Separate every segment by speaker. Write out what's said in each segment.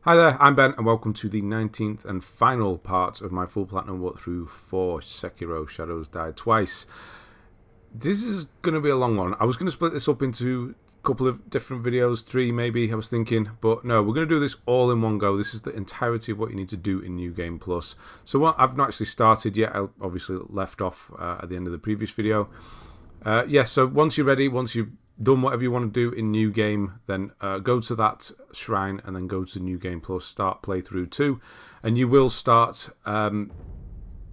Speaker 1: Hi there, I'm Ben and welcome to the 19th and final part of my full platinum walkthrough for Sekiro Shadows Die Twice. This is going to be a long one. I was going to split this up into a couple of different videos, 3 maybe, I was thinking, but no, we're going to do this all in one go. This is the entirety of what you need to do in New Game Plus. So what I've not actually started yet, I obviously left off at the end of the previous video. So once you're ready, once you've done whatever you want to do in New Game, then go to that shrine and then go to New Game Plus, start playthrough 2, and you will start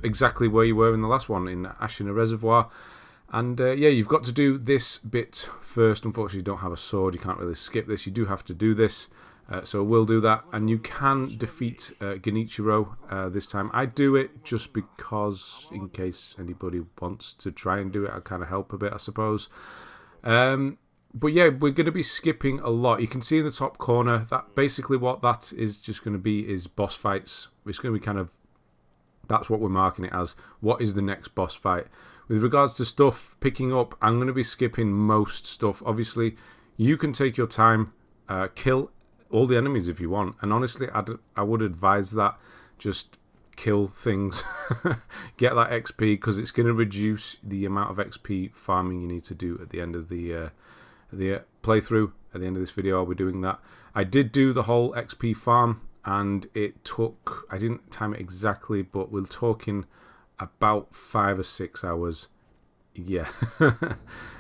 Speaker 1: exactly where you were in the last one, in Ashina Reservoir. And you've got to do this bit first. Unfortunately, you don't have a sword, you can't really skip this, you do have to do this. So we'll do that, and you can defeat Genichiro this time. I do it just because, in case anybody wants to try and do it, I'll kind of help a bit, I suppose. But yeah, we're going to be skipping a lot. You can see in the top corner that basically what that is just going to be is boss fights. It's going to be kind of, that's what we're marking it as. What is the next boss fight? With regards to stuff picking up, I'm going to be skipping most stuff. Obviously, you can take your time, kill all the enemies if you want. And honestly, I would advise that. Just kill things, get that XP, because it's going to reduce the amount of XP farming you need to do at the end of the playthrough. At the end of this video, I'll be doing that. I did do the whole XP farm, and it took, I didn't time it exactly, but we're talking about 5 or 6 hours. Yeah.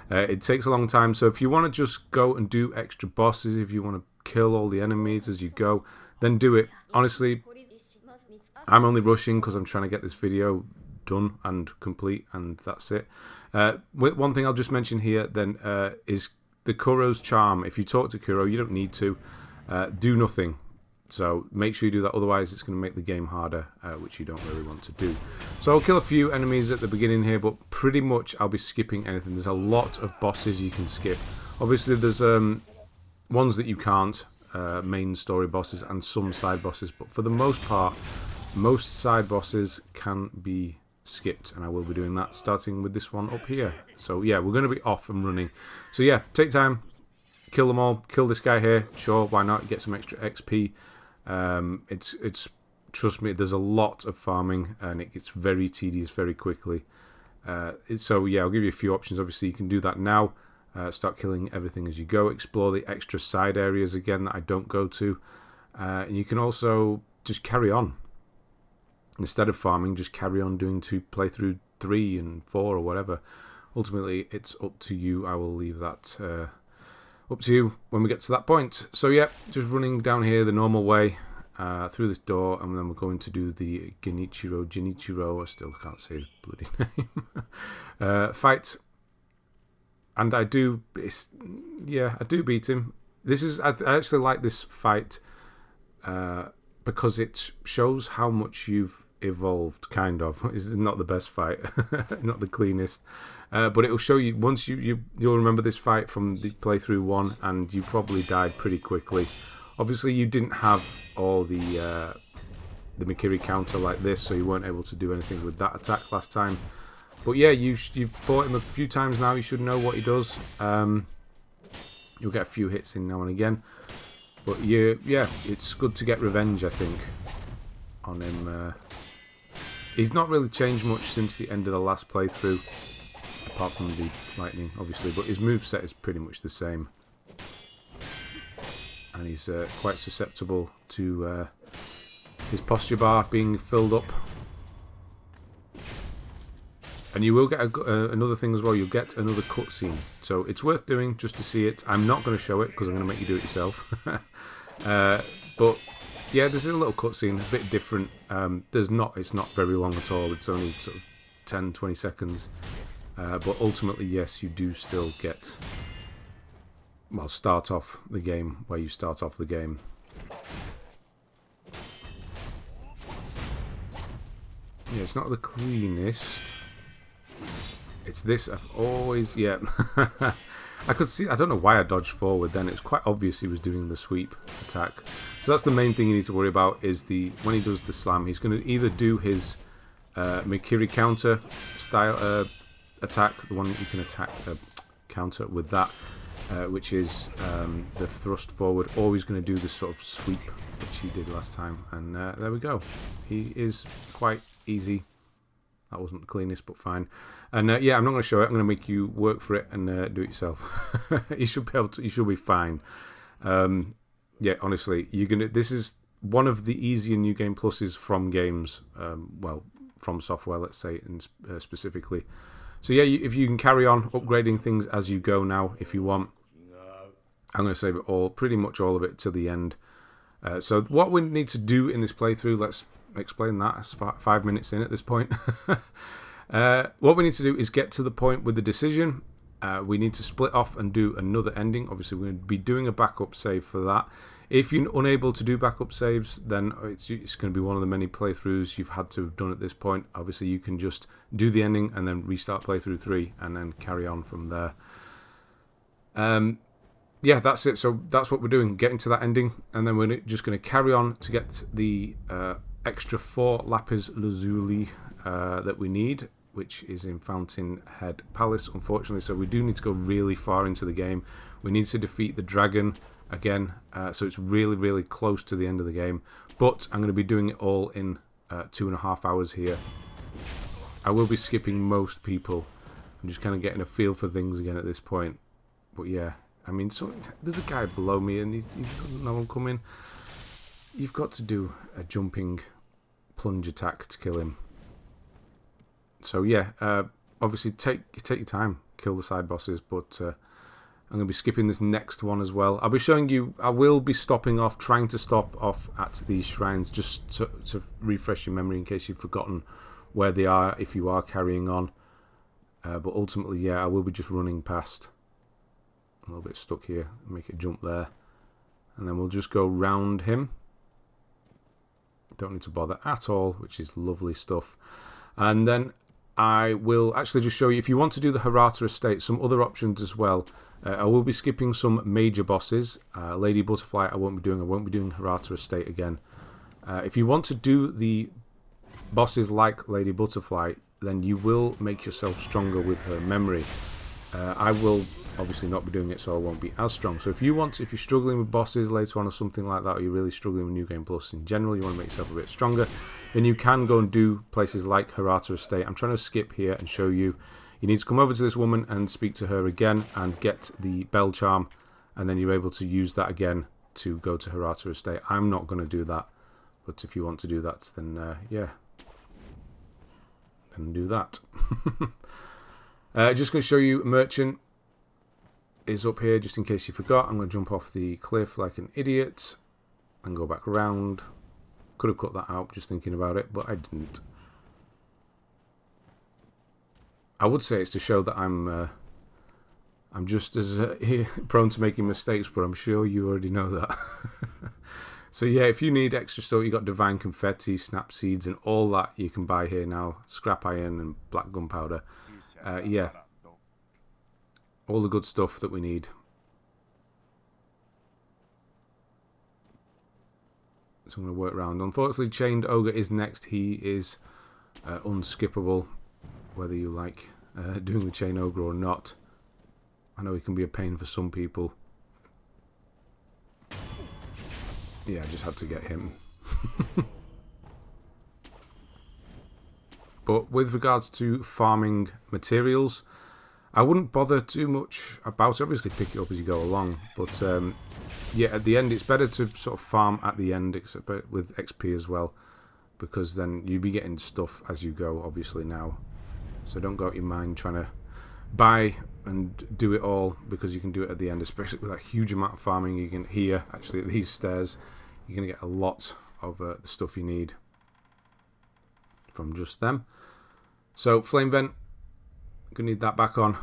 Speaker 1: It takes a long time, so if you want to just go and do extra bosses, if you want to kill all the enemies as you go, then do it. Honestly, I'm only rushing because I'm trying to get this video done and complete, and that's it. One thing I'll just mention here then is the Kuro's charm. If you talk to Kuro, you don't need to do nothing. So make sure you do that, otherwise it's going to make the game harder, which you don't really want to do. So I'll kill a few enemies at the beginning here, but pretty much I'll be skipping anything. There's a lot of bosses you can skip. Obviously there's ones that you can't, main story bosses and some side bosses, but for the most part, most side bosses can be skipped, and I will be doing that, starting with this one up here. So yeah, we're going to be off and running. So yeah, take time, kill them all, kill this guy here, sure, why not, get some extra XP. It's trust me, there's a lot of farming, and it gets very tedious very quickly. So yeah, I'll give you a few options. Obviously, you can do that now. Start killing everything as you go. Explore the extra side areas again that I don't go to. And you can also just carry on. Instead of farming, just carry on doing playthrough 3 and 4 or whatever. Ultimately, it's up to you. I will leave that up to you when we get to that point. So yeah, just running down here the normal way through this door, and then we're going to do the Genichiro, I still can't say his bloody name, fight. And I do beat him. I actually like this fight because it shows how much you've evolved, kind of. It's not the best fight, not the cleanest, but it'll show you, once you'll remember this fight from the playthrough 1, and you probably died pretty quickly. Obviously you didn't have all the Mercury counter like this, so you weren't able to do anything with that attack last time. But yeah, you've fought him a few times now, you should know what he does. You'll get a few hits in now and again. But yeah, it's good to get revenge, I think, on him. He's not really changed much since the end of the last playthrough, apart from the lightning, obviously, but his moveset is pretty much the same. And he's quite susceptible to his posture bar being filled up. And you will get another thing as well, you'll get another cutscene. So it's worth doing just to see it. I'm not going to show it because I'm going to make you do it yourself. But yeah, this is a little cutscene, a bit different. It's not very long at all. It's only sort of 10-20 seconds. But ultimately, yes, you do still get, well, start off the game where you start off the game. Yeah, it's not the cleanest. It's this, I've always, yeah. I could see, I don't know why I dodged forward then. It was quite obvious he was doing the sweep attack. So that's the main thing you need to worry about, is when he does the slam, he's going to either do his Mercury counter style attack, the one that you can attack counter with that, which is the thrust forward, or he's going to do this sort of sweep, which he did last time. And there we go. He is quite easy. That wasn't the cleanest, but fine. And yeah, I'm not going to show it. I'm going to make you work for it and do it yourself. You should be able to. You should be fine. Yeah, honestly, you're gonna. This is one of the easier New Game Pluses from games. Well, from software, let's say, and specifically. So yeah, if you can carry on upgrading things as you go now, if you want. I'm going to save it all, pretty much all of it, to the end. So what we need to do in this playthrough, let's explain that. It's about 5 minutes in at this point. What we need to do is get to the point with the decision. We need to split off and do another ending. Obviously, we're going to be doing a backup save for that. If you're unable to do backup saves, then it's going to be one of the many playthroughs you've had to have done at this point. Obviously, you can just do the ending and then restart playthrough 3 and then carry on from there. Yeah, that's it. So that's what we're doing, getting to that ending, and then we're just going to carry on to get the extra 4 Lapis Lazuli that we need, which is in Fountainhead Palace, unfortunately. So we do need to go really far into the game. We need to defeat the dragon again, so it's really, really close to the end of the game. But I'm going to be doing it all in 2.5 hours here. I will be skipping most people. I'm just kind of getting a feel for things again at this point. But yeah. I mean, so there's a guy below me and he's got no one coming. You've got to do a jumping plunge attack to kill him. So yeah, obviously take your time, kill the side bosses, but I'm going to be skipping this next one as well. I'll be showing you, I will be trying to stop off at these shrines just to refresh your memory in case you've forgotten where they are if you are carrying on. But ultimately, yeah, I will be just running past. A little bit stuck here, make it jump there, and then we'll just go round him. Don't need to bother at all, which is lovely stuff. And then I will actually just show you, if you want to do the Hirata Estate, some other options as well. I will be skipping some major bosses. Lady Butterfly I won't be doing Hirata Estate again. If you want to do the bosses like Lady Butterfly, then you will make yourself stronger with her memory. I will obviously not be doing it, so I won't be as strong. So if you're struggling with bosses later on or something like that, or you're really struggling with New Game Plus in general, you want to make yourself a bit stronger, then you can go and do places like Hirata Estate. I'm trying to skip here and show you. You need to come over to this woman and speak to her again and get the bell charm, and then you're able to use that again to go to Hirata Estate. I'm not going to do that, but if you want to do that, then yeah, then do that. Just going to show you Merchant is up here, just in case you forgot. I'm going to jump off the cliff like an idiot and go back around. Could have cut that out just thinking about it, but I didn't. I would say it's to show that I'm just as prone to making mistakes, but I'm sure you already know that. So yeah, if you need extra stuff, you got Divine Confetti, Snap Seeds, and all that you can buy here now. Scrap Iron and Black Gunpowder. Yeah. All the good stuff that we need. So I'm going to work around. Unfortunately, Chained Ogre is next. He is unskippable, whether you like doing the Chain Ogre or not. I know he can be a pain for some people. Yeah, I just had to get him. But with regards to farming materials, I wouldn't bother too much about it. Obviously pick it up as you go along, but yeah, at the end it's better to sort of farm at the end, except with XP as well, because then you'll be getting stuff as you go, obviously now. So don't go out your mind trying to buy and do it all, because you can do it at the end, especially with that huge amount of farming you can hear. Actually, at these stairs, you're going to get a lot of the stuff you need from just them. So Flame Vent, going to need that back on.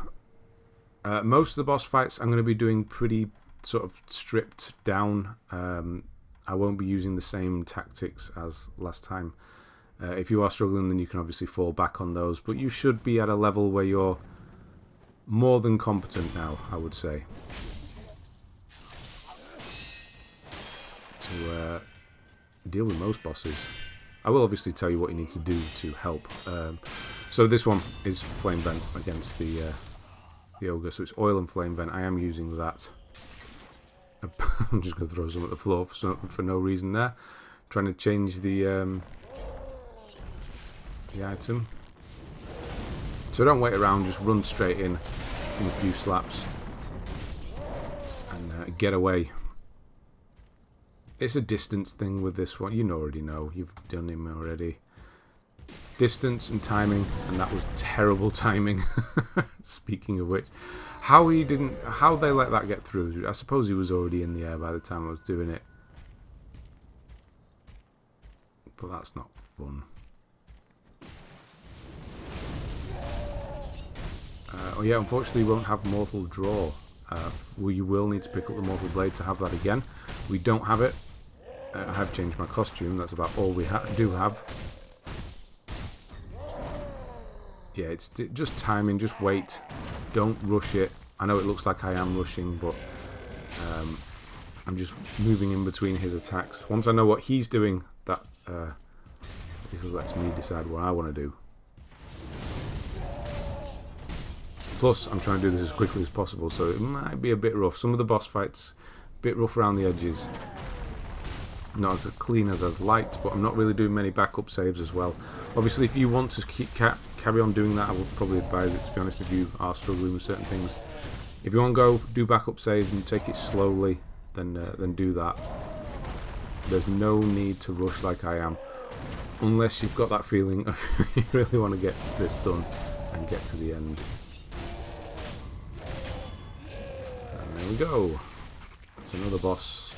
Speaker 1: Most of the boss fights I'm going to be doing pretty sort of stripped down. I won't be using the same tactics as last time. If you are struggling, then you can obviously fall back on those, but you should be at a level where you're more than competent now, I would say, to deal with most bosses. I will obviously tell you what you need to do to help. So this one is Flame Vent against the the ogre. So it's oil and flame vent. I am using that. I'm just going to throw some at the floor for no reason there. Trying to change the item. So don't wait around, just run straight in a few slaps and get away. It's a distance thing with this one. You already know. You've done him already. Distance and timing, and that was terrible timing. Speaking of which, how they let that get through? I suppose he was already in the air by the time I was doing it, but that's not fun. Oh yeah, unfortunately we won't have Mortal Draw. You will need to pick up the Mortal Blade to have that again. We don't have it. I have changed my costume. That's about all we do have. Yeah, it's just timing. Just wait. Don't rush it. I know it looks like I am rushing, but I'm just moving in between his attacks. Once I know what he's doing, that lets me decide what I want to do. Plus, I'm trying to do this as quickly as possible, so it might be a bit rough. Some of the boss fights, a bit rough around the edges. Not as clean as I'd liked, but I'm not really doing many backup saves as well. Obviously, if you want to carry on doing that, I would probably advise it, to be honest, if you are struggling with certain things. If you want to go do backup saves and take it slowly, then do that. There's no need to rush like I am, unless you've got that feeling of you really want to get this done and get to the end. And there we go. That's another boss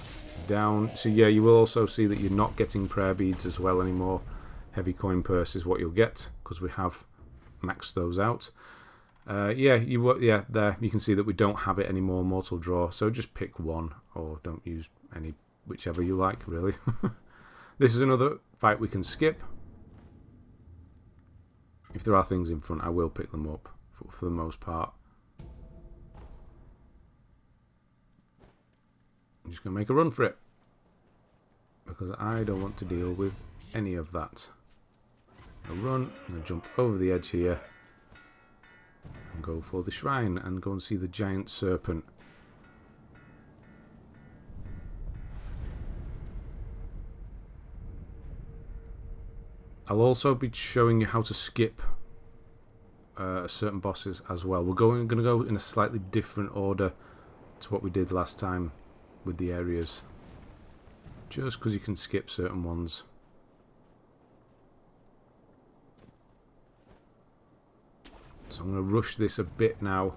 Speaker 1: down. So yeah, you will also see that you're not getting prayer beads as well anymore. Heavy coin purse is what you'll get because we have maxed those out. There you can see that we don't have it anymore, Mortal Draw. So just pick one, or don't use any, whichever you like, really. This is another fight we can skip. If there are things in front, I will pick them up for the most part. I'm just going to make a run for it, because I don't want to deal with any of that. I'll run, I'm going to jump over the edge here and go for the shrine and go and see the giant serpent. I'll also be showing you how to skip certain bosses as well. We're going to go in a slightly different order to what we did last time with the areas, just because you can skip certain ones. So I'm going to rush this a bit now,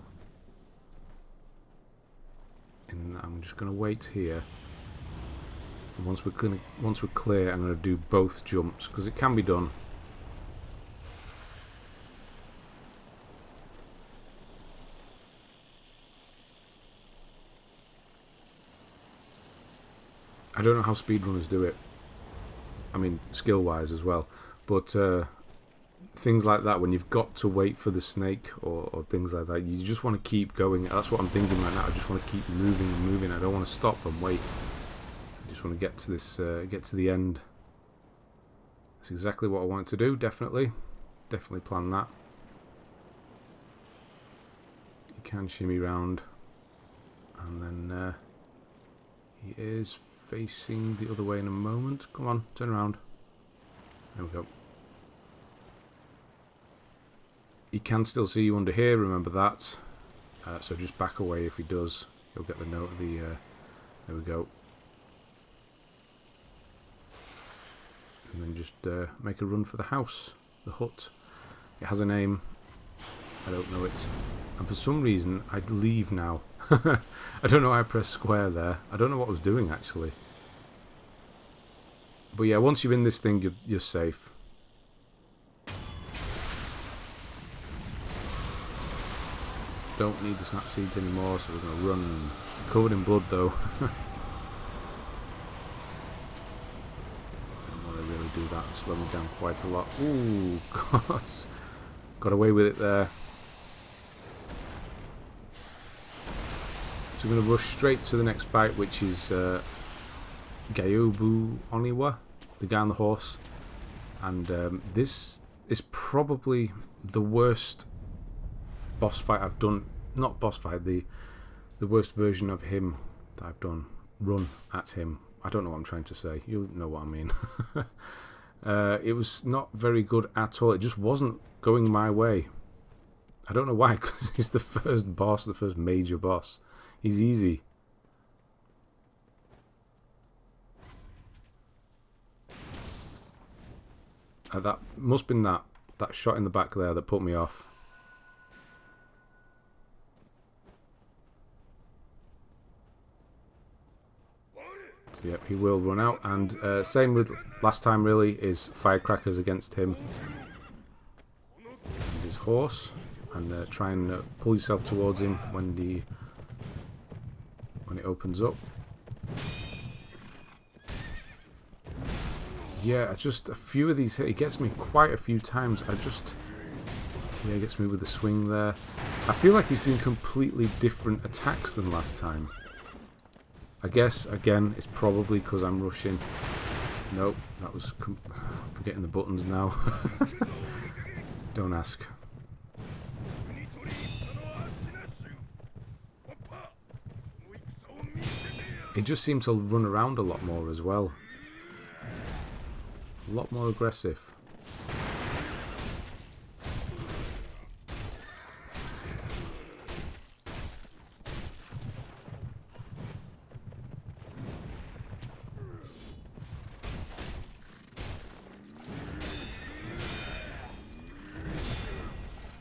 Speaker 1: and I'm just going to wait here. And once we're clear, I'm going to do both jumps because it can be done. I don't know how speedrunners do it. I mean, skill-wise as well. But things like that, when you've got to wait for the snake or things like that, you just want to keep going. That's what I'm thinking right now. I just want to keep moving and moving. I don't want to stop and wait. I just want to get to this, get to the end. That's exactly what I wanted to do. Definitely plan that. You can shimmy round, and then he is facing the other way in a moment. Come on, turn around. There we go. He can still see you under here, remember that. So just back away if he does. You'll get the note of the... there we go. And then just make a run for the house, the hut. It has a name. I don't know it. And for some reason, I'd leave now. I don't know why I pressed square there. I don't know what I was doing, actually. But yeah, once you're in this thing, you're safe. Don't need the snap seeds anymore, so we're going to run. Covered in blood, though. Don't want to really do that. Slow me down quite a lot. Ooh, God. Got away with it there. So we're going to rush straight to the next fight, which is Gyoubu Oniwa, the guy on the horse. And this is probably the worst boss fight I've done not boss fight, the worst version of him that I've done. Run at him. I don't know what I'm trying to say. You know what I mean. It was not very good at all. It just wasn't going my way. I don't know why, because he's the first boss, the first major boss. He's easy. That must have been that shot in the back there that put me off. So, yep, he will run out. And same with last time, really, is firecrackers against him. And his horse. And try and pull yourself towards him when it opens up. Yeah, just a few of these hit. He gets me quite a few times. Yeah, he gets me with the swing there. I feel like he's doing completely different attacks than last time. I guess, again, it's probably because I'm rushing. Nope, that was... forgetting the buttons now. Don't ask. It just seemed to run around a lot more as well. A lot more aggressive.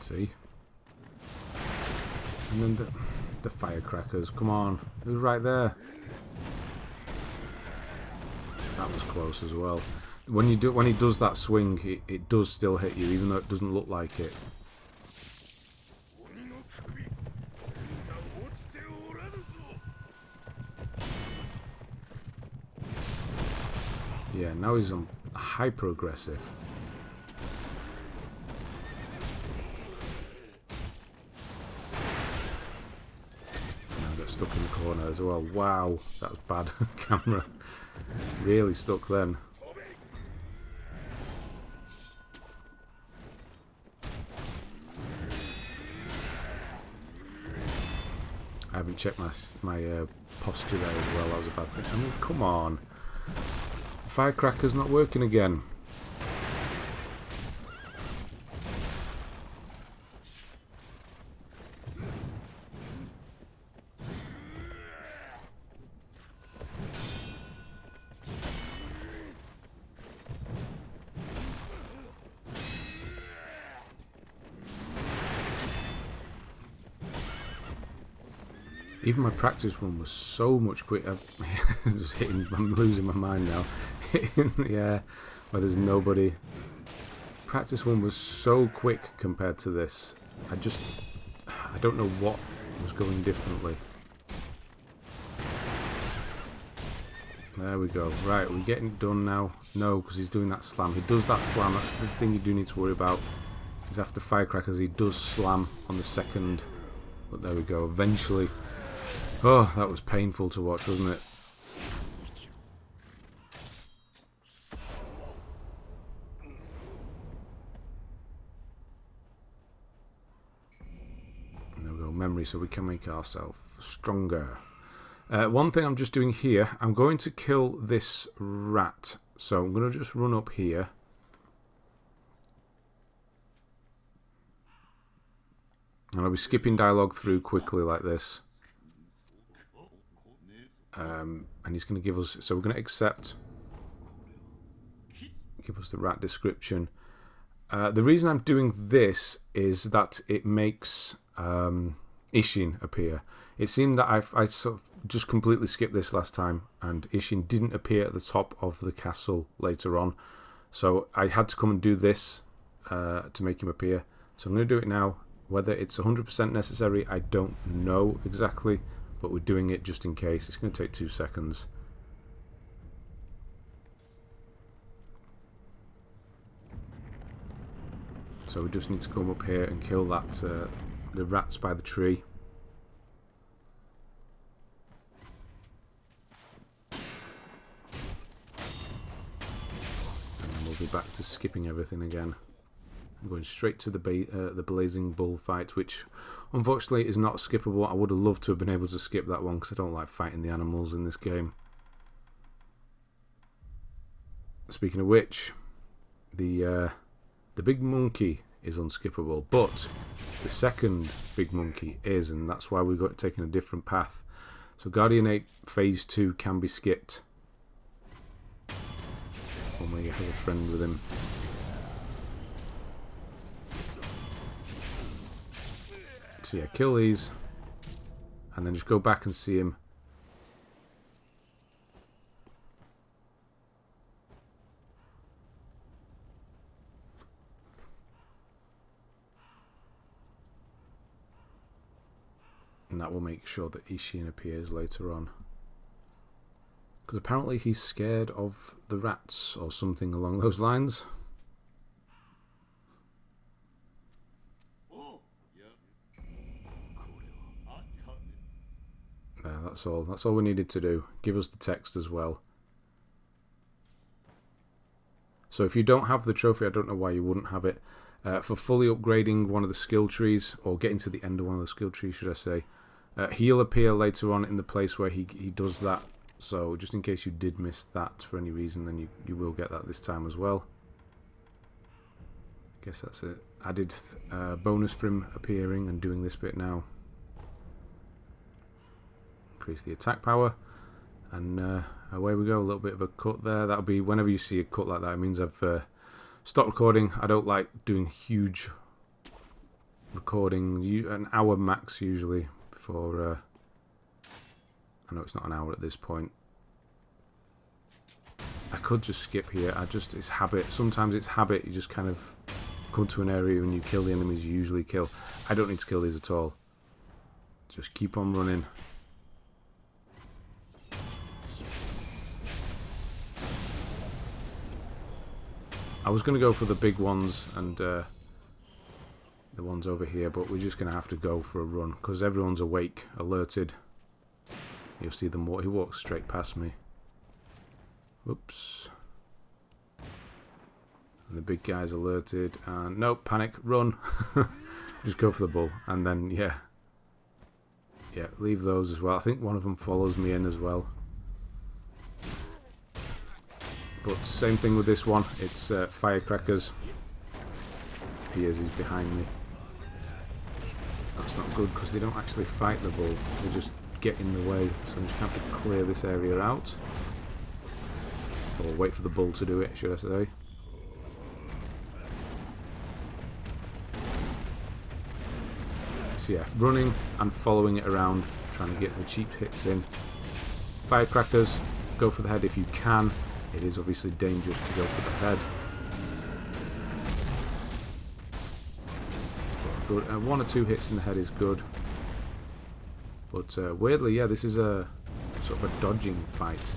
Speaker 1: See? And then the firecrackers. Come on. It was right there. That was close as well. When he does that swing, it does still hit you, even though it doesn't look like it. Yeah, now he's on hyper aggressive. And I got stuck in the corner as well. Wow, that was bad. Camera really stuck then. I haven't checked my posture there as well. That was a bad thing. I mean, come on. Firecracker's not working again. Even my practice one was so much quicker. I'm losing my mind now. In the air where there's nobody. Practice one was so quick compared to this. I don't know what was going differently. There we go. Right, we're getting it done now. No, because he's doing that slam. He does that slam. That's the thing you do need to worry about. Is after firecrackers, he does slam on the second. But there we go. Eventually. Oh, that was painful to watch, wasn't it? And there we go, memory, so we can make ourselves stronger. One thing I'm just doing here, I'm going to kill this rat. So I'm going to just run up here. And I'll be skipping dialogue through quickly like this. And he's going to give us, so we're going to accept, give us the rat description. The reason I'm doing this is that it makes Isshin appear. It seemed that I sort of just completely skipped this last time, and Isshin didn't appear at the top of the castle later on. So I had to come and do this to make him appear. So I'm going to do it now. Whether it's 100% necessary, I don't know exactly. But we're doing it just in case. It's going to take 2 seconds. So we just need to come up here and kill that the rats by the tree. And then we'll be back to skipping everything again. I'm going straight to the blazing bull fight, which unfortunately is not skippable. I would have loved to have been able to skip that one because I don't like fighting the animals in this game. Speaking of which, the big monkey is unskippable, but the second big monkey is, and that's why we got taken a different path. So Guardian Ape Phase 2 can be skipped. Only have a friend with him. So yeah, kill these, and then just go back and see him. And that will make sure that Isshin appears later on. Because apparently he's scared of the rats or something along those lines. There, that's all. That's all we needed to do. Give us the text as well. So if you don't have the trophy, I don't know why you wouldn't have it. For fully upgrading one of the skill trees, or getting to the end of one of the skill trees, should I say, he'll appear later on in the place where he does that. So just in case you did miss that for any reason, then you will get that this time as well. Guess that's it. Added bonus for him appearing and doing this bit now. Increase the attack power, and away we go. A little bit of a cut there. That'll be whenever you see a cut like that, it means I've stopped recording. I don't like doing huge recording, an hour max usually before. I know it's not an hour at this point. I could just skip here. It's habit. Sometimes it's habit. You just kind of come to an area and you kill the enemies you usually kill. I don't need to kill these at all. Just keep on running. I was going to go for the big ones and the ones over here, but we're just going to have to go for a run because everyone's awake, alerted. You'll see them walk. He walks straight past me. Whoops. And the big guy's alerted. And nope, panic, run. Just go for the bull. And then, yeah, leave those as well. I think one of them follows me in as well. But same thing with this one. It's firecrackers. He's behind me. That's not good because they don't actually fight the bull. They just get in the way. So I'm just going to have to clear this area out. Or wait for the bull to do it, should I say. So yeah, running and following it around, trying to get the cheap hits in. Firecrackers, go for the head if you can. It is obviously dangerous to go for the head. Good. One or two hits in the head is good. But weirdly, yeah, this is a sort of a dodging fight.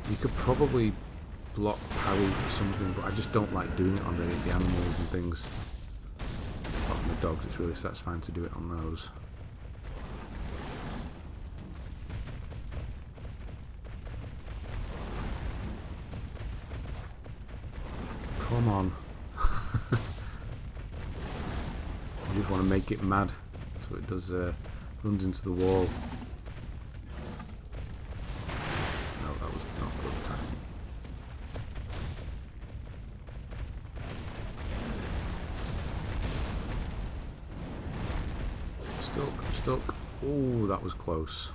Speaker 1: You could probably block parry or something, but I just don't like doing it on the animals and things. Apart from the dogs, it's really satisfying to do it on those. Come on. I just want to make it mad. So it does, runs into the wall. No, that was not good timing. I'm stuck. Oh, that was close.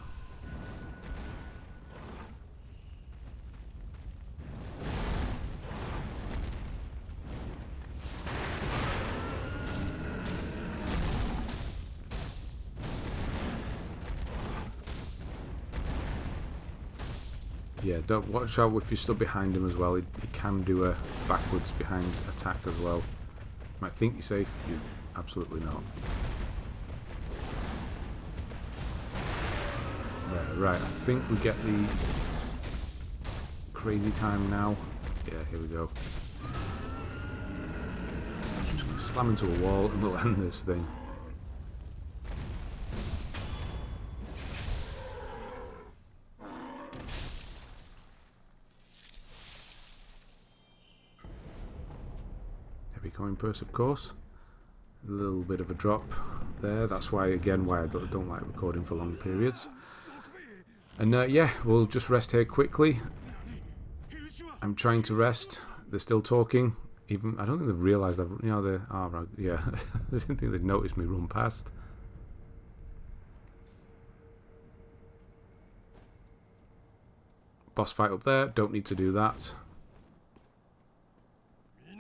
Speaker 1: Yeah, don't watch out if you're still behind him as well. He can do a backwards behind attack as well. You might think you're safe, you're absolutely not. There, right, I think we get the crazy time now. Yeah, here we go. Just gonna slam into a wall and we'll end this thing. Heavy coin purse, of course. A little bit of a drop. there. That's why, again, why I don't like recording for long periods. And yeah, we'll just rest here quickly. I'm trying to rest. They're still talking. Even I don't think they've realised I've, you know, they're, oh, right, yeah. I didn't think they'd noticed me run past. Boss fight up there. Don't need to do that. You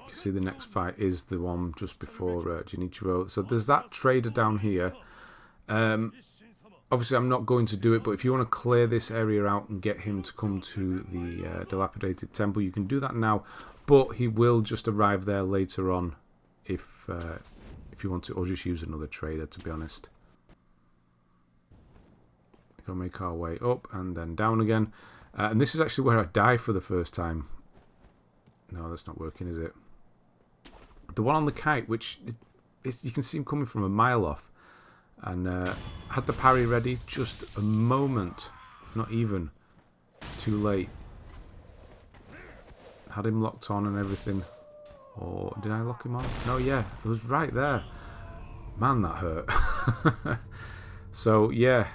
Speaker 1: can see the next fight is the one just before Genichiro. So there's that trader down here. Obviously, I'm not going to do it, but if you want to clear this area out and get him to come to the dilapidated temple, you can do that now. But he will just arrive there later on if you want to, or just use another trader, to be honest. Go make our way up and then down again. And this is actually where I die for the first time. No, that's not working, is it? The one on the kite, which you can see him coming from a mile off. And had the parry ready just a moment, not even, too late. Had him locked on and everything. Or did I lock him on? No, yeah, it was right there. Man, that hurt. So yeah,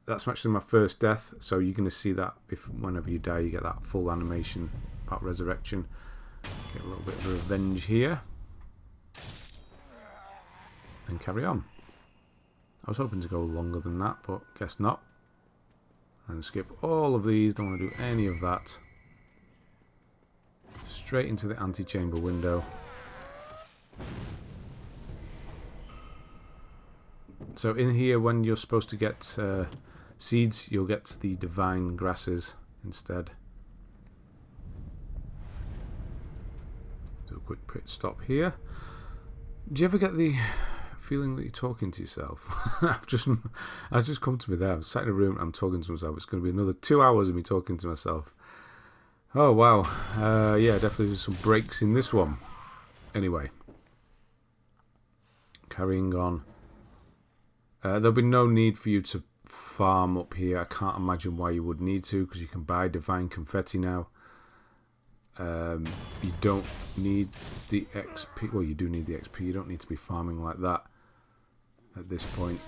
Speaker 1: that's actually my first death. So you're going to see that if whenever you die, you get that full animation about resurrection. Get a little bit of revenge here. And carry on. I was hoping to go longer than that, but guess not. And skip all of these, don't want to do any of that. Straight into the antechamber window. So in here, when you're supposed to get seeds, you'll get the divine grasses instead. Do a quick pit stop here. Do you ever get the feeling that you're talking to yourself? I've just come to me there. I'm sat in a room, I'm talking to myself. It's going to be another 2 hours of me talking to myself. Oh wow, yeah, definitely there's some breaks in this one. Anyway, carrying on. There'll be no need for you to farm up here. I can't imagine why you would need to, because you can buy divine confetti now. You don't need the XP. Well, you do need the XP. You don't need to be farming like that at this point.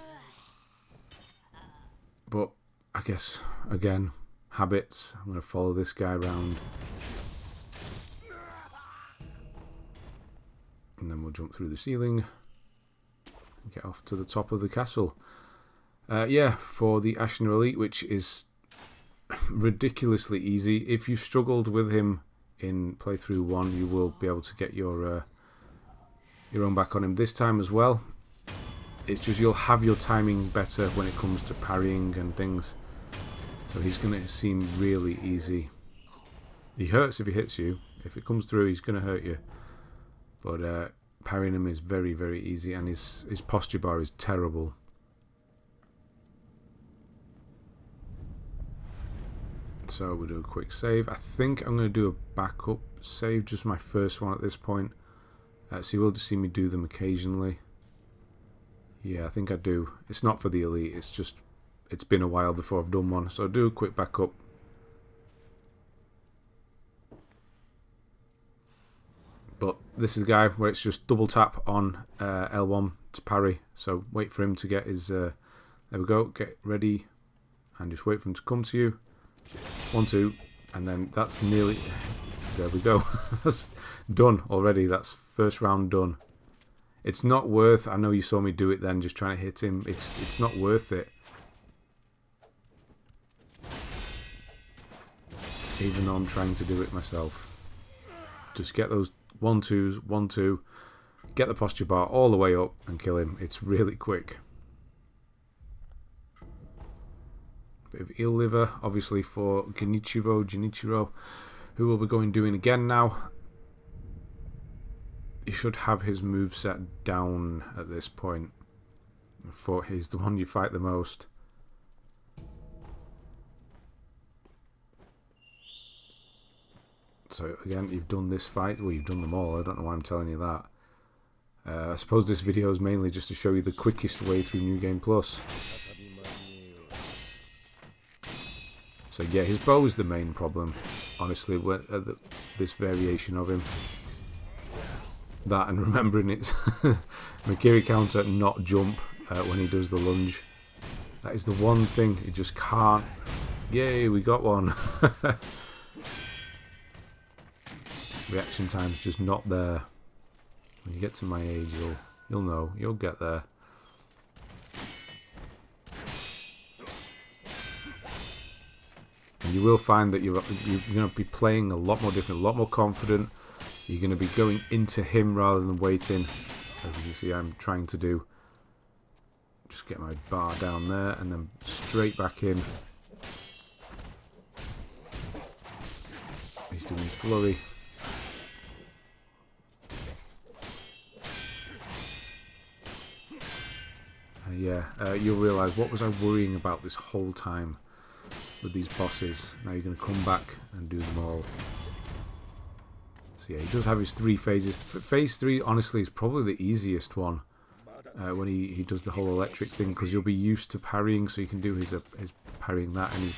Speaker 1: But I guess, again, habits. I'm going to follow this guy around. And then we'll jump through the ceiling and get off to the top of the castle. Yeah, for the Ashina Elite, which is ridiculously easy. If you struggled with him in playthrough 1, you will be able to get your own back on him this time as well. It's just you'll have your timing better when it comes to parrying and things. So he's going to seem really easy. He hurts if he hits you. If it comes through, he's going to hurt you. But parrying him is very, very easy, and his posture bar is terrible. So we'll do a quick save. I think I'm going to do a backup save, just my first one at this point. So you will just see me do them occasionally. Yeah, I think I do. It's not for the Elite, it's just, it's been a while before I've done one. So I'll do a quick backup. But this is the guy where it's just double tap on L1 to parry. So wait for him to get his, there we go, get ready. And just wait for him to come to you. 1, 2, and then that's nearly, there we go. That's done already. That's first round done. It's not worth, I know you saw me do it then, just trying to hit him. It's not worth it. Even though I'm trying to do it myself. Just get those 1, 2s, 1, 2, get the posture bar all the way up and kill him. It's really quick. Bit of eel liver, obviously, for Genichiro, who will be doing again now. He should have his moveset down at this point. For he's the one you fight the most. So again, you've done this fight. Well, you've done them all. I don't know why I'm telling you that. I suppose this video is mainly just to show you the quickest way through New Game Plus. So yeah, his bow is the main problem, honestly, this variation of him. that and remembering it's Mercury counter, not jump when he does the lunge. That is the one thing he just can't. Yay, we got one. Reaction time's just not there. When you get to my age, you'll know. You'll get there. And you will find that you're going to be playing a lot more different, a lot more confident. You're going to be going into him rather than waiting, as you can see I'm trying to do. Just get my bar down there and then straight back in. He's doing his flurry. You'll realise, what was I worrying about this whole time with these bosses? Now you're going to come back and do them all. So yeah, he does have his 3 phases. Phase 3, honestly, is probably the easiest one. When he does the whole electric thing, because you'll be used to parrying, so you can do his parrying that, and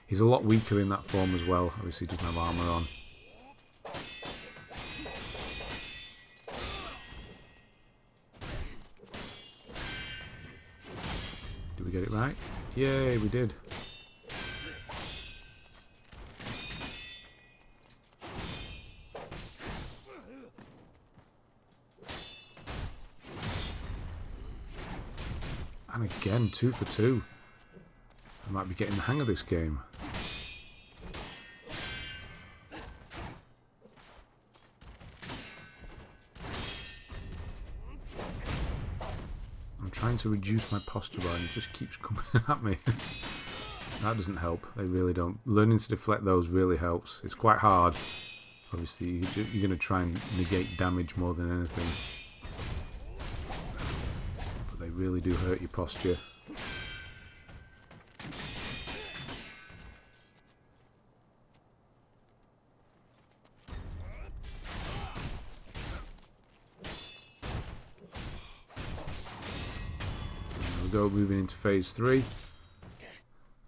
Speaker 1: he's a lot weaker in that form as well. Obviously he doesn't have armour on. Did we get it right? Yay, we did. And again, 2 for 2. I might be getting the hang of this game. I'm trying to reduce my posture bar and it just keeps coming at me. That doesn't help. They really don't. Learning to deflect those really helps. It's quite hard. Obviously, you're going to try and negate damage more than anything. They really do hurt your posture. We'll go moving into phase 3.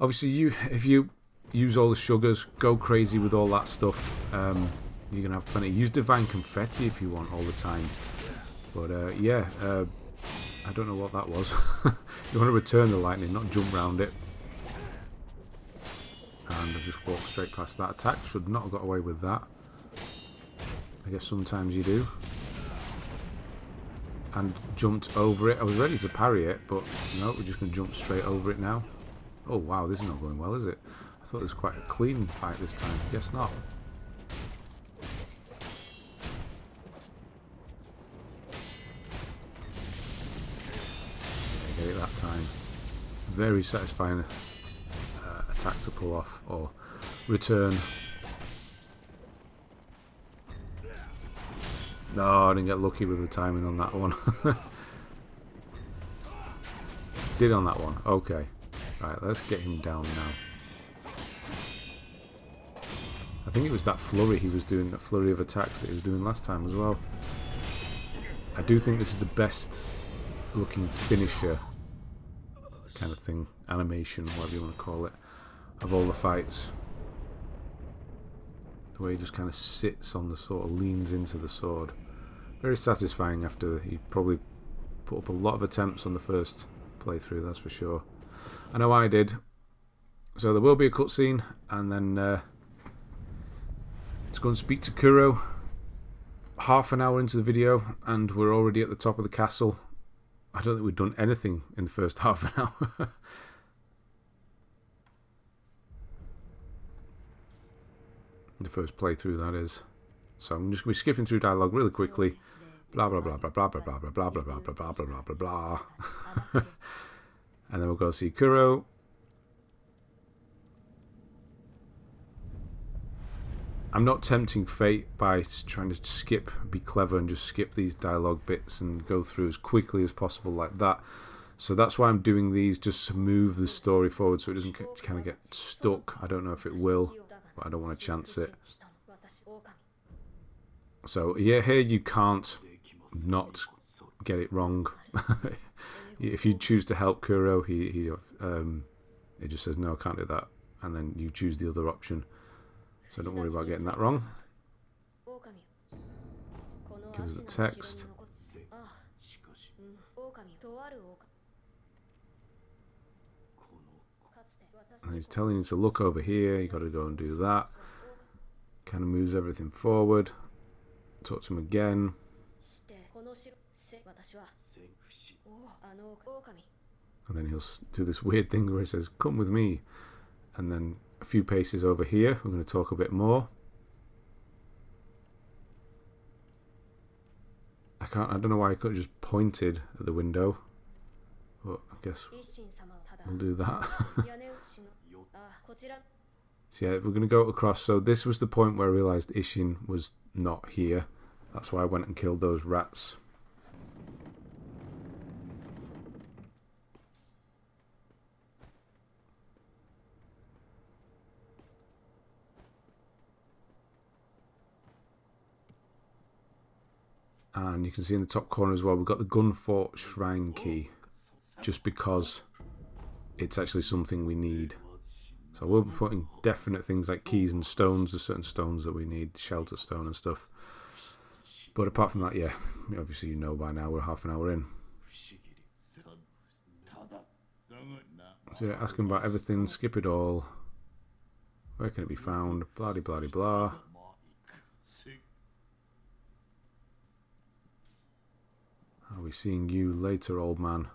Speaker 1: Obviously, if you use all the sugars, go crazy with all that stuff, you're gonna have plenty. Use divine confetti if you want all the time. But I don't know what that was. You want to return the lightning, not jump round it. And I just walked straight past that attack. Should not have got away with that. I guess sometimes you do. And jumped over it. I was ready to parry it, but no, we're just going to jump straight over it now. Oh wow, this is not going well, is it? I thought it was quite a clean fight this time. Guess not. That time. Very satisfying attack to pull off or return. No, I didn't get lucky with the timing on that one. Did on that one. Okay. Right, let's get him down now. I think it was that flurry he was doing, that flurry of attacks that he was doing last time as well. I do think this is the best looking finisher kind of thing, animation, whatever you want to call it, of all the fights. The way he just kind of sits on the sword, leans into the sword. Very satisfying after he probably put up a lot of attempts on the first playthrough, that's for sure. I know I did. So there will be a cutscene, and then let's go and speak to Kuro. Half an hour into the video, and we're already at the top of the castle. I don't think we've done anything in the first half an hour. The first playthrough, that is. So I'm just going to be skipping through dialogue really quickly. Blah blah blah blah blah blah blah blah blah blah blah blah blah blah blah blah. And then we'll go see Kuro. I'm not tempting fate by trying to skip, be clever and just skip these dialogue bits and go through as quickly as possible like that. So that's why I'm doing these, just to move the story forward so it doesn't kind of get stuck. I don't know if it will, but I don't want to chance it. So yeah, here you can't not get it wrong. If you choose to help Kuro, he just says no, I can't do that, and then you choose the other option. So don't worry about getting that wrong. Give us the text. And he's telling you to look over here, you got to go and do that. Kind of moves everything forward. Talk to him again. And then he'll do this weird thing where he says, come with me. And then a few paces over here, we're going to talk a bit more. I don't know why I could have just pointed at the window. But I guess we'll do that. So yeah, we're going to go across. So this was the point where I realised Isshin was not here. That's why I went and killed those rats. And you can see in the top corner as well, we've got the Gunfort Shrine Key. Just because it's actually something we need. So we'll be putting definite things like keys and stones. There's certain stones that we need, shelter stone and stuff. But apart from that, yeah, obviously you know by now we're half an hour in. So yeah, ask him about everything, skip it all. Where can it be found? Blah de blah de blah. I'll be seeing you later, old man.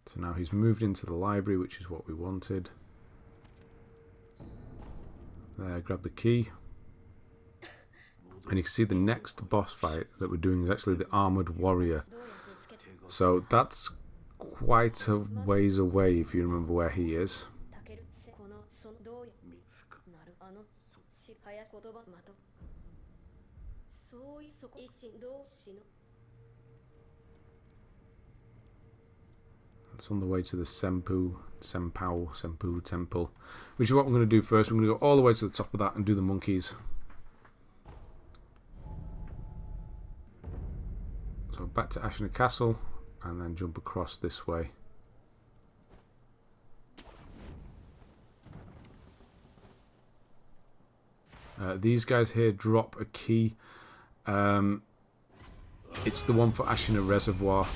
Speaker 1: So now he's moved into the library, which is what we wanted. There, grab the key. And you can see the next boss fight that we're doing is actually the Armoured Warrior. So that's quite a ways away if you remember where he is. It's on the way to the Senpou temple, which is what we're going to do first. We're going to go all the way to the top of that and do the monkeys. So back to Ashina Castle and then jump across this way. These guys here drop a key. It's the one for Ashina Reservoir.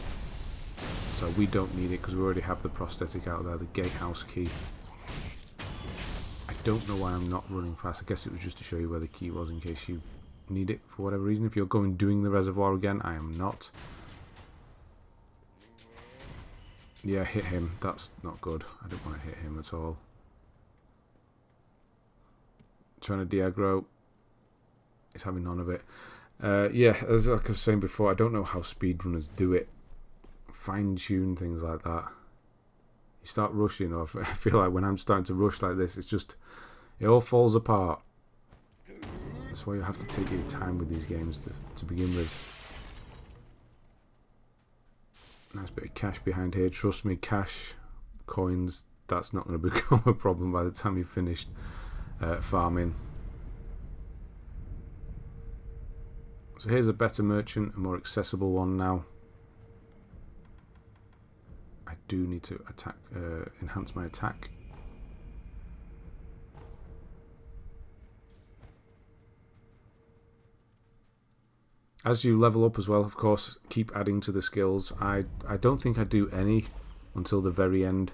Speaker 1: So we don't need it because we already have the prosthetic out there, the gatehouse key. I don't know why I'm not running fast. I guess it was just to show you where the key was in case you need it for whatever reason. If you're going doing the reservoir again, I am not. Yeah, hit him. That's not good. I don't want to hit him at all. Trying to de-aggro. He's having none of it. Yeah, as like I was saying before, I don't know how speedrunners do it. Fine-tune things like that. You start rushing, or I feel like when I'm starting to rush like this, it's just, it all falls apart. That's why you have to take your time with these games to begin with. Nice bit of cash behind here. Trust me, cash, coins, that's not going to become a problem by the time you've finished farming. So here's a better merchant, a more accessible one now. I do need to attack, enhance my attack. As you level up as well, of course, keep adding to the skills. I don't think I do any until the very end.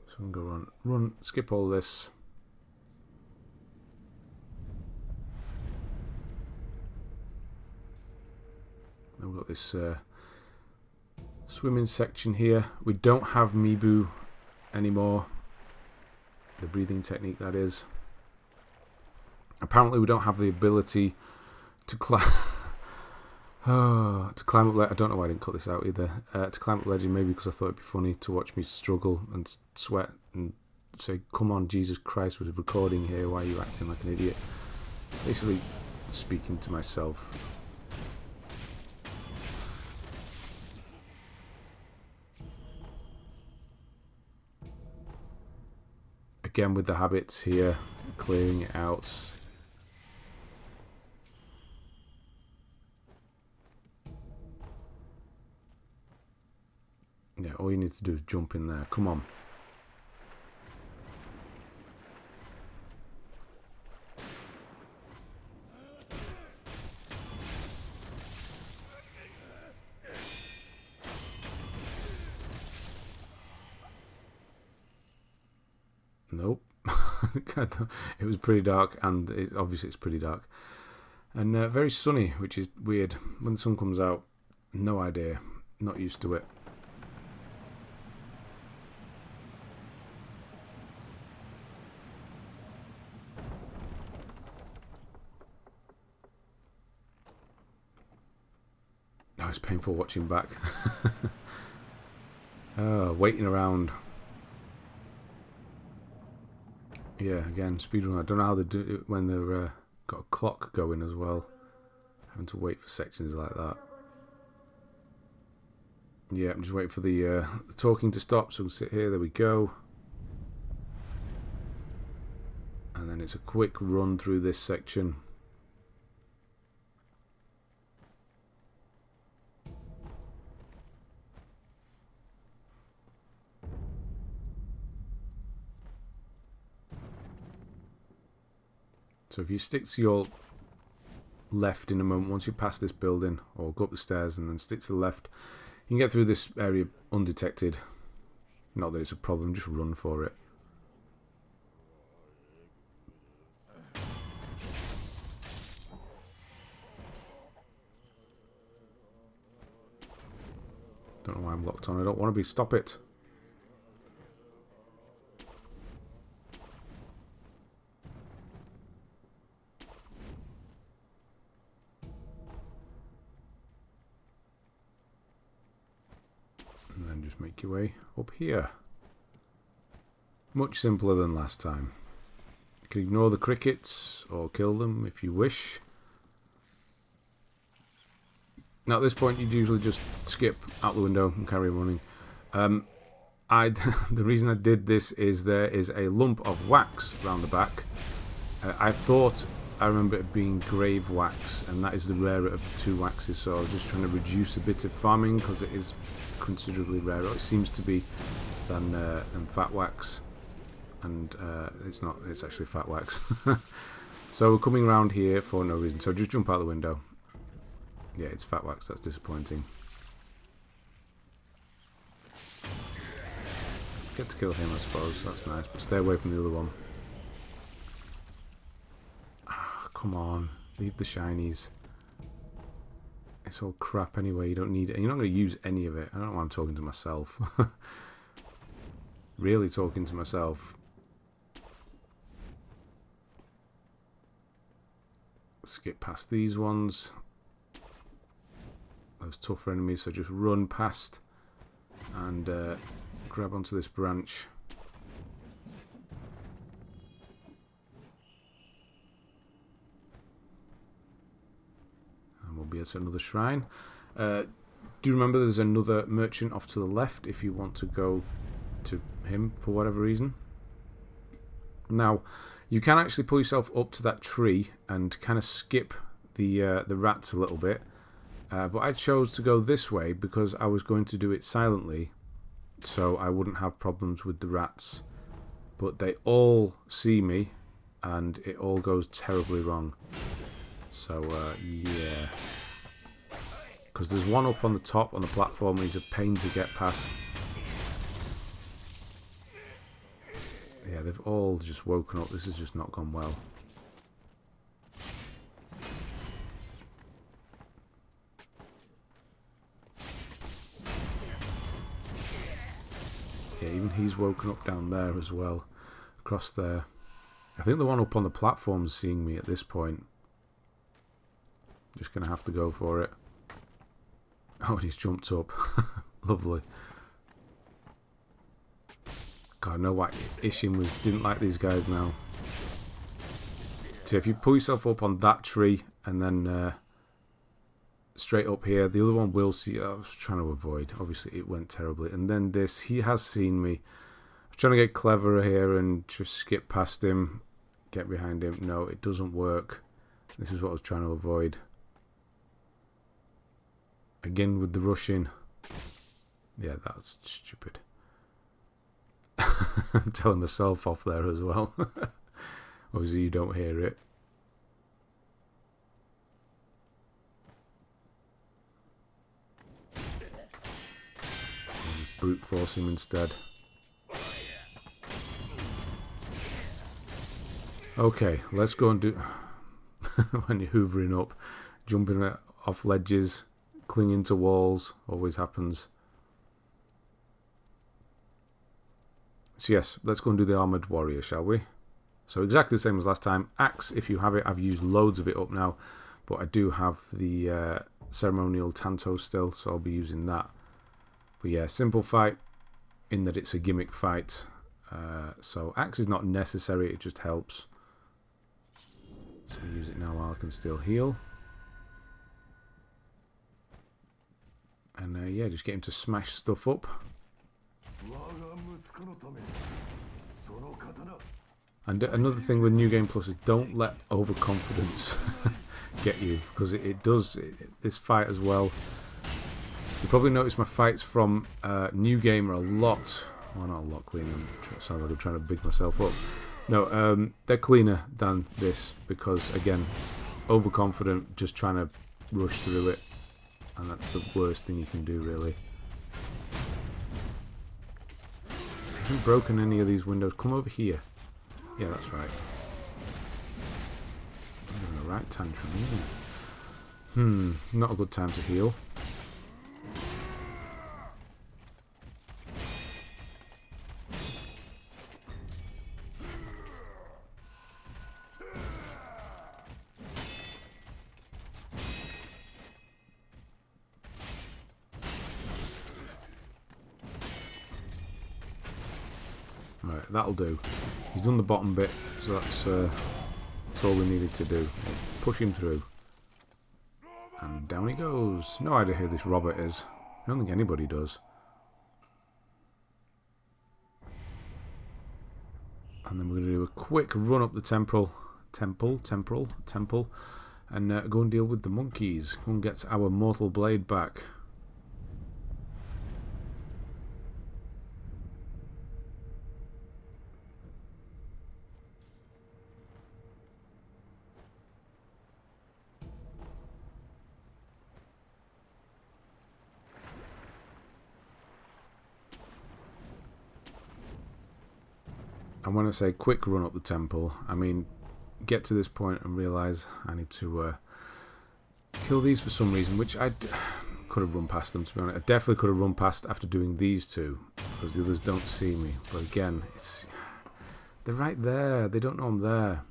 Speaker 1: So I'm going to run, skip all this. Then we've got this swimming section here. We don't have Mibu anymore. The breathing technique, that is. Apparently we don't have the ability to climb to climb up. I don't know why I didn't cut this out either. To climb up legend, maybe because I thought it'd be funny to watch me struggle and sweat and say, come on, Jesus Christ, was recording here, why are you acting like an idiot? Basically speaking to myself. again with the habits here, clearing it out. Yeah, all you need to do is jump in there. Come on. Nope. It was pretty dark, and obviously it's pretty dark. And very sunny, which is weird. When the sun comes out, no idea. Not used to it. Oh, it's painful watching back. Oh, waiting around. Yeah, again, speedrun. I don't know how they do it when they've got a clock going as well. Having to wait for sections like that. Yeah, I'm just waiting for the talking to stop, so we'll sit here. There we go. And then it's a quick run through this section. So if you stick to your left in a moment, once you pass this building, or go up the stairs and then stick to the left, you can get through this area undetected. Not that it's a problem, just run for it. Don't know why I'm locked on. I don't want to be. Stop it. And then just make your way up here. Much simpler than last time. You can ignore the crickets or kill them if you wish. Now at this point you'd usually just skip out the window and carry on running. The reason I did this is there is a lump of wax around the back. I remember it being grave wax, and that is the rarer of the two waxes, so I was just trying to reduce a bit of farming because it is considerably rarer. It seems to be than fat wax, and it's not. It's actually fat wax. So we're coming around here for no reason. So just jump out the window. Yeah, it's fat wax. That's disappointing. Get to kill him, I suppose. That's nice, but stay away from the other one. Come on, leave the shinies. It's all crap anyway, you don't need it. And you're not going to use any of it. I don't know why I'm talking to myself. Really talking to myself. Skip past these ones. Those tougher enemies, so just run past and grab onto this branch. We'll be at another shrine. Do remember there's another merchant off to the left if you want to go to him for whatever reason. Now, you can actually pull yourself up to that tree and kind of skip the rats a little bit. But I chose to go this way because I was going to do it silently, so I wouldn't have problems with the rats. But they all see me, and it all goes terribly wrong. So, yeah. Because there's one up on the top on the platform, and he's a pain to get past. Yeah, they've all just woken up. This has just not gone well. Yeah, even he's woken up down there as well. Across there. I think the one up on the platform is seeing me at this point. Just going to have to go for it. Oh, he's jumped up. Lovely. God, I know why Isshin didn't like these guys now. So if you pull yourself up on that tree and then straight up here, the other one will see. I was trying to avoid. Obviously, it went terribly. And then this, he has seen me. I'm trying to get cleverer here and just skip past him, get behind him. No, it doesn't work. This is what I was trying to avoid. Again with the rushing. Yeah, that's stupid. I'm telling myself off there as well. Obviously you don't hear it. Brute force him instead. Okay, let's go and do... when you're hoovering up, jumping off ledges, clinging to walls, always happens. So yes, let's go and do the Armoured Warrior, shall we? So exactly the same as last time. Axe, if you have it, I've used loads of it up now, but I do have the Ceremonial Tanto still, so I'll be using that. But yeah, simple fight, in that it's a gimmick fight. So Axe is not necessary, it just helps. So use it now while I can still heal. And yeah, just get him to smash stuff up. And another thing with New Game Plus is don't let overconfidence get you, because it does. This fight as well. You probably noticed my fights from New Game are a lot. Well, not a lot cleaner. Sounds like I'm trying to big myself up. No, they're cleaner than this because, again, overconfident, just trying to rush through it, and that's the worst thing you can do, really. I haven't broken any of these windows. Come over here. Yeah, that's right. I'm doing the right tantrum, isn't it? Not a good time to heal. Right, that'll do. He's done the bottom bit, so that's all we needed to do. Push him through. And down he goes. No idea who this Robert is. I don't think anybody does. And then we're going to do a quick run up the temple, and go and deal with the monkeys. Go and get our mortal blade back. And when I say quick run up the temple, I mean get to this point and realise I need to kill these for some reason, which I could have run past them, to be honest. I definitely could have run past after doing these two, because the others don't see me. But again, they're right there. They don't know I'm there.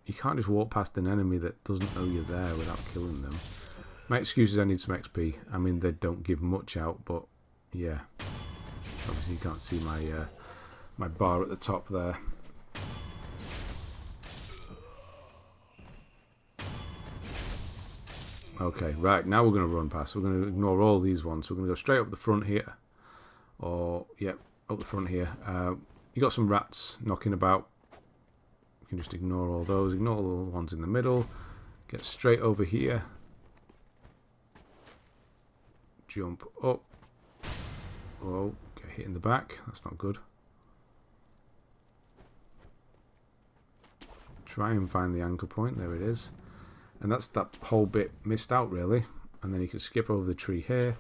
Speaker 1: You can't just walk past an enemy that doesn't know you're there without killing them. My excuse is I need some XP. I mean, they don't give much out, but yeah. Obviously you can't see my bar at the top there. Okay, right, now we're going to run past. We're going to ignore all these ones. So we're going to go straight up the front here. Or, yep, up the front here. You got some rats knocking about. You can just ignore all those. Ignore all the ones in the middle. Get straight over here. Jump up. Oh, get hit in the back. That's not good. Try and find the anchor point. There it is. And that's that whole bit missed out, really. And then you can skip over the tree here.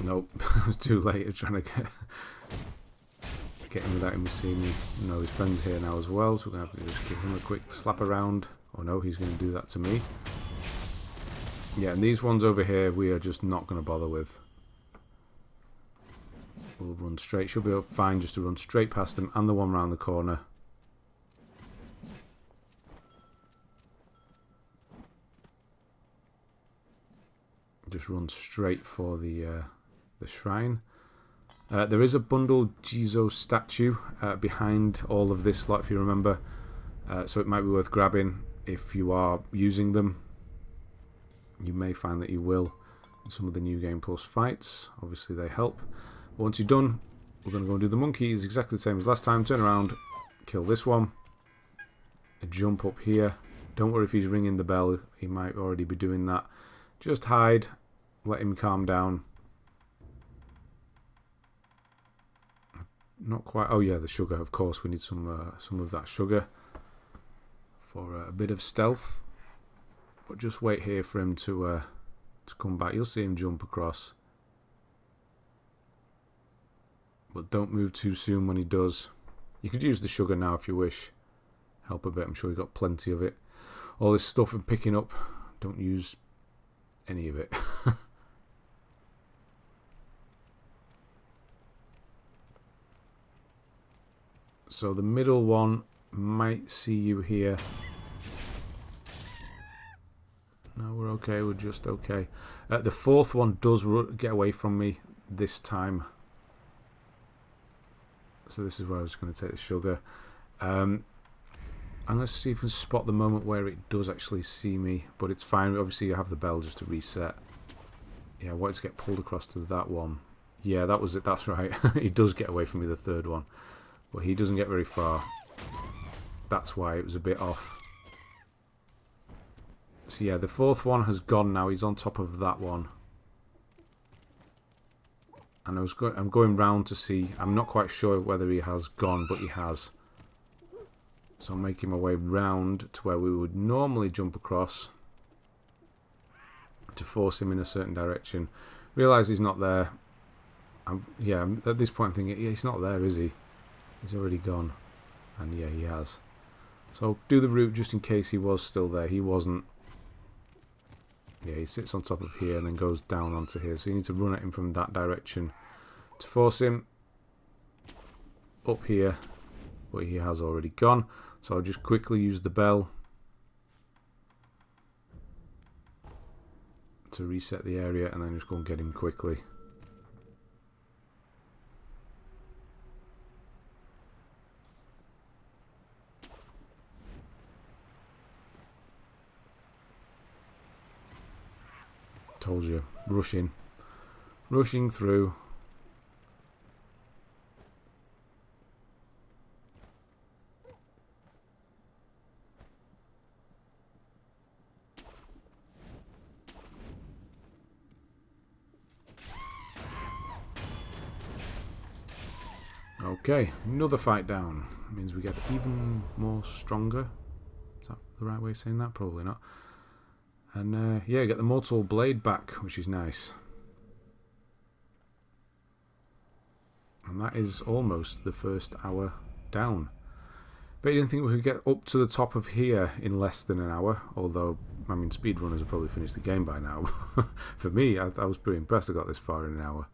Speaker 1: Nope, I was too late at trying to get him without him seeing me. No, his friend's here now as well, so we're going to have to just give him a quick slap around. Oh no, he's going to do that to me. Yeah, and these ones over here we are just not going to bother with. We'll run straight. Should be fine just to run straight past them, and the one round the corner. Just run straight for the shrine. There is a bundled Jizo statue behind all of this lot, if you remember. So it might be worth grabbing if you are using them. You may find that you will in some of the New Game Plus fights. Obviously they help. But once you're done, we're going to go and do the monkeys exactly the same as last time. Turn around, kill this one, jump up here. Don't worry if he's ringing the bell, he might already be doing that. Just hide, let him calm down. Not quite. Oh yeah, the sugar. Of course, we need some of that sugar for a bit of stealth. But just wait here for him to come back. You'll see him jump across. But don't move too soon when he does. You could use the sugar now if you wish. Help a bit. I'm sure you got plenty of it. All this stuff I'm picking up, don't use any of it. So the middle one might see you here. No, we're okay. We're just okay. The fourth one does get away from me this time. So this is where I was going to take the sugar. I'm going to see if I can spot the moment where it does actually see me. But it's fine. Obviously, you have the bell just to reset. Yeah, I wanted to get pulled across to that one. Yeah, that was it. That's right. He does get away from me, the third one. But he doesn't get very far. That's why it was a bit off. So yeah, the fourth one has gone now. He's on top of that one. And I'm going round to see. I'm not quite sure whether he has gone, but he has. So I'm making my way round to where we would normally jump across to force him in a certain direction. Realise he's not there. Yeah, at this point I'm thinking, he's not there, is he? He's already gone. And yeah, he has. So do the route just in case he was still there. He wasn't. Yeah, he sits on top of here and then goes down onto here. So you need to run at him from that direction to force him up here. But he has already gone. So I'll just quickly use the bell to reset the area and then just go and get him quickly. Told you, rushing through. Okay, another fight down. Means we get even more stronger. Is that the right way of saying that? Probably not. And yeah, get the mortal blade back, which is nice. And that is almost the first hour down. But I didn't think we could get up to the top of here in less than an hour. Although, I mean, speedrunners have probably finished the game by now. For me, I was pretty impressed I got this far in an hour.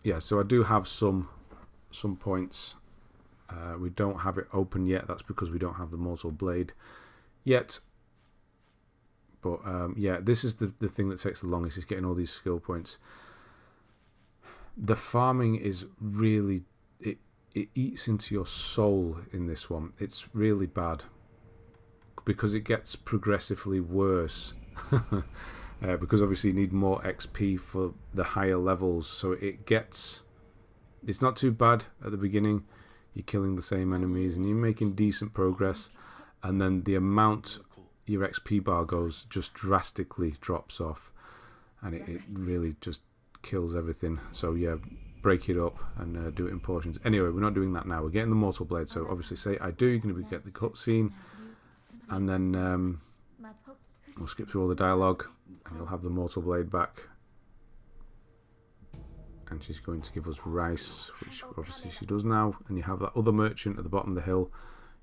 Speaker 1: Yeah, so I do have some points. We don't have it open yet. That's because we don't have the mortal blade yet. But yeah, this is the thing that takes the longest, is getting all these skill points. The farming is really, it eats into your soul in this one. It's really bad because it gets progressively worse. Because obviously you need more XP for the higher levels, so it's not too bad at the beginning. You're killing the same enemies and you're making decent progress, and then the amount your XP bar goes just drastically drops off, and it really just kills everything. So yeah, break it up and do it in portions. Anyway, we're not doing that now. We're getting the mortal blade, so obviously say I do, you're going to get the cutscene, and then we'll skip through all the dialogue and you'll have the mortal blade back. And she's going to give us rice, which obviously she does now. And you have that other merchant at the bottom of the hill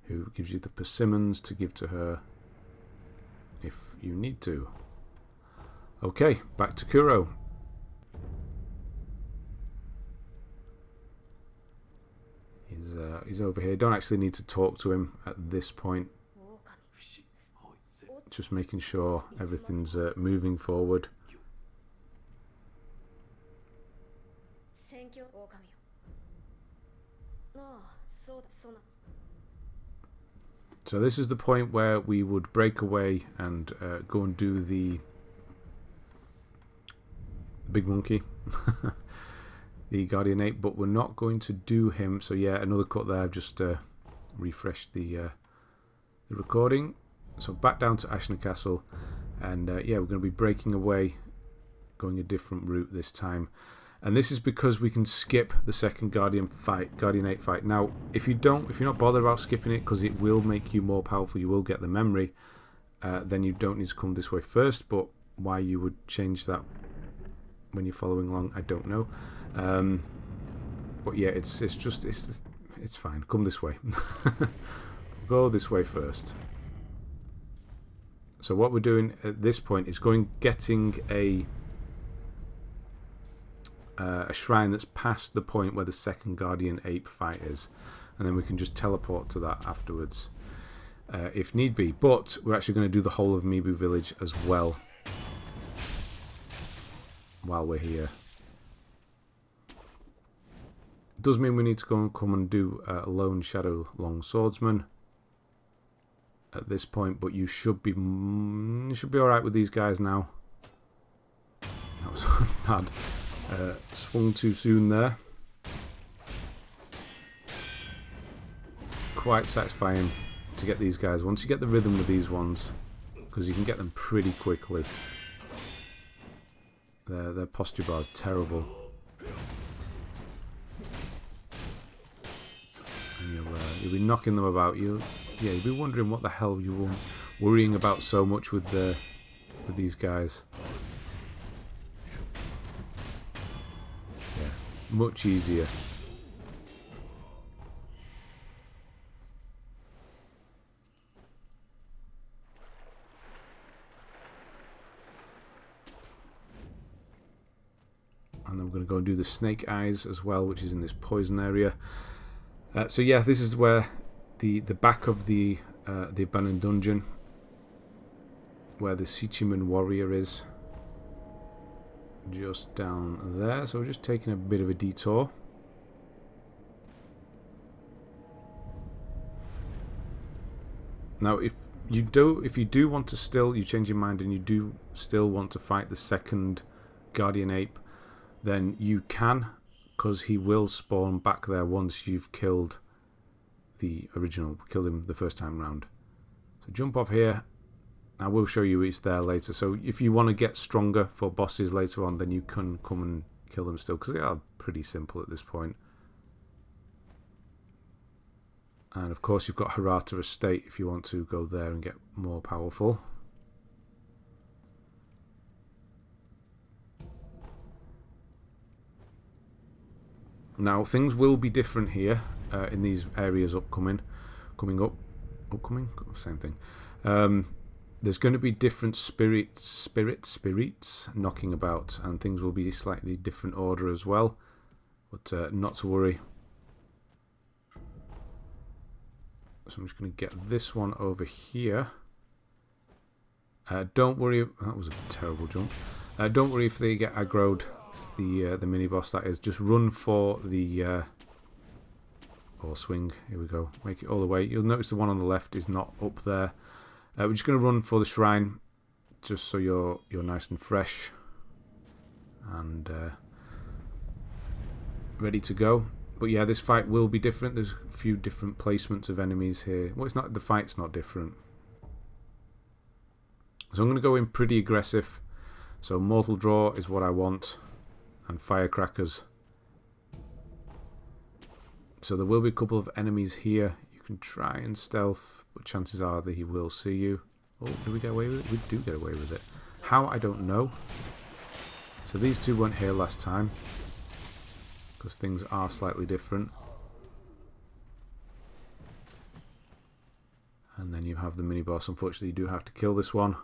Speaker 1: who gives you the persimmons to give to her if you need to. Okay, back to Kuro. He's over here. Don't actually need to talk to him at this point. Just making sure everything's moving forward. So this is the point where we would break away and go and do the big monkey, the Guardian Ape, but we're not going to do him. So yeah, another cut there. I've just refreshed the recording. So back down to Ashina Castle, and yeah, we're going to be breaking away, going a different route this time. And this is because we can skip the second Guardian Ape fight. Now, if you're not bothered about skipping it because it will make you more powerful, you will get the memory, then you don't need to come this way first. But why you would change that when you're following along, I don't know. But yeah, it's fine. Come this way. Go this way first. So what we're doing at this point is getting a shrine that's past the point where the second Guardian Ape fight is, and then we can just teleport to that afterwards if need be. But we're actually going to do the whole of Mibu Village as well while we're here. It does mean we need to go and come and do a Lone Shadow Longswordsman at this point, but you should be alright with these guys now. That was bad. Swung too soon there. Quite satisfying to get these guys once you get the rhythm with these ones, because you can get them pretty quickly. Their posture bar is terrible, and you'll be knocking them about. You'll be wondering what the hell you were worrying about so much with these guys. Much easier. And then we're going to go and do the snake eyes as well, which is in this poison area. So yeah, this is where the back of the abandoned dungeon, where the Shichimen warrior is. Just down there, so we're just taking a bit of a detour. Now, if you do want to you change your mind and you do still want to fight the second Guardian Ape, then you can, because he will spawn back there once you've killed him the first time round. So jump off here. I will show you it's there later. So if you want to get stronger for bosses later on, then you can come and kill them still, because they are pretty simple at this point. And of course you've got Hirata Estate if you want to go there and get more powerful. Now things will be different here in these areas coming up, same thing. There's going to be different spirits knocking about, and things will be slightly different order as well, but not to worry. So I'm just going to get this one over here. Don't worry, that was a terrible jump. Don't worry if they get aggroed, the mini boss that is. Just run for the or swing. Here we go. Make it all the way. You'll notice the one on the left is not up there. We're just going to run for the shrine, just so you're nice and fresh and ready to go. But yeah, this fight will be different. There's a few different placements of enemies here. Well, the fight's not different. So I'm going to go in pretty aggressive. So Mortal Draw is what I want, and Firecrackers. So there will be a couple of enemies here. You can try and stealth, but chances are that he will see you. Oh, did we get away with it? We do get away with it. How? I don't know. So these two weren't here last time, because things are slightly different. And then you have the mini boss. Unfortunately, you do have to kill this one,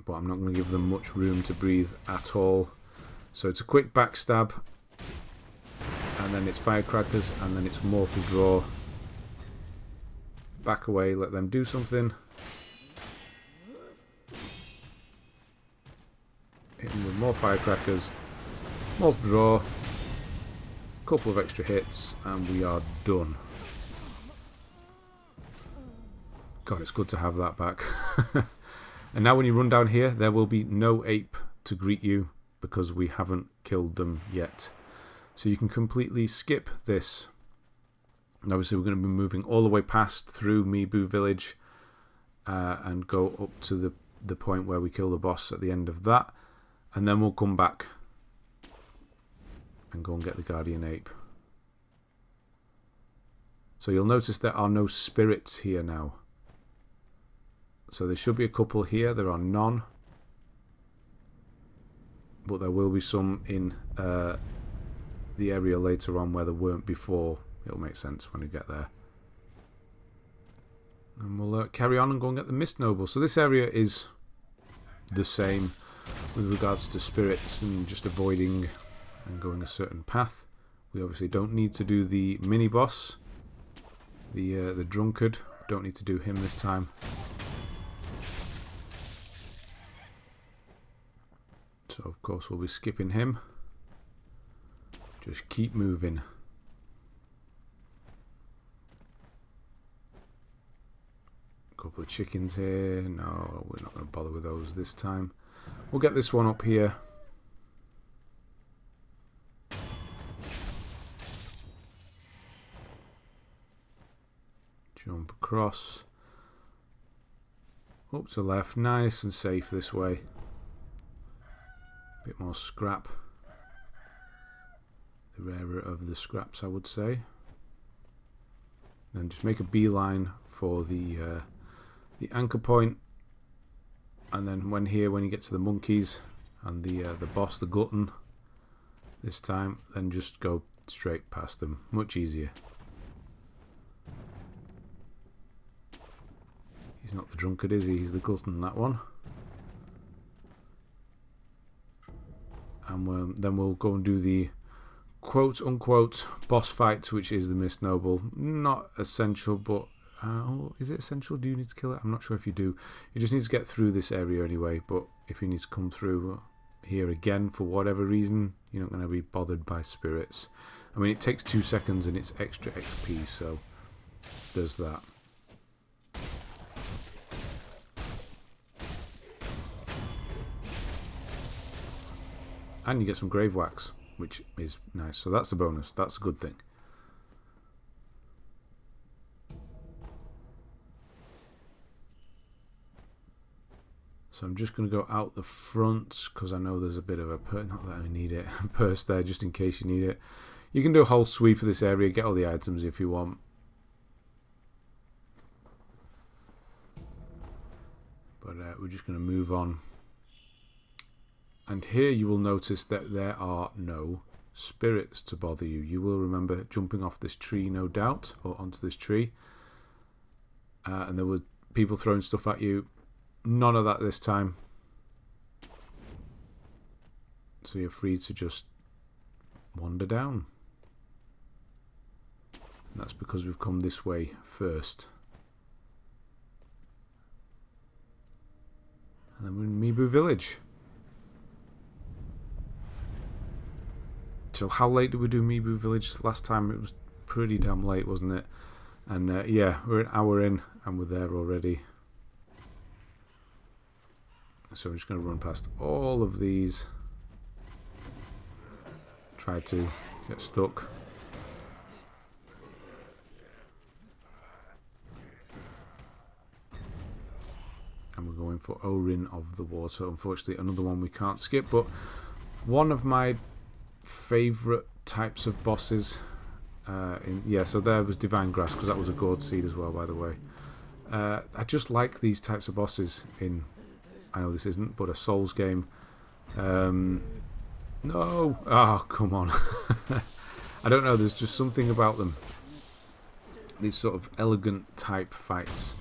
Speaker 1: but I'm not going to give them much room to breathe at all. So it's a quick backstab, and then it's Firecrackers, and then it's Mortal Draw. Back away, let them do something. Hit them with more Firecrackers. Mortal Draw. Couple of extra hits, and we are done. God, it's good to have that back. And now when you run down here, there will be no ape to greet you because we haven't killed them yet. So you can completely skip this. And obviously we're going to be moving all the way past through Mibu village and go up to the point where we kill the boss at the end of that. And then we'll come back and go and get the guardian ape. So you'll notice there are no spirits here now. So there should be a couple here. There are none. But there will be some in the area later on where there weren't before. It'll make sense when we get there. And we'll carry on and go and get the Mist Noble. So this area is the same with regards to spirits and just avoiding and going a certain path. We obviously don't need to do the mini-boss. The drunkard. Don't need to do him this time. So of course we'll be skipping him. Just keep moving. Couple of chickens here. No, we're not going to bother with those this time. We'll get this one up here. Jump across. Up to left. Nice and safe this way. Bit more scrap. The rarer of the scraps, I would say. Then just make a beeline for the anchor point, and then when you get to the monkeys and the boss, the glutton, this time, then just go straight past them. Much easier. He's not the drunkard, is he? He's the glutton, that one. And then we'll go and do the quote-unquote boss fight, which is the Mist Noble. Not essential, but is it essential? Do you need to kill it? I'm not sure if you do. You just need to get through this area anyway, but if you need to come through here again for whatever reason, you're not going to be bothered by spirits. I mean, it takes 2 seconds and it's extra XP, so there's that. And you get some grave wax, which is nice. So that's a bonus. That's a good thing. So I'm just going to go out the front because I know there's a bit of a not that I need it, purse there just in case you need it. You can do a whole sweep of this area, get all the items if you want. But we're just going to move on. And here you will notice that there are no spirits to bother you. You will remember jumping off this tree, no doubt, or onto this tree. And there were people throwing stuff at you. None of that this time. So you're free to just wander down. And that's because we've come this way first. And then we're in Mibu village. So how late did we do Mibu village? Last time it was pretty damn late, wasn't it? And yeah, we're an hour in and we're there already. So I'm just going to run past all of these. Try to get stuck. And we're going for Orin of the Water. Unfortunately, another one we can't skip, but one of my favourite types of bosses. So there was Divine Grass, because that was a gourd seed as well, by the way. I just like these types of bosses in, I know this isn't, but a Souls game. No! Oh, come on. I don't know, there's just something about them. These sort of elegant type fights.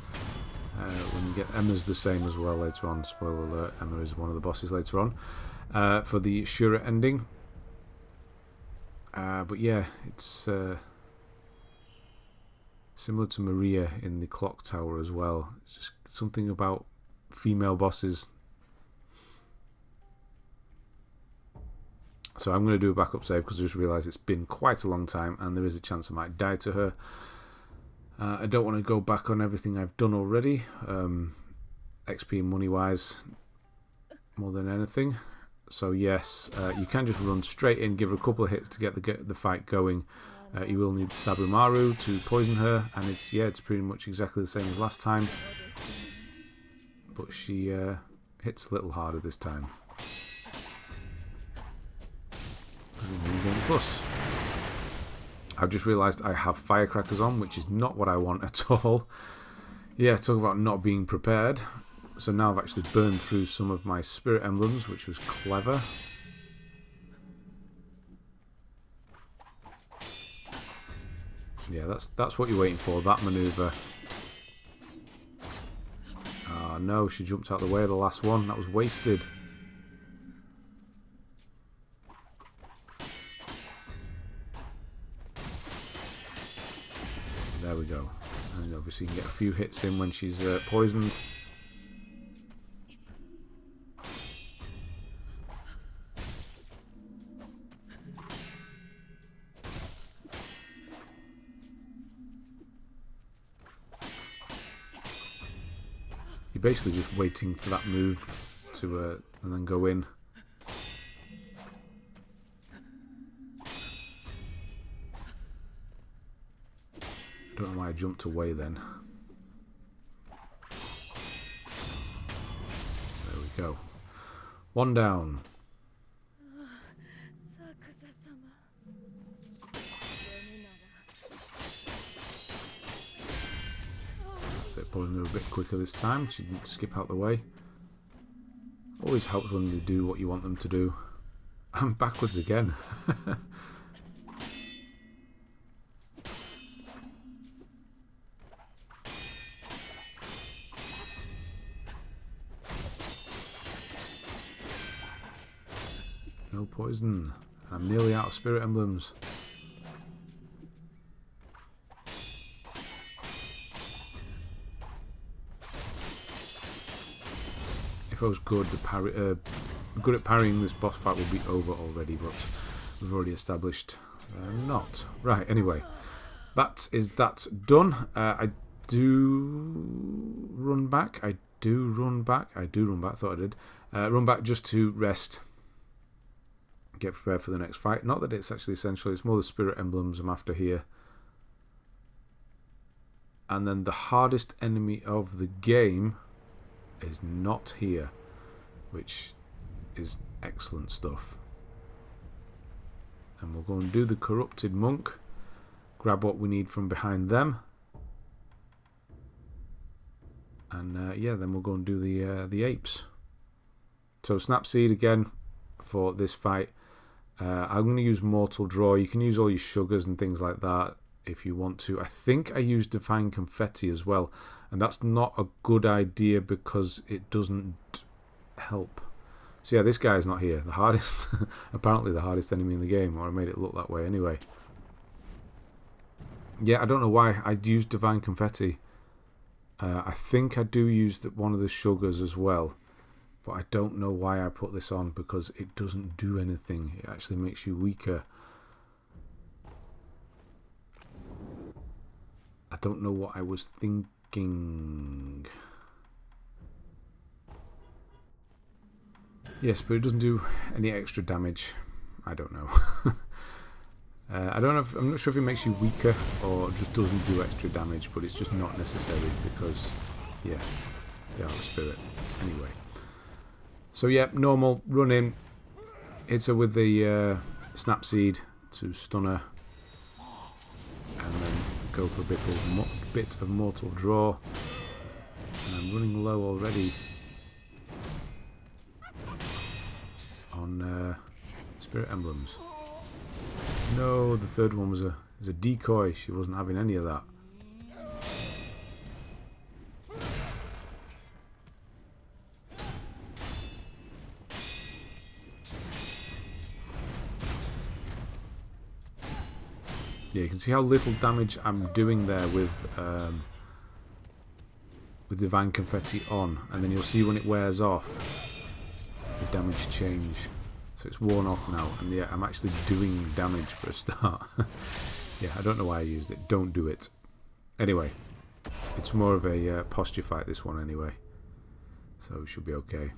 Speaker 1: When you get Emma's the same as well later on. Spoiler alert, Emma is one of the bosses later on. For the Shura ending. But yeah, it's similar to Maria in the Clock Tower as well. It's just something about female bosses. So I'm going to do a backup save because I just realised it's been quite a long time and there is a chance I might die to her. I don't want to go back on everything I've done already, XP and money wise, more than anything. So yes, you can just run straight in, give her a couple of hits to get the fight going. You will need Sabumaru to poison her, and it's pretty much exactly the same as last time, but she hits a little harder this time. Plus, I've just realised I have firecrackers on, which is not what I want at all. Yeah, talk about not being prepared. So now I've actually burned through some of my spirit emblems, which was clever. Yeah, that's what you're waiting for, that manoeuvre. Oh no, she jumped out the way of the last one. That was wasted. There we go. And obviously you can get a few hits in when she's poisoned. You're basically just waiting for that move to and then go in. Don't know why I jumped away then. There we go. One down. That's it, poisoned her a bit quicker this time. She didn't skip out the way. Always helps when they do what you want them to do. I'm backwards again. No poison. I'm nearly out of spirit emblems. If I was good, good at parrying, this boss fight would be over already, but we've already established not. Right, anyway, that is that done. I do run back. I do run back. I thought I did. Run back just to rest. Get prepared for the next fight. Not that it's actually essential, it's more the spirit emblems I'm after here. And then the hardest enemy of the game is not here, which is excellent stuff. And we'll go and do the corrupted monk, grab what we need from behind them, and yeah, then we'll go and do the apes. So Snapseed again for this fight. I'm going to use Mortal Draw. You can use all your sugars and things like that if you want to. I think I used Divine Confetti as well, and that's not a good idea because it doesn't help. So yeah, this guy's not here. The hardest, apparently the hardest enemy in the game, or I made it look that way anyway. Yeah, I don't know why I used Divine Confetti. I think I do use one of the sugars as well. But I don't know why I put this on, because it doesn't do anything. It actually makes you weaker. I don't know what I was thinking. Yes, but it doesn't do any extra damage. I don't know. I don't know. I'm not sure if it makes you weaker or just doesn't do extra damage, but it's just not necessary because, yeah, they are a spirit. Anyway. So yeah, normal, run in, hits her with the Snapseed to stun her, and then go for a bit of Mortal Draw. And I'm running low already on Spirit Emblems. No, the third one was a decoy. She wasn't having any of that. Yeah, you can see how little damage I'm doing there with Divine Confetti on, and then you'll see when it wears off, the damage change. So it's worn off now, and yeah, I'm actually doing damage for a start. Yeah, I don't know why I used it. Don't do it. Anyway, it's more of a posture fight, this one, anyway. So it should be okay.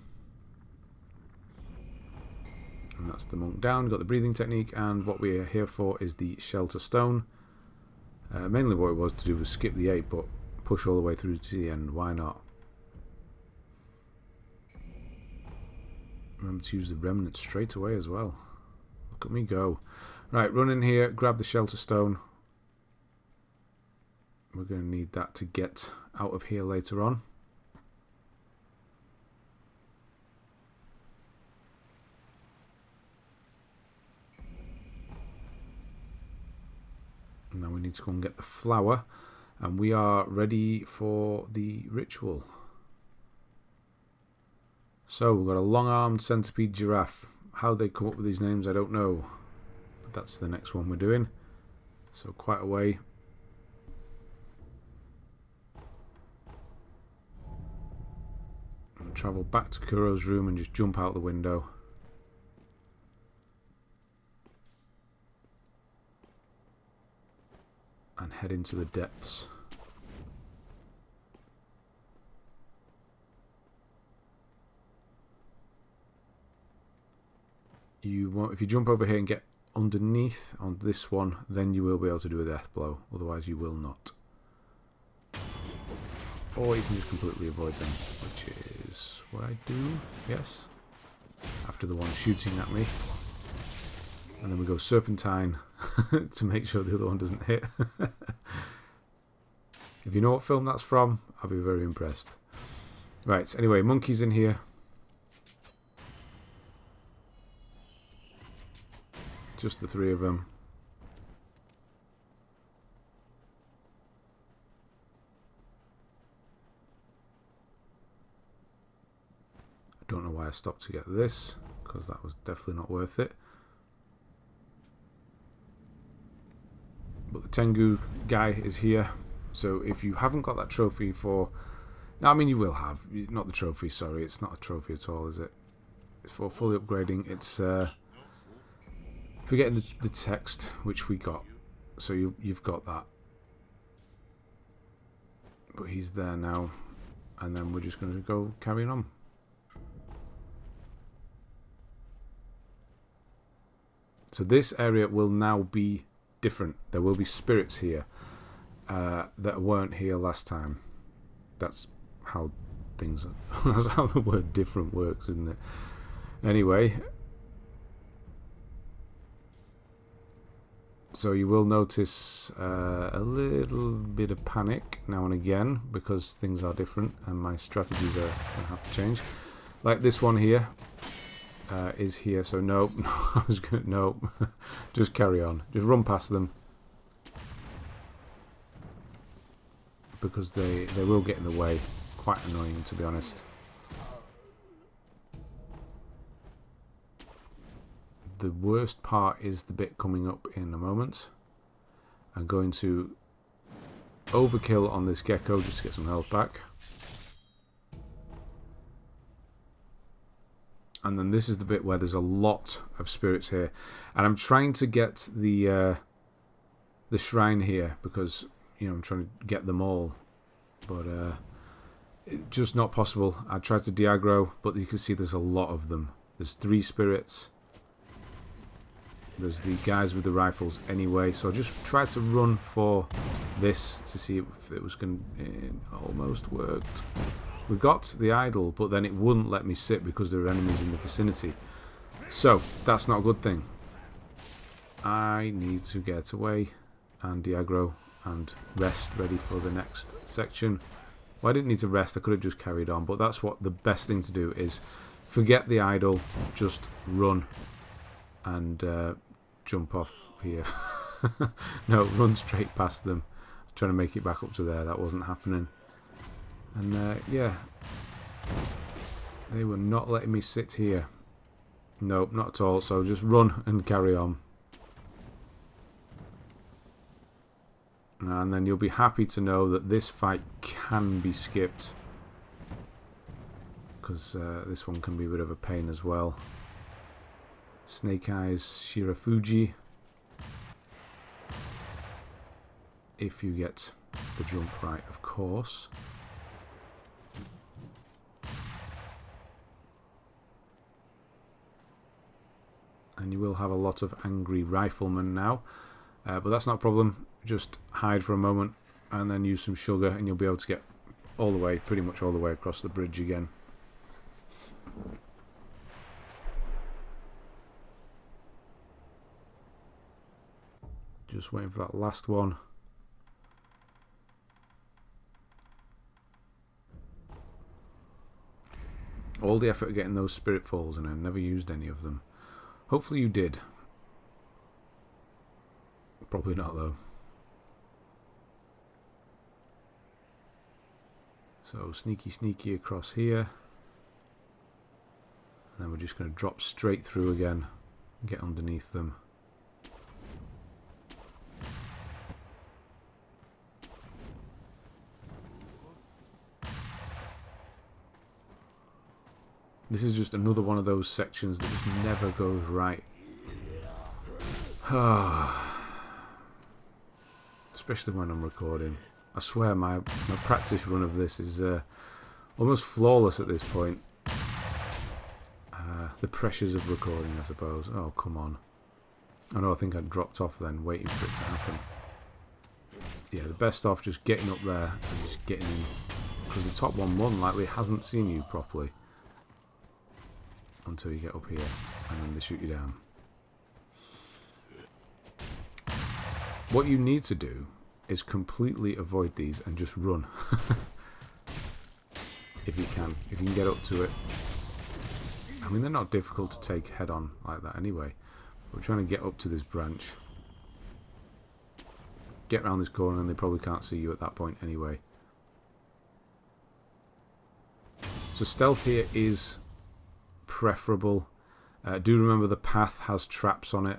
Speaker 1: And that's the monk down. We've got the breathing technique, and what we're here for is the shelter stone. Mainly what it was to do was skip the 8, but push all the way through to the end. Why not? Remember to use the remnant straight away as well. Look at me go. Right, run in here, grab the shelter stone. We're going to need that to get out of here later on. And now we need to go and get the flower. And we are ready for the ritual. So we've got a long-armed centipede giraffe. How they come up with these names, I don't know. But that's the next one we're doing. So quite a way. And travel back to Kuro's room and just jump out the window. And head into the depths. If you jump over here and get underneath on this one, then you will be able to do a death blow. Otherwise you will not. Or you can just completely avoid them, which is what I do, yes. After the one shooting at me. And then we go serpentine to make sure the other one doesn't hit. If you know what film that's from, I'll be very impressed. Right, anyway, monkeys in here. Just the 3 of them. I don't know why I stopped to get this, because that was definitely not worth it. But the Tengu guy is here. So if you haven't got that trophy for... I mean, you will have. Not the trophy, sorry. It's not a trophy at all, is it? It's for fully upgrading. It's... forgetting the text, which we got. So you've got that. But he's there now. And then we're just going to go carrying on. So this area will now be different. There will be spirits here that weren't here last time. That's how things are. That's how the word different works, isn't it? Anyway, so you will notice a little bit of panic now and again because things are different and my strategies are going to have to change. Like this one here is here, so nope. I was going to nope. Just carry on. Just run past them. Because they will get in the way. Quite annoying, to be honest. The worst part is the bit coming up in a moment. I'm going to overkill on this gecko just to get some health back. And then this is the bit where there's a lot of spirits here. And I'm trying to get the shrine here because... you know, I'm trying to get them all, but it's just not possible. I tried to de-aggro, but you can see there's a lot of them. There's 3 spirits. There's the guys with the rifles anyway, so I just tried to run for this to see if it was going to... It almost worked. We got the idol, but then it wouldn't let me sit because there were enemies in the vicinity. So, that's not a good thing. I need to get away and de-aggro and rest ready for the next section. Well, I didn't need to rest, I could have just carried on, but that's what the best thing to do is. Forget the idol, just run and jump off here. No, run straight past them. Trying to make it back up to there, that wasn't happening. And yeah, they were not letting me sit here. Nope, not at all, so just run and carry on. And then you'll be happy to know that this fight can be skipped. Because this one can be a bit of a pain as well. Snake Eyes Shirafuji. if you get the jump right, of course. And you will have a lot of angry riflemen now, but that's not a problem. Just hide for a moment and then use some sugar and you'll be able to get all the way, pretty much all the way across the bridge again. Just waiting for that last one. All the effort of getting those spirit falls and I never used any of them. Hopefully you did. Probably not though. So sneaky sneaky across here. And then we're just going to drop straight through again. Get underneath them. This is just another one of those sections that just never goes right. Especially when I'm recording. I swear my practice run of this is almost flawless at this point. The pressures of recording, I suppose. Oh, come on. Oh no, I think I dropped off then, waiting for it to happen. Yeah, the best off just getting up there and just getting in. Because the top one more than likely hasn't seen you properly. Until you get up here and then they shoot you down. What you need to do is completely avoid these and just run. If you can. If you can get up to it. I mean, they're not difficult to take head on like that anyway. We're trying to get up to this branch. Get around this corner and they probably can't see you at that point anyway. So stealth here is preferable. Do remember the path has traps on it,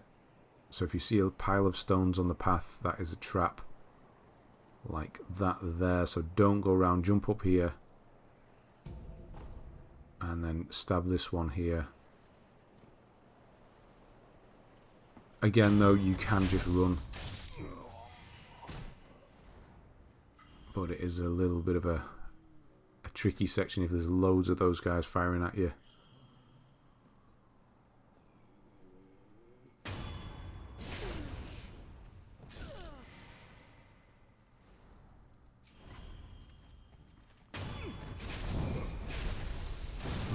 Speaker 1: so if you see a pile of stones on the path, that is a trap like that there, so don't go around. Jump up here and then stab this one here. Again though, you can just run, but it is a little bit of a tricky section if there's loads of those guys firing at you.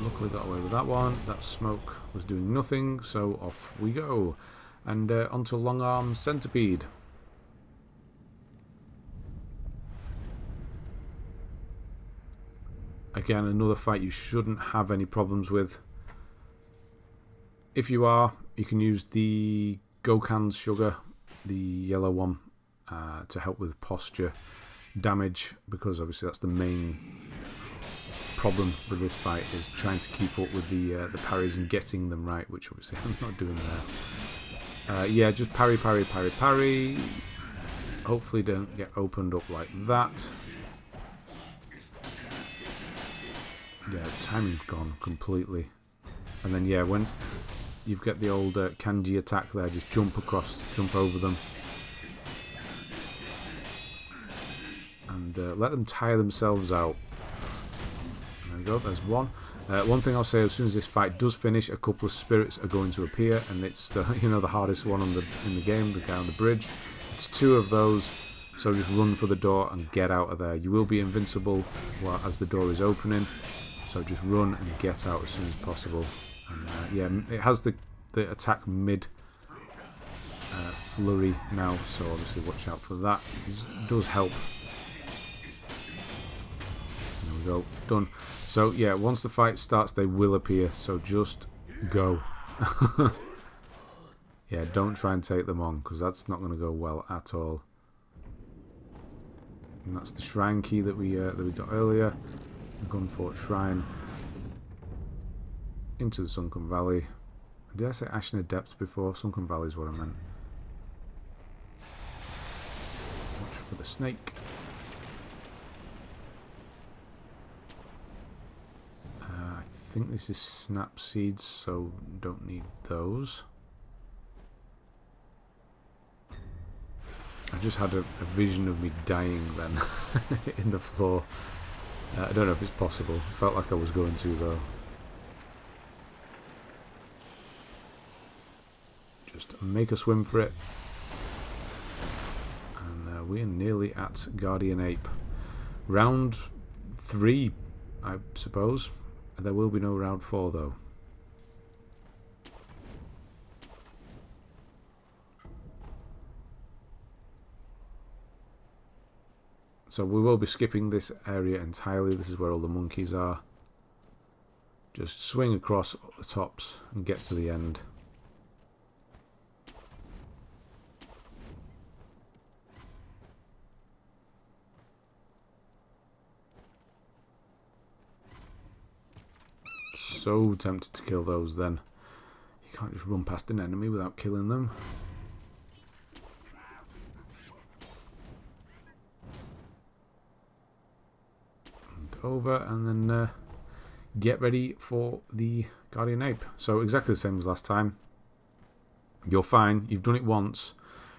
Speaker 1: Luckily got away with that one. That smoke was doing nothing, so off we go. And onto Long Arm Centipede. Again, another fight you shouldn't have any problems with. If you are, you can use the Gokan's sugar, the yellow one, to help with posture damage, because obviously that's the main problem with this fight, is trying to keep up with the parries and getting them right, which obviously I'm not doing there. Yeah, just parry, parry, parry, parry. Hopefully don't get opened up like that. Yeah, timing's gone completely. And then yeah, when you've got the old kanji attack there, just jump across, jump over them. And let them tire themselves out. There we go, there's one. One thing I'll say, as soon as this fight does finish, a couple of spirits are going to appear, and it's the the hardest one in the game, the guy on the bridge. It's two of those, so just run for the door and get out of there. You will be invincible as the door is opening, so just run and get out as soon as possible. And yeah, it has the attack mid flurry now, so obviously watch out for that. It does help. There we go, done. So yeah, once the fight starts, they will appear, so just go. Yeah, don't try and take them on, because that's not going to go well at all. And that's the shrine key that we got earlier, the Gunfort Shrine. Into the Sunken Valley. Did I say Ashina Depths before? Sunken Valley is what I meant. Watch for the snake. I think this is snap seeds, so don't need those. I just had a vision of me dying then in the floor. I don't know if it's possible. I felt like I was going to though. Just make a swim for it. And we are nearly at Guardian Ape. Round 3, I suppose. There will be no round 4 though. So we will be skipping this area entirely. This is where all the monkeys are. Just swing across the tops and get to the end. So tempted to kill those then. You can't just run past an enemy without killing them. Over and then get ready for the Guardian Ape. So exactly the same as last time. You're fine. You've done it once.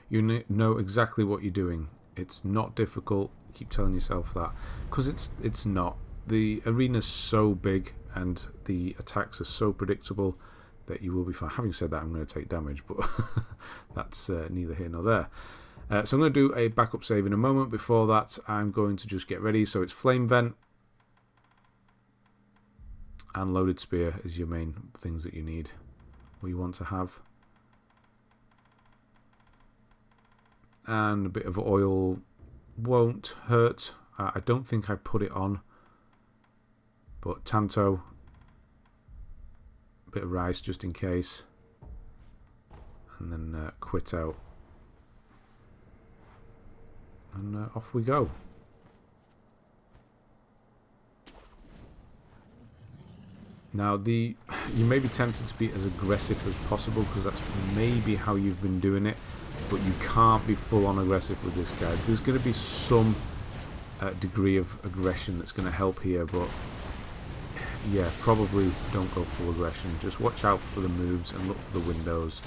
Speaker 1: You know exactly what you're doing. It's not difficult. Keep telling yourself that, because it's not. The arena's so big and the attacks are so predictable that you will be fine. Having said that, I'm going to take damage, but that's neither here nor there. So I'm going to do a backup save in a moment. Before that, I'm going to just get ready. So it's Flame Vent and Loaded Spear is your main things that you need, or you want to have. And a bit of oil won't hurt. I don't think I put it on, but Tanto, a bit of rice just in case, and then quit out. And off we go. Now, you may be tempted to be as aggressive as possible because that's maybe how you've been doing it, but you can't be full-on aggressive with this guy. There's going to be some degree of aggression that's going to help here, but yeah, probably don't go full aggression. Just watch out for the moves and look for the windows,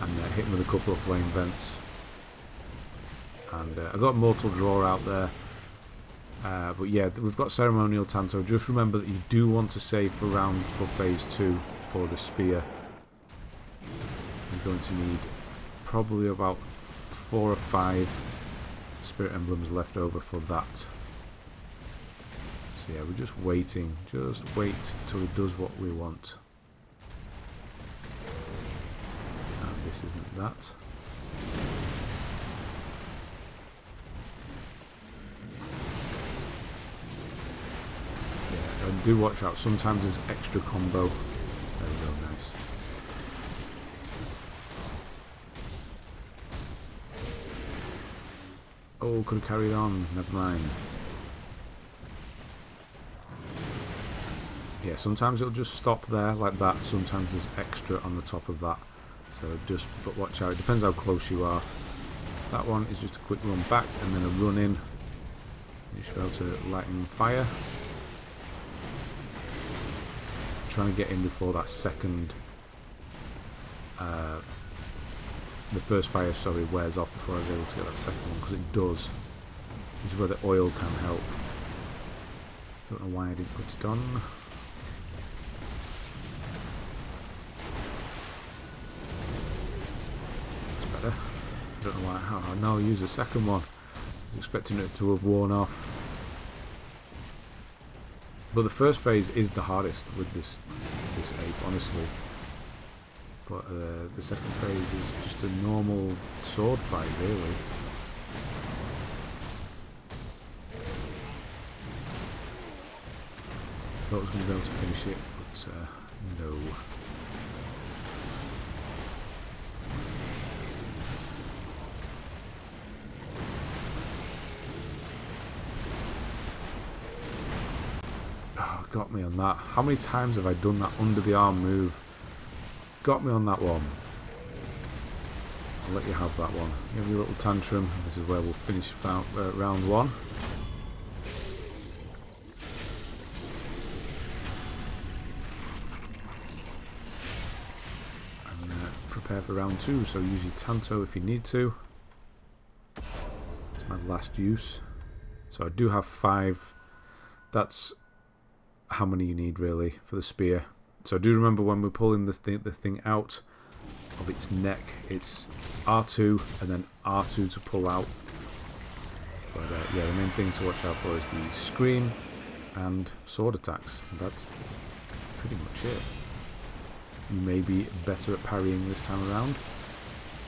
Speaker 1: and hit him with a couple of flame vents. And I've got Mortal Draw out there. But yeah, we've got Ceremonial Tanto. Just remember that you do want to save for phase 2 for the spear. You're going to need probably about 4 or 5 spirit emblems left over for that. So yeah, we're just waiting. Just wait till it does what we want. And this isn't that. And do watch out, sometimes there's extra combo. There we go, nice. Oh, could have carried on, never mind. Yeah, sometimes it'll just stop there like that, sometimes there's extra on the top of that. So just, but watch out, it depends how close you are. That one is just a quick run back and then a run in. You should be able to lighten fire. Trying to get in before that second, the first fire, sorry, wears off before I was able to get that second one, because it does. This is where the oil can help. Don't know why I didn't put it on. That's better. I don't know why. Oh no, I'll use the second one. I was expecting it to have worn off. But the first phase is the hardest with this ape, honestly. But the second phase is just a normal sword fight, really. Thought I was going to be able to finish it, but no. Got me on that. How many times have I done that under the arm move? Got me on that one. I'll let you have that one. You have your little tantrum. This is where we'll finish round 1. And prepare for round 2. So use your Tanto if you need to. last use. So I do have 5. That's how many you need really for the spear. So do remember when we're pulling the thing out of its neck, it's R2 and then R2 to pull out. But yeah, the main thing to watch out for is the scream and sword attacks. That's pretty much it. You may be better at parrying this time around.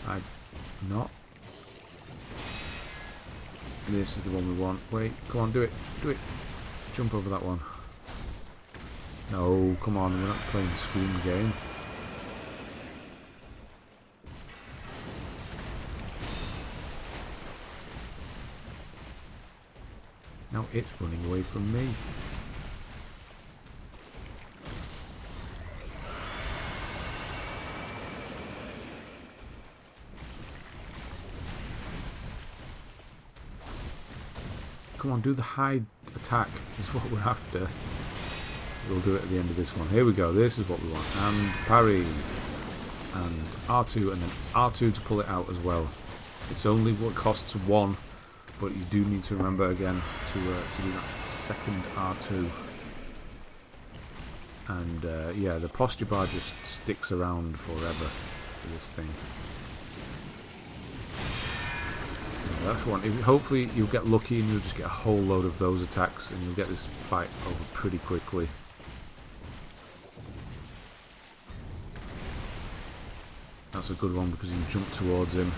Speaker 1: I'm not. This is the one we want. Wait, come on, do it. Do it. Jump over that one. No, come on, we're not playing the Scream game. Now it's running away from me. Come on, do the high attack is what we're after. We'll do it at the end of this one. Here we go, this is what we want. And parry. And R2 and then R2 to pull it out as well. It's only what costs 1, but you do need to remember again to do that second R2. And yeah, the posture bar just sticks around forever for this thing. That's one. Hopefully you'll get lucky and you'll just get a whole load of those attacks and you'll get this fight over pretty quickly. That's a good one because you jump towards him.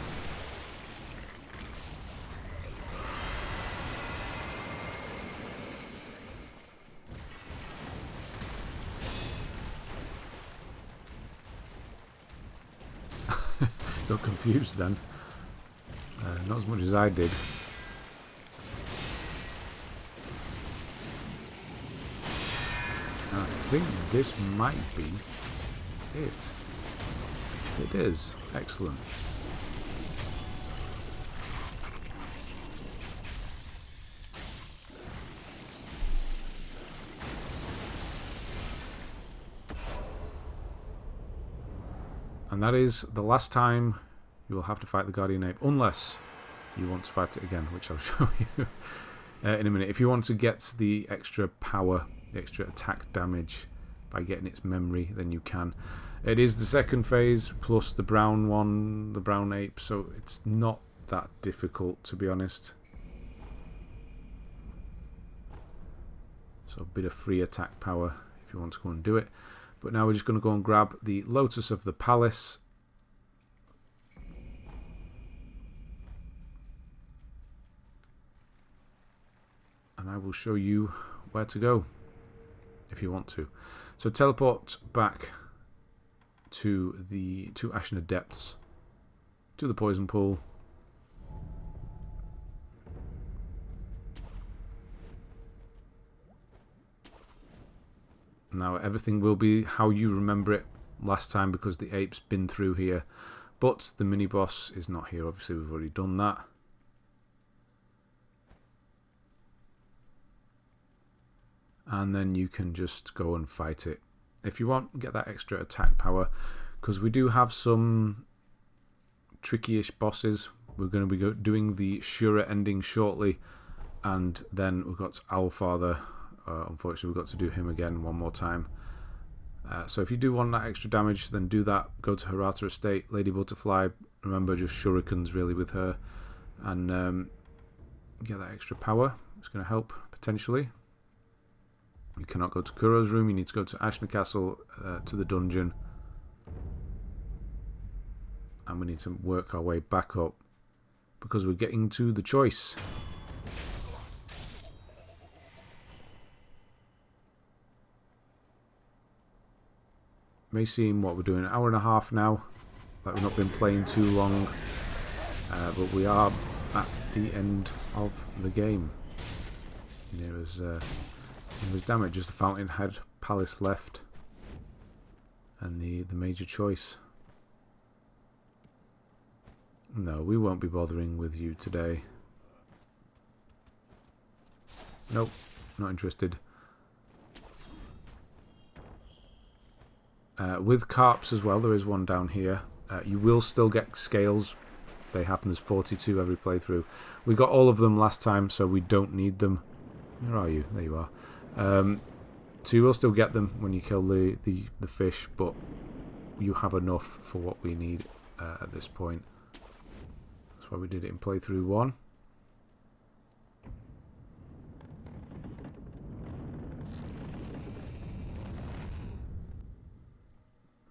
Speaker 1: Got confused then. Not as much as I did. I think this might be it. It is. Excellent. And that is the last time you will have to fight the Guardian Ape, unless you want to fight it again, which I'll show you in a minute. If you want to get the extra power, the extra attack damage by getting its memory, then you can. It is the second phase plus the brown one, the brown ape, so it's not that difficult, to be honest. So a bit of free attack power if you want to go and do it. But now we're just going to go and grab the Lotus of the Palace. And I will show you where to go if you want to. So teleport back to the Ashina depths, to the poison pool. Now everything will be how you remember it last time because the ape's been through here, but the mini boss is not here. Obviously we've already done that. And then you can just go and fight it. If you want, get that extra attack power, because we do have some tricky-ish bosses. We're going to be doing the Shura ending shortly, and then we've got Owlfather. Unfortunately, we've got to do him again one more time. So if you do want that extra damage, then do that. Go to Hirata Estate, Lady Butterfly. Remember, just shurikens really with her, and get that extra power. It's going to help potentially. You cannot go to Kuro's room. You need to go to Ashina Castle, to the dungeon, and we need to work our way back up because we're getting to the choice. May seem what we're doing an hour and a half now, like we've not been playing too long, but we are at the end of the game. There is damage, just the Fountainhead Palace left, and the major choice. No, we won't be bothering with you today. Nope, not interested. With carps as well, there is one down here. You will still get scales they happen. There's 42 every playthrough. We got all of them last time, so we don't need them. Where are you? There you are. So you will still get them when you kill the fish, but you have enough for what we need at this point. That's why we did it in playthrough 1.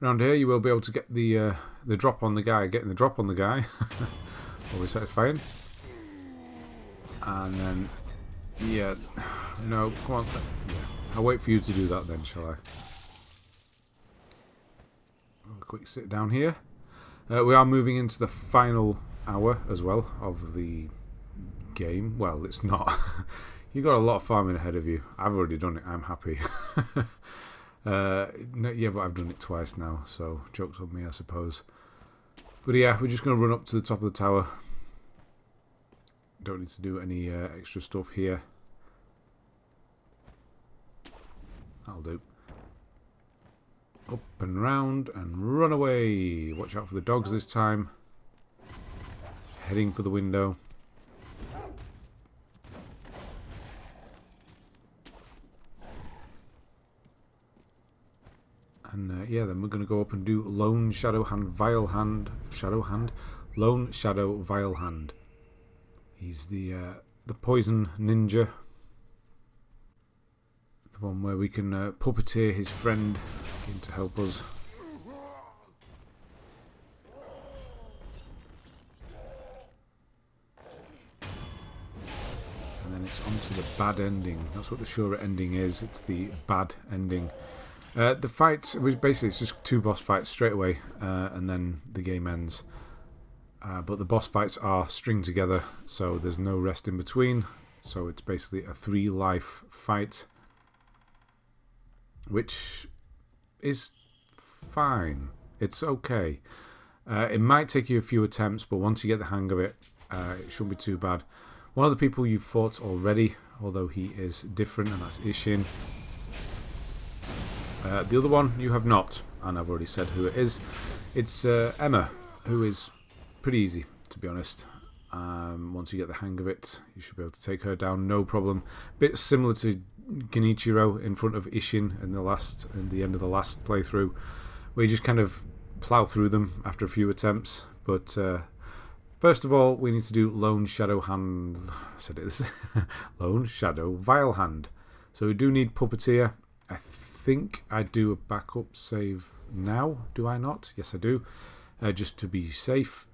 Speaker 1: Around here you will be able to get the drop on the guy. Getting the drop on the guy. Always satisfying. And then, yeah, no, come on. Yeah. I'll wait for you to do that then, shall I? A quick sit down here. We are moving into the final hour as well of the game. Well, it's not. You've got a lot of farming ahead of you. I've already done it. I'm happy. No, yeah, but I've done it twice now, so joke's on me, I suppose. But yeah, we're just going to run up to the top of the tower. Don't need to do any extra stuff here. That'll do. Up and round and run away. Watch out for the dogs this time. Heading for the window. And yeah, then we're going to go up and do Lone Shadow Hand, Vilehand, Shadow Hand, Lone Shadow Vilehand. He's the poison ninja. The one where we can puppeteer his friend in to help us. And then it's on to the bad ending. That's what the Shura ending is. It's the bad ending. The fight was basically, it's just 2 boss fights straight away, and then the game ends. But the boss fights are stringed together, so there's no rest in between. So it's basically a 3-life fight, which is fine. It's okay. It might take you a few attempts, but once you get the hang of it, it shouldn't be too bad. One of the people you've fought already, although he is different, and that's Isshin. The other one you have not, and I've already said who it is. It's Emma, who is pretty easy, to be honest. Once you get the hang of it, you should be able to take her down, no problem. Bit similar to Genichiro in front of Isshin in the end of the last playthrough, where you just kind of plow through them after a few attempts. But first of all, we need to do Lone Shadow Hand. I said it. Lone Shadow Vilehand. So we do need Puppeteer. I think I do a backup save now. Do I not? Yes, I do. Just to be safe.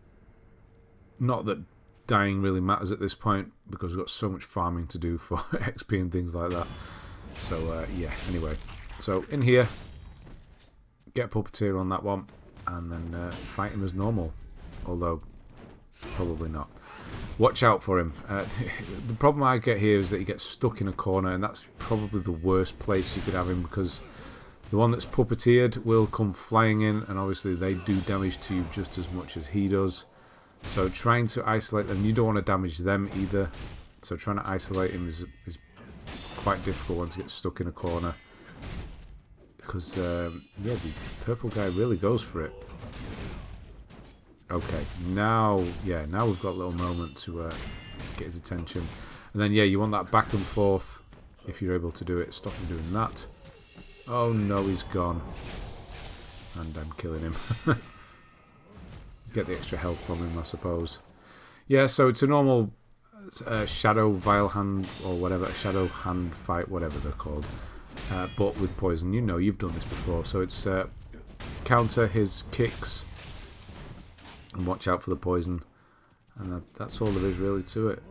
Speaker 1: Not that dying really matters at this point, because we've got so much farming to do for XP and things like that. So yeah, anyway. So in here, get Puppeteer on that one, and then fight him as normal. Although, probably not. Watch out for him. The problem I get here is that he gets stuck in a corner, and that's probably the worst place you could have him, because the one that's puppeteered will come flying in, and obviously they do damage to you just as much as he does. So trying to isolate them, you don't want to damage them either. So trying to isolate him is quite difficult once he gets stuck in a corner. Because, yeah, the purple guy really goes for it. Okay, now, yeah, now we've got a little moment to get his attention. And then, yeah, you want that back and forth if you're able to do it. Stop him doing that. Oh no, he's gone. And I'm killing him. Get the extra health from him, I suppose. Yeah, so it's a normal Shadow Vilehand or whatever, a Shadow Hand fight, whatever they're called. But with poison. You know, you've done this before. So it's counter his kicks and watch out for the poison. And that's all there is really to it.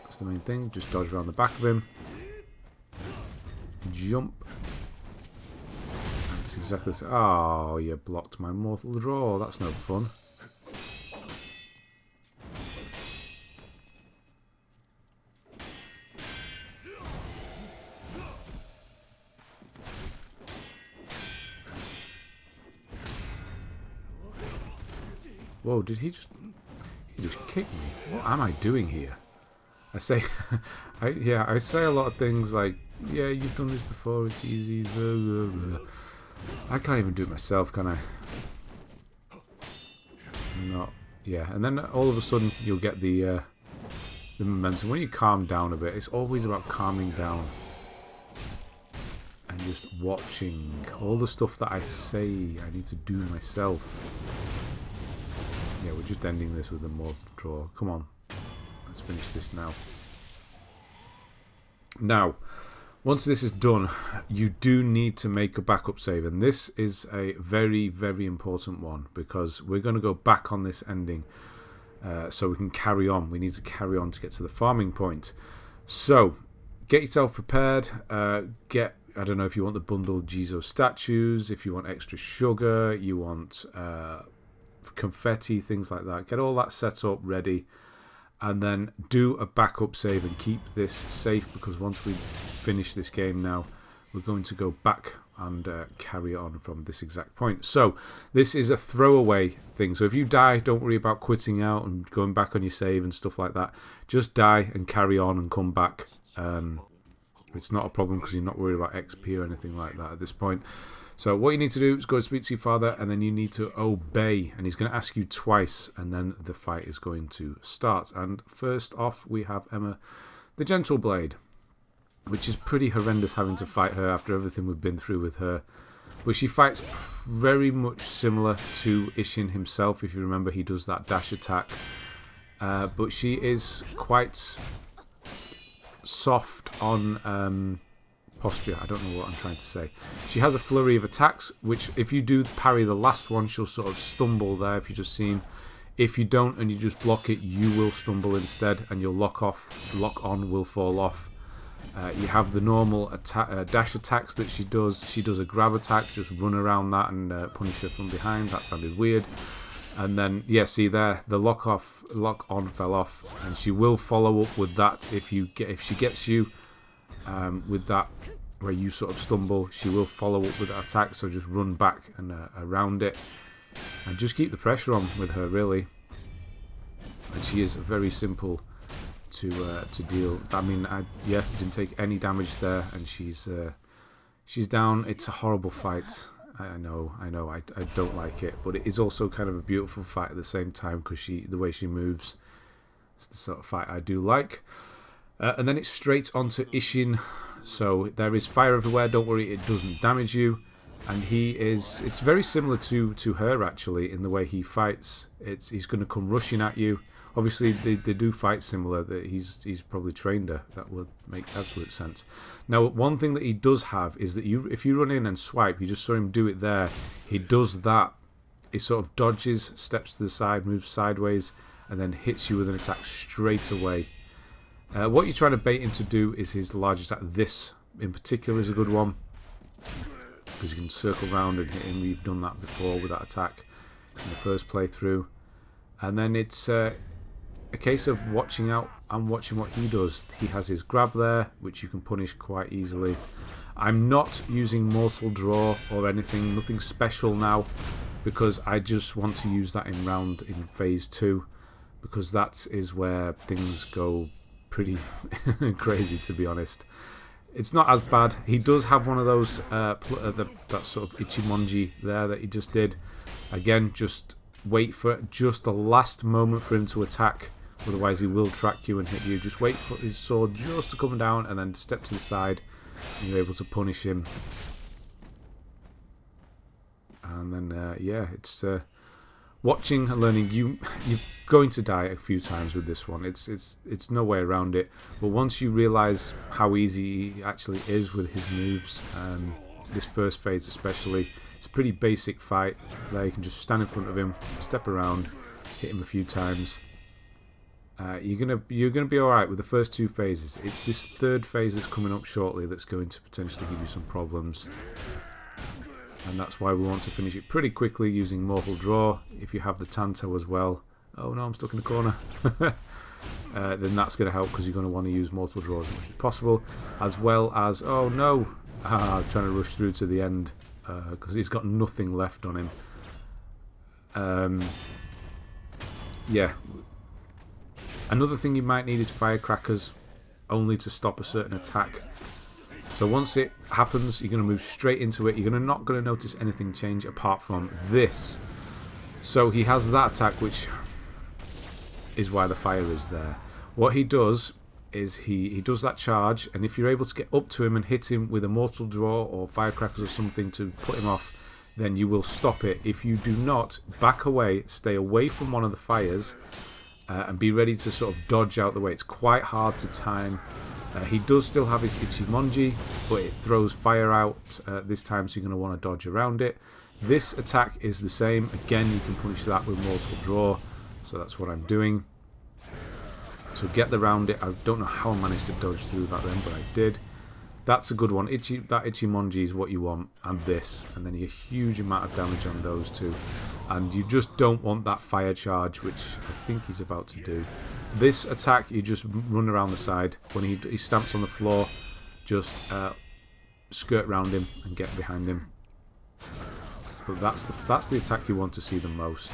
Speaker 1: That's the main thing. Just dodge around the back of him. Jump. That's exactly the same. Oh, you blocked my mortal draw. That's no fun. Whoa, did he just kick me? What am I doing here? I say, I say a lot of things like, yeah, you've done this before, it's easy, blah, blah, blah. I can't even do it myself, can I? It's not Yeah, and then all of a sudden you'll get the momentum. When you calm down a bit, it's always about calming down and just watching all the stuff that I say I need to do myself. Yeah, we're just ending this with a mortal draw. Come on, let's finish this now. Now, once this is done, you do need to make a backup save, and this is a very, very important one because we're going to go back on this ending so we can carry on. We need to carry on to get to the farming point. So, get yourself prepared. I don't know if you want the bundled Jizo statues, if you want extra sugar, you want confetti, things like that. Get all that set up, ready. And then do a backup save and keep this safe, because once we finish this game now, we're going to go back and carry on from this exact point. So this is a throwaway thing. So if you die, don't worry about quitting out and going back on your save and stuff like that. Just die and carry on and come back. It's not a problem because you're not worried about XP or anything like that at this point. So what you need to do is go and speak to your father, and then you need to obey. And he's going to ask you twice, and then the fight is going to start. And first off, we have Emma, the Gentle Blade, which is pretty horrendous having to fight her after everything we've been through with her. But she fights very much similar to Isshin himself. If you remember, he does that dash attack. But she is quite soft on posture. I don't know what I'm trying to say. She has a flurry of attacks, which if you do parry the last one, she'll sort of stumble there, if you just seen. If you don't and you just block it, you will stumble instead, and your lock on will fall off. You have the normal dash attacks that she does. She does a grab attack, just run around that and punish her from behind. That sounded weird. And then, yeah, see there, the lock on fell off, and she will follow up with that if she gets you with that where you sort of stumble. She will follow up with that attack, so just run back and around it, and just keep the pressure on with her, really. And she is very simple to deal. I mean, didn't take any damage there, and she's down. It's a horrible fight. I know, I don't like it, but it is also kind of a beautiful fight at the same time, because the way she moves, it's the sort of fight I do like. And then it's straight onto Isshin. So there is fire everywhere. Don't worry, it doesn't damage you. And it's very similar to her, actually, in the way he fights. He's going to come rushing at you. Obviously, they do fight similar. That he's probably trained her. That would make absolute sense. Now, one thing that he does have is that if you run in and swipe, you just saw him do it there. He does that. He sort of dodges, steps to the side, moves sideways, and then hits you with an attack straight away. What you're trying to bait him to do is his large attack. This, in particular, is a good one, because you can circle around and hit him. We've done that before with that attack in the first playthrough. And then it's a case of watching out and watching what he does. He has his grab there, which you can punish quite easily. I'm not using Mortal Draw or anything, nothing special now, because I just want to use that in phase 2, because that is where things go pretty crazy, to be honest. It's not as bad. He does have one of those that sort of Ichimonji there that he just did. Again, just wait for just the last moment for him to attack, otherwise he will track you and hit you. Just wait for his sword just to come down and then step to the side, and you're able to punish him. And then it's watching and learning. You're going to die a few times with this one. It's no way around it. But once you realise how easy he actually is with his moves, this first phase especially, it's a pretty basic fight. There you can just stand in front of him, step around, hit him a few times. You're gonna be all right with the first 2 phases. It's this third phase that's coming up shortly that's going to potentially give you some problems. And that's why we want to finish it pretty quickly using Mortal Draw. If you have the Tanto as well. Oh no, I'm stuck in the corner. Then that's going to help, because you're going to want to use Mortal Draw as much as possible. As well as, oh no, I was trying to rush through to the end, because he's got nothing left on him. Yeah. Another thing you might need is Firecrackers, only to stop a certain attack. So once it happens, you're going to move straight into it. You're not going to notice anything change apart from this. So he has that attack, which is why the fire is there. What he does is he does that charge, and if you're able to get up to him and hit him with a mortal draw or firecrackers or something to put him off, then you will stop it. If you do not, back away, stay away from one of the fires, and be ready to sort of dodge out the way. It's quite hard to time. He does still have his Ichimonji, but it throws fire out this time, so you're going to want to dodge around it. This attack is the same. Again, you can punish that with mortal draw, so that's what I'm doing. So get around it. I don't know how I managed to dodge through that then, but I did. That's a good one. That Ichimonji is what you want, and this. And then a huge amount of damage on those two. And you just don't want that fire charge, which I think he's about to do. This attack, you just run around the side. When he stamps on the floor, just skirt around him and get behind him. But that's the attack you want to see the most.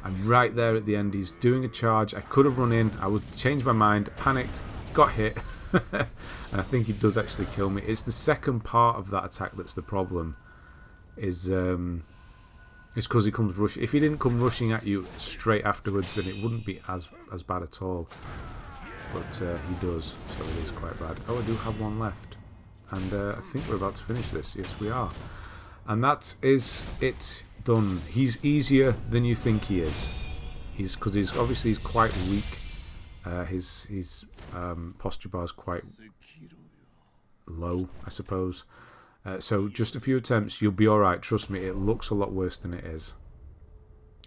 Speaker 1: And right there at the end, he's doing a charge. I could have run in. I would change my mind, panicked, got hit. And I think he does actually kill me. It's the second part of that attack that's the problem. It's because he comes rushing. If he didn't come rushing at you straight afterwards, then it wouldn't be as bad at all. But he does, so it is quite bad. Oh, I do have one left. And I think we're about to finish this. Yes, we are. And that is it. Done. He's easier than you think he is. Because he's obviously quite weak. His posture bar is quite low, I suppose. So just a few attempts, you'll be alright. Trust me, it looks a lot worse than it is.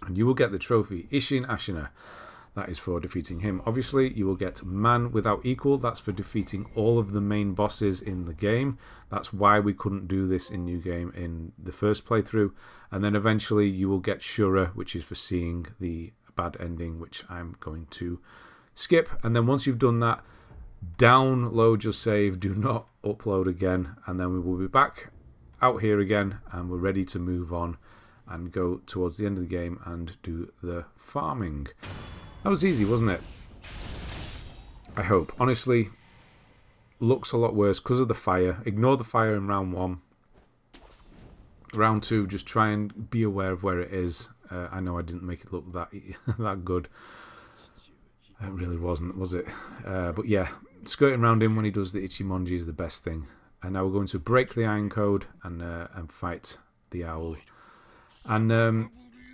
Speaker 1: And you will get the trophy Isshin Ashina. That is for defeating him. Obviously, you will get Man Without Equal. That's for defeating all of the main bosses in the game. That's why we couldn't do this in New Game in the first playthrough. And then eventually you will get Shura, which is for seeing the bad ending, which I'm going to skip. And then once you've done that, download your save. Do not upload again. And then we will be back out here again. And we're ready to move on and go towards the end of the game and do the farming. That was easy, wasn't it? I hope. Honestly, looks a lot worse because of the fire. Ignore the fire in round 1. Round 2, just try and be aware of where it is. I know I didn't make it look that good. It really wasn't, was it? But yeah, skirting around him when he does the Ichimonji is the best thing. And now we're going to break the Iron Code and fight the owl. And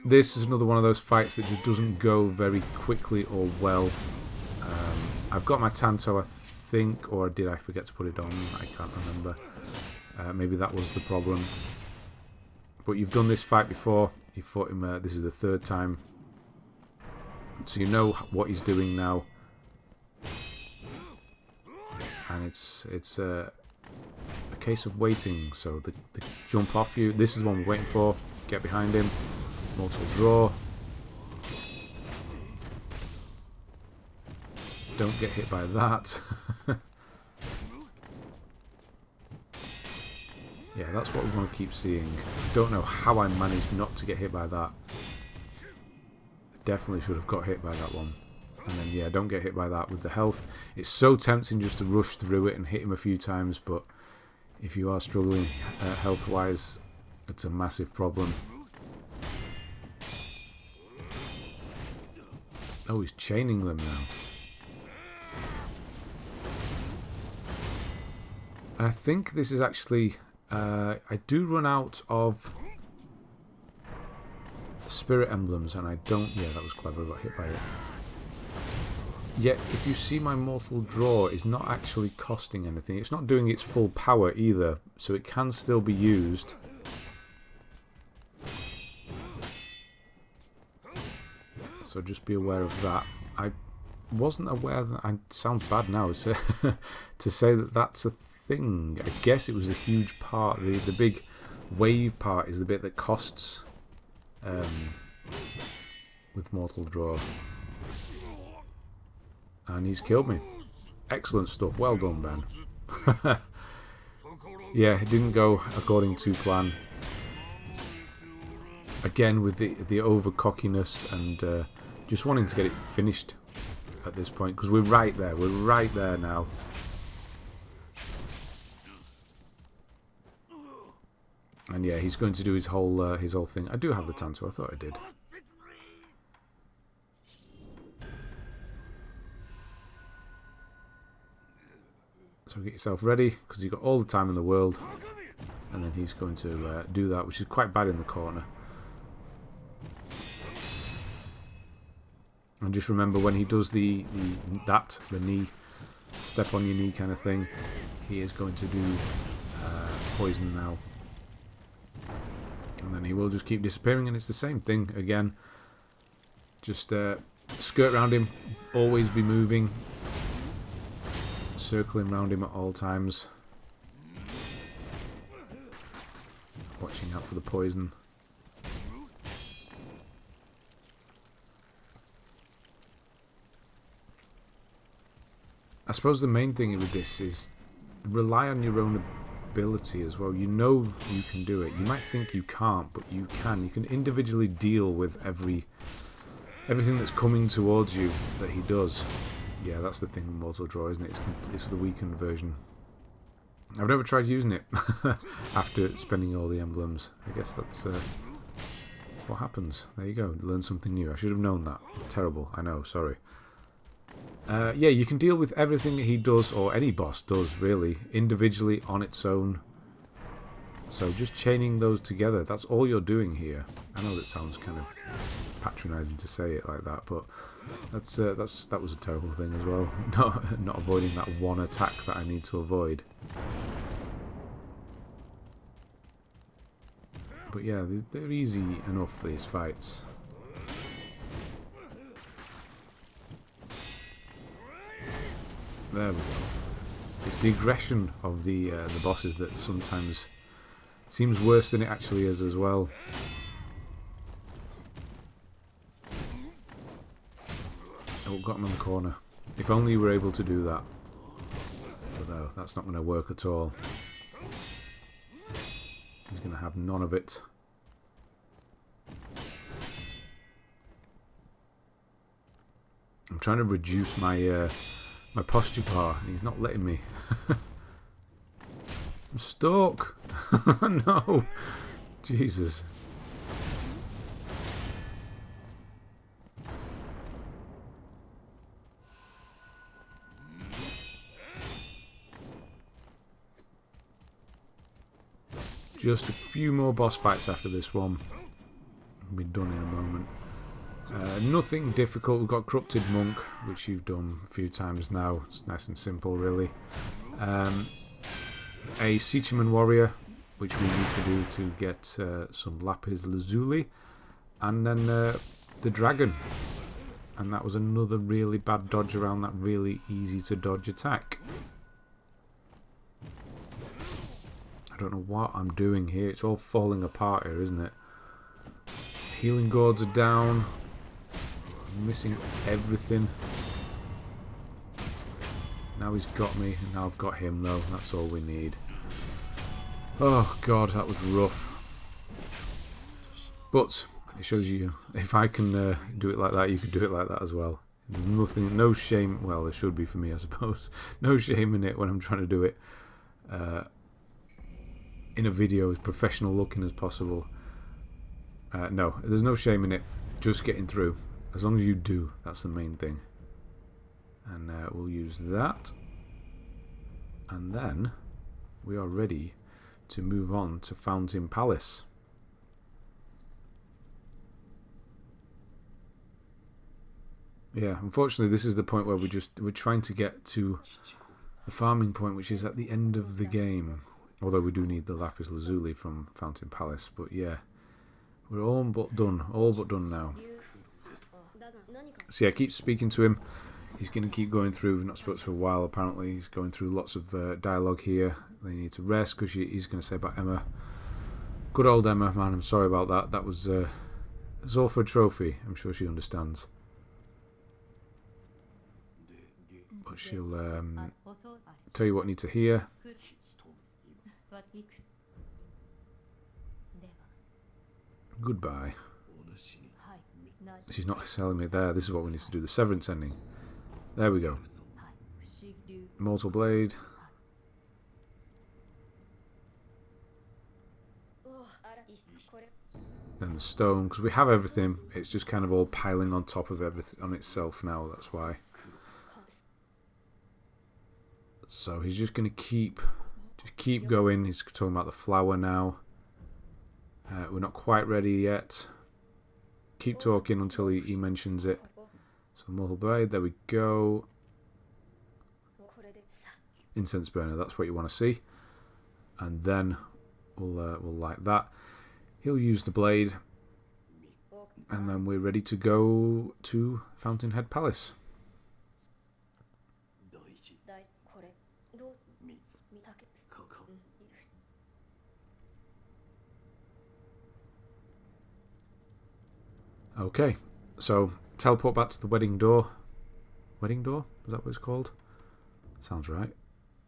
Speaker 1: this is another one of those fights that just doesn't go very quickly or well. I've got my Tanto, I think, or did I forget to put it on? I can't remember. Maybe that was the problem. But you've done this fight before. You fought him. This is the 3rd time, so you know what he's doing now. And it's a case of waiting. So the jump off you. This is the one we're waiting for. Get behind him. Mortal draw. Don't get hit by that. Yeah, that's what we want to keep seeing. Don't know how I managed not to get hit by that. I definitely should have got hit by that one. And then, yeah, don't get hit by that with the health. It's so tempting just to rush through it and hit him a few times, but if you are struggling health-wise, it's a massive problem. Oh, he's chaining them now. And I think this is actually... I do run out of spirit emblems, and I don't... Yeah, that was clever. I got hit by it. Yet, if you see my mortal draw, it's not actually costing anything. It's not doing its full power either, so it can still be used. So just be aware of that. I wasn't aware that... It sounds bad now to say that that's a thing. I guess it was the huge part. The big wave part is the bit that costs with mortal draw. And he's killed me. Excellent stuff. Well done, Ben. Yeah, it didn't go according to plan. Again, with the over cockiness and just wanting to get it finished at this point, because we're right there. We're right there now. And yeah, he's going to do his whole thing. I do have the Tanto. I thought I did. So get yourself ready, because you've got all the time in the world. And then he's going to do that, which is quite bad in the corner. And just remember, when he does the knee, step on your knee kind of thing, he is going to do poison now. And then he will just keep disappearing, and it's the same thing again. Just skirt around him, always be moving, circling around him at all times. Watching out for the poison. I suppose the main thing with this is rely on your own ability as well. You know you can do it. You might think you can't, but you can. You can individually deal with everything that's coming towards you that he does. Yeah, that's the thing with Mortal Draw, isn't it? It's the weakened version. I've never tried using it after spending all the emblems. I guess that's what happens. There you go. Learn something new. I should have known that. Terrible. I know. Sorry. Yeah, you can deal with everything that he does, or any boss does, really, individually on its own. So just chaining those together, that's all you're doing here. I know that sounds kind of patronising to say it like that, but that was a terrible thing as well. Not avoiding that one attack that I need to avoid. But yeah, they're easy enough, these fights. There we go. It's the aggression of the bosses that sometimes seems worse than it actually is as well. Oh, got him in the corner. If only you were able to do that. But no, that's not going to work at all. He's going to have none of it. I'm trying to reduce my my posture bar, and he's not letting me. I'm stuck. No, Jesus. Just a few more boss fights after this one. We'll be done in a moment. Nothing difficult. We've got Corrupted Monk, which you've done a few times now. It's nice and simple, really. A Shichimen warrior, which we need to do to get some Lapis Lazuli. And then the dragon. And that was another really bad dodge around that really easy to dodge attack. I don't know what I'm doing here. It's all falling apart here, isn't it? Healing gourds are down. I'm missing everything. Now he's got me, and now I've got him, though. That's all we need. Oh, God, that was rough. But it shows you, if I can do it like that, you can do it like that as well. There's nothing, no shame. Well, there should be for me, I suppose. No shame in it when I'm trying to do it in a video as professional looking as possible. No, there's no shame in it. Just getting through. As long as you do, that's the main thing. And we'll use that. And then we are ready to move on to Fountain Palace. Yeah, unfortunately this is the point where we're trying to get to the farming point, which is at the end of the game. Although we do need the Lapis Lazuli from Fountain Palace, but yeah. We're all but done now. So yeah, keep speaking to him. He's going to keep going through. We've not spoken for a while, apparently. He's going through lots of dialogue here. They need to rest, because he's going to say about Emma. Good old Emma, man, I'm sorry about that. That was it's all for a trophy. I'm sure she understands. But she'll tell you what you need to hear. Goodbye. She's not selling me there. This is what we need to do. The severance ending. There we go. Mortal Blade. Then the stone. Because we have everything. It's just kind of all piling on top of everything on itself now. That's why. So he's just going to keep going. He's talking about the flower now. We're not quite ready yet. Keep talking until he mentions it. So mortal blade, there we go. Incense burner, that's what you want to see. And then we'll light that. He'll use the blade. And then we're ready to go to Fountainhead Palace. Okay, so teleport back to the wedding door. Wedding door? Is that what it's called? Sounds right.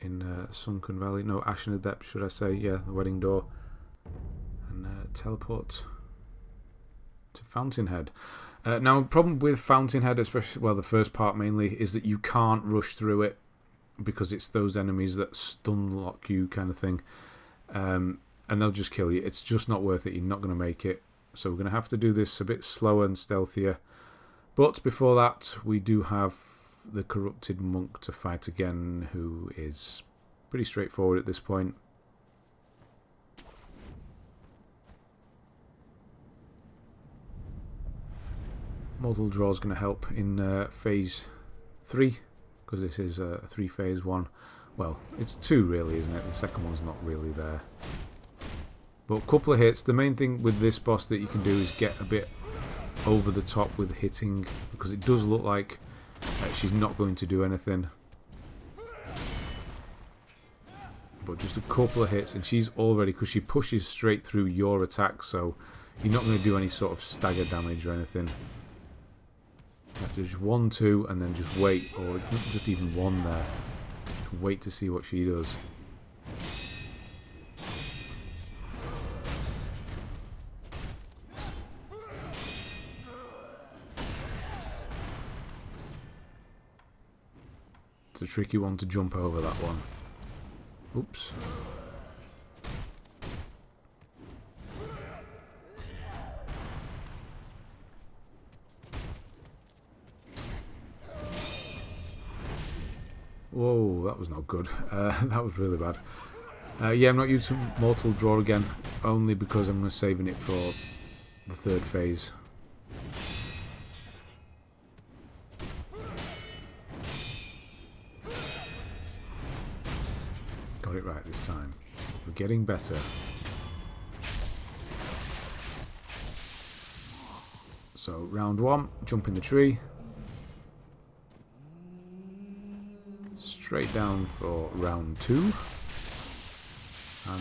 Speaker 1: In Sunken Valley. No, Ashina Depth, should I say. Yeah, the wedding door. And teleport to Fountainhead. Now, the problem with Fountainhead, especially, well, the first part mainly, is that you can't rush through it because it's those enemies that stun lock you kind of thing. And they'll just kill you. It's just not worth it. You're not going to make it. So we're going to have to do this a bit slower and stealthier. But before that, we do have the corrupted monk to fight again, who is pretty straightforward at this point. Mortal Draw is going to help in phase 3, because this is a 3-phase one. Well, it's 2 really, isn't it? The second one's not really there. But a couple of hits. The main thing with this boss that you can do is get a bit over the top with hitting, because it does look like she's not going to do anything. But just a couple of hits and she's already, because she pushes straight through your attack, so you're not going to do any sort of stagger damage or anything. You have to just 1, 2 and then just wait, or just even 1 there. Just wait to see what she does. It's a tricky one to jump over, that one. Oops. Whoa, that was not good. That was really bad. Yeah, I'm not using Mortal Draw again, only because I'm saving it for the 3rd phase. Got it right this time. We're getting better. So, round 1, jump in the tree. Straight down for round 2. And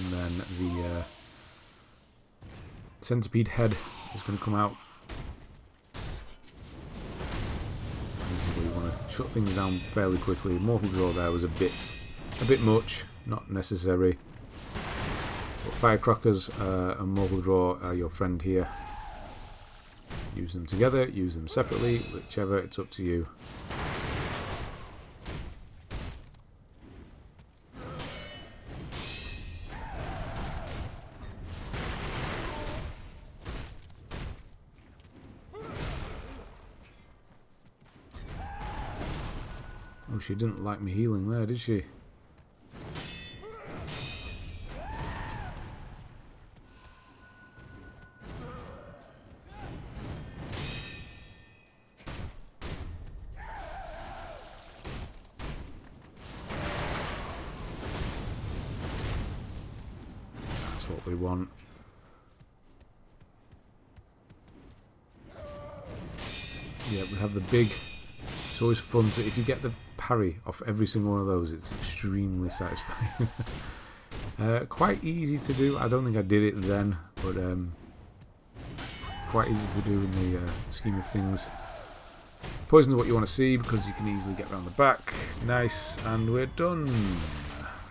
Speaker 1: then the centipede head is going to come out. We want to shut things down fairly quickly. Mortal Draw there was a bit much. Not necessary. But Firecrackers and Mortal Draw are your friend here. Use them together, use them separately, whichever, it's up to you. Oh, she didn't like me healing there, did she? What we want. Yeah, we have the big. It's always fun to, if you get the parry off every single one of those, it's extremely satisfying. Quite easy to do. I don't think I did it then, but quite easy to do in the scheme of things. Poison is what you want to see because you can easily get around the back. Nice, and we're done.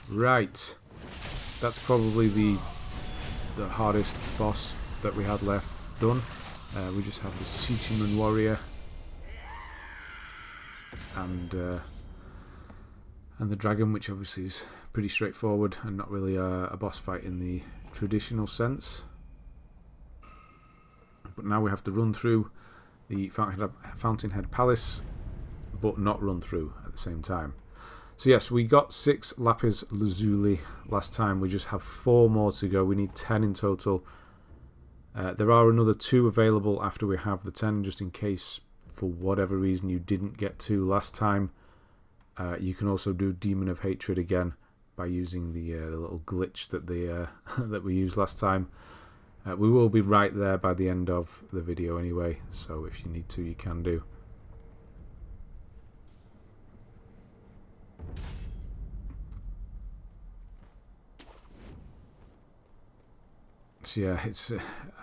Speaker 1: Right, that's probably the hardest boss that we had left done. We just have the Shichimen warrior and the dragon, which obviously is pretty straightforward and not really a boss fight in the traditional sense. But now we have to run through the Fountainhead Palace, but not run through at the same time. So yes, we got 6 Lapis Lazuli last time. We just have 4 more to go. We need 10 in total. There are another 2 available after we have the 10, just in case for whatever reason you didn't get 2 last time. You can also do Demon of Hatred again by using the little glitch that that we used last time. We will be right there by the end of the video anyway, so if you need to, you can do. So yeah, it's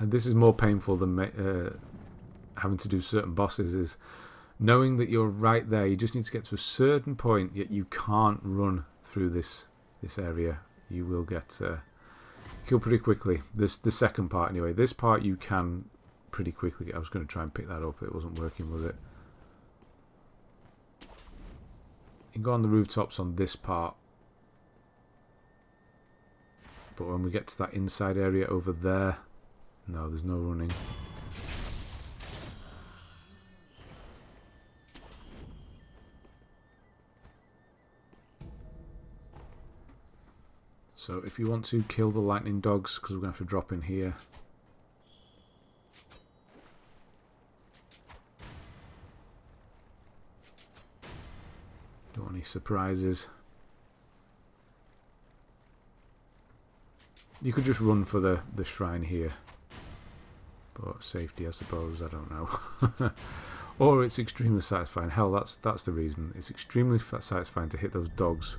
Speaker 1: this is more painful than having to do certain bosses, is knowing that you're right there. You just need to get to a certain point, yet you can't run through this area. You will get killed pretty quickly. The second part anyway. This part you can pretty quickly get. I was going to try and pick that up. It wasn't working, was it? You can go on the rooftops on this part. But when we get to that inside area over there, no, there's no running. So if you want to kill the lightning dogs, because we're going to have to drop in here. Don't want any surprises. You could just run for the shrine here. But safety, I suppose, I don't know. Or it's extremely satisfying. Hell, that's the reason. It's extremely satisfying to hit those dogs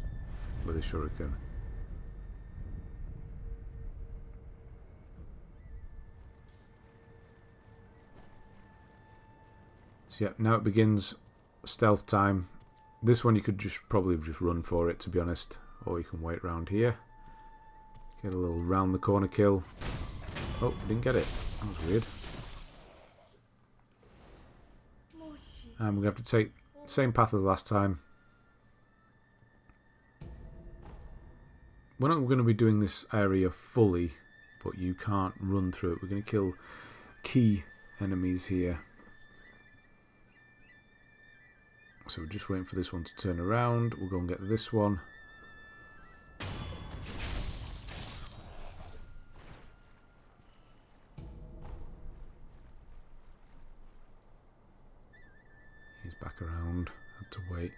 Speaker 1: with a shuriken. So yeah, now it begins stealth time. This one you could probably just run for it, to be honest. Or you can wait around here. Get a little round the corner kill. Oh, didn't get it. That was weird. And we're going to have to take the same path as last time. We're not going to be doing this area fully, but you can't run through it. We're going to kill key enemies here. So we're just waiting for this one to turn around. We'll go and get this one. Back around, had to wait.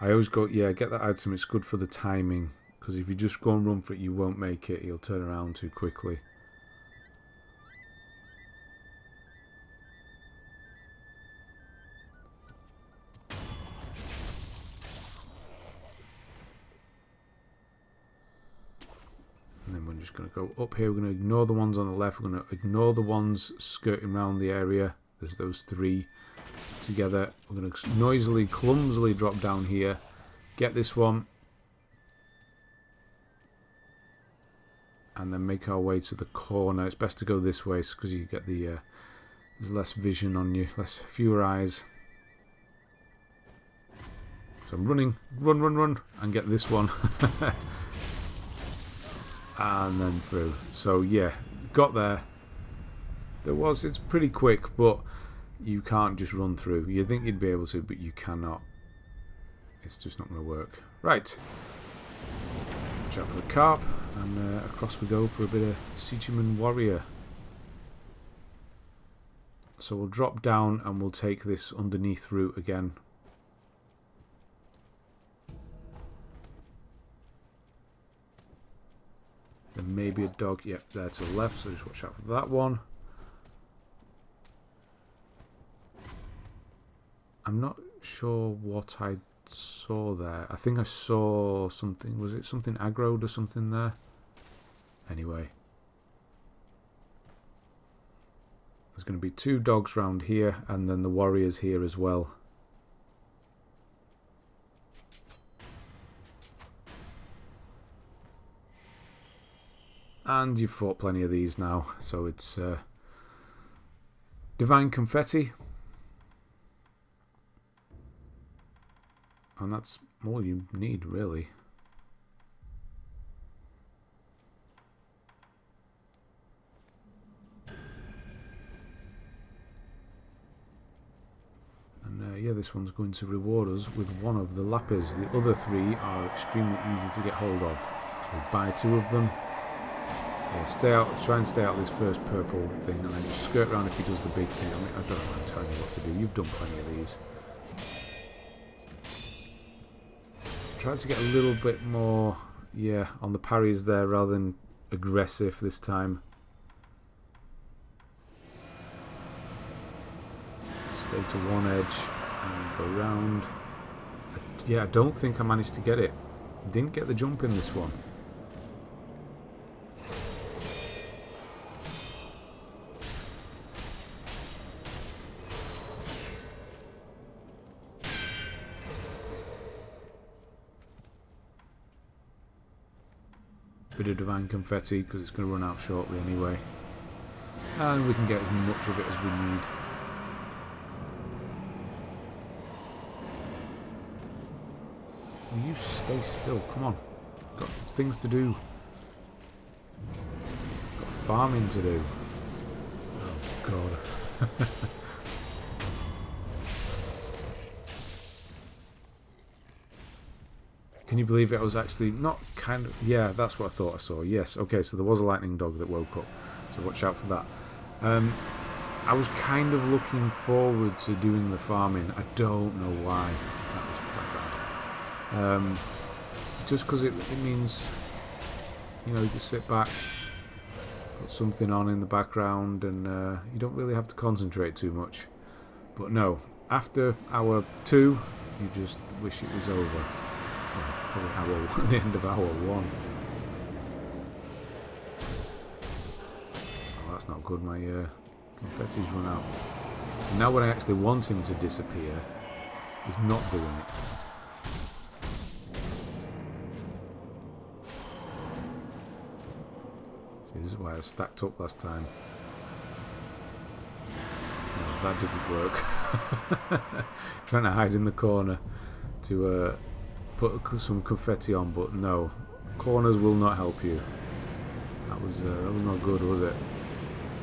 Speaker 1: I always go, yeah, get that item, it's good for the timing, because if you just go and run for it, you won't make it, you'll turn around too quickly. And then we're just going to go up here. We're going to ignore the ones on the left, we're going to ignore the ones skirting around the area. There's those 3 together. We're going to noisily, clumsily drop down here, get this one, and then make our way to the corner. It's best to go this way because you get the there's less vision on you, fewer eyes. So I'm running, run, and get this one, and then through. So yeah, got there. It's pretty quick, but you can't just run through. You think you'd be able to, but you cannot. It's just not going to work. Right. Watch out for the carp, and across we go for a bit of Shichimen warrior. So we'll drop down and we'll take this underneath route again. There may be a dog, yep, there to the left, so just watch out for that one. I'm not sure what I saw there. I think I saw something. Was it something aggroed or something there? Anyway. There's going to be 2 dogs round here, and then the warriors here as well. And you've fought plenty of these now, so it's Divine Confetti. And that's all you need, really. And yeah, this one's going to reward us with one of the lapis. The other 3 are extremely easy to get hold of. So we'll buy 2 of them. Yeah, stay out. Try and stay out of this first purple thing, and then just skirt around if he does the big thing. I mean, I don't know. I'm telling you what to do. You've done plenty of these. Try to get a little bit more, yeah, on the parries there rather than aggressive this time. Stay to one edge and then go round. Yeah, I don't think I managed to get it. Didn't get the jump in this one. Bit of divine confetti because it's going to run out shortly anyway. And we can get as much of it as we need. Will you stay still? Come on. Got things to do. Got farming to do. Oh god. Can you believe it? I was actually not kind of... Yeah, that's what I thought I saw. Yes, okay, so there was a lightning dog that woke up. So watch out for that. I was kind of looking forward to doing the farming. I don't know why. That was quite bad. Just because it means, you know, you just sit back, put something on in the background, and you don't really have to concentrate too much. But no, after hour 2, you just wish it was over. Well, probably the end of hour 1. Oh, that's not good. My confetti's run out. And now when I actually want him to disappear, he's not doing it. See, this is why I stacked up last time. No, that didn't work. Trying to hide in the corner to put some confetti on, but no, corners will not help you. That was not good, was it?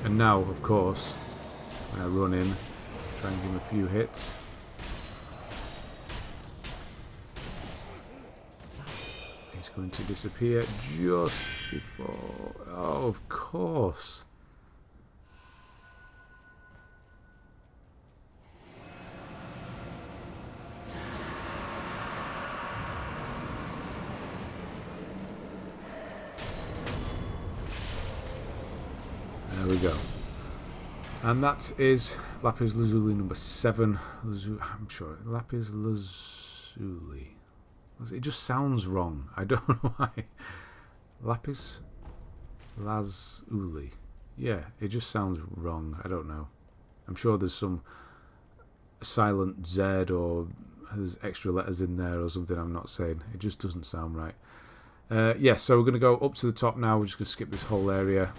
Speaker 1: And now, of course, when I run in, try and give him a few hits. He's going to disappear just before... Oh, of course. There we go. And that is Lapis Lazuli number 7. I'm sure. Lapis Lazuli. It just sounds wrong. I don't know why. Lapis Lazuli. Yeah, it just sounds wrong. I don't know. I'm sure there's some silent Z or there's extra letters in there or something I'm not saying. It just doesn't sound right. Yeah, so we're going to go up to the top now. We're just going to skip this whole area.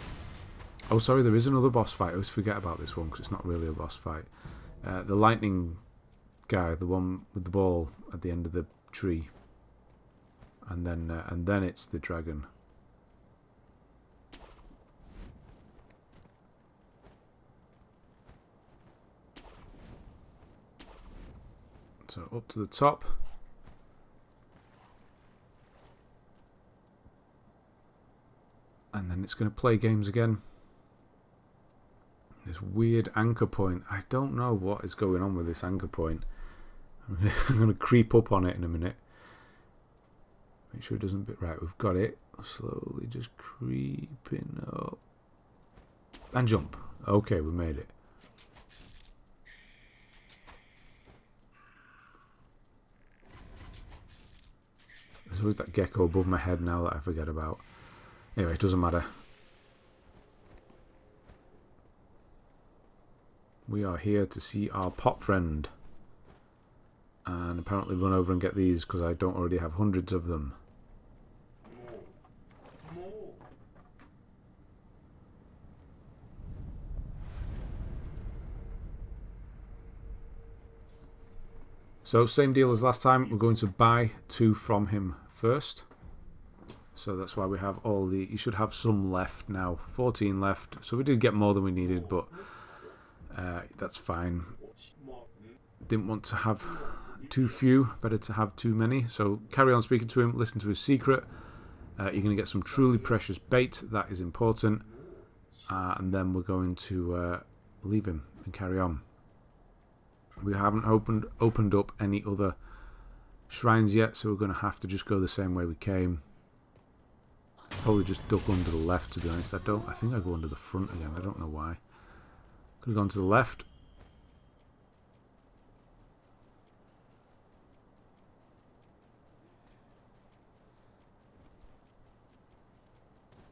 Speaker 1: Oh, sorry, there is another boss fight. I always forget about this one because it's not really a boss fight. The lightning guy, the one with the ball at the end of the tree. And then it's the dragon. So up to the top. And then it's going to play games again. This weird anchor point. I don't know what is going on with this anchor point. I'm going to creep up on it in a minute. Make sure it doesn't bit right. We've got it. Slowly just creeping up. And jump. Okay, we made it. There's always that gecko above my head now that I forget about. Anyway, it doesn't matter. We are here to see our pot friend. And apparently run over and get these because I don't already have hundreds of them. So same deal as last time. We're going to buy 2 from him first. So that's why we have all the... You should have some left now. 14 left. So we did get more than we needed, but that's fine. Didn't want to have too few, better to have too many. So carry on speaking to him, listen to his secret. You're going to get some truly precious bait, that is important. And then we're going to leave him and carry on. We haven't opened up any other shrines yet, so we're going to have to just go the same way we came. Probably just duck under the left, to be honest. I think I go under the front again. I don't know why. Could have gone to the left.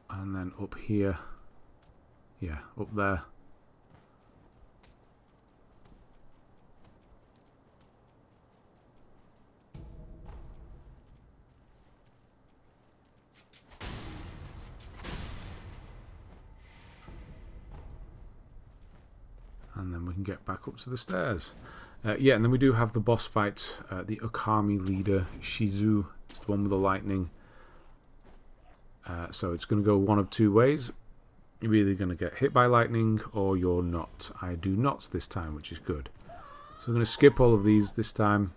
Speaker 1: And then up here. Yeah, up there. And then we can get back up to the stairs. Yeah, and then we do have the boss fight. The Okami leader, Shizu. It's the one with the lightning. So it's going to go one of two ways. You're either going to get hit by lightning or you're not. I do not this time, which is good. So I'm going to skip all of these this time.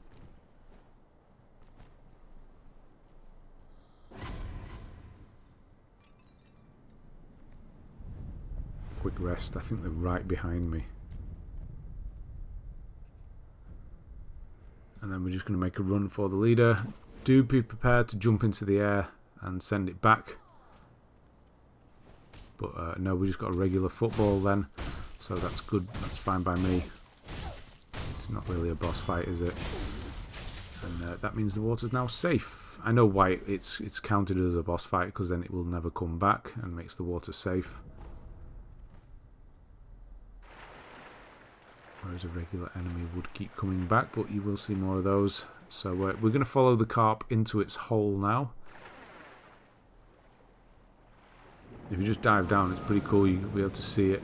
Speaker 1: Quick rest. I think they're right behind me. And then we're just going to make a run for the leader. Do be prepared to jump into the air and send it back. But no, we just got a regular football then. So that's good. That's fine by me. It's not really a boss fight, is it? And that means the water's now safe. I know why it's counted as a boss fight, because then it will never come back and makes the water safe. Whereas a regular enemy would keep coming back, but you will see more of those. So we're going to follow the carp into its hole now. If you just dive down, it's pretty cool. You'll be able to see it.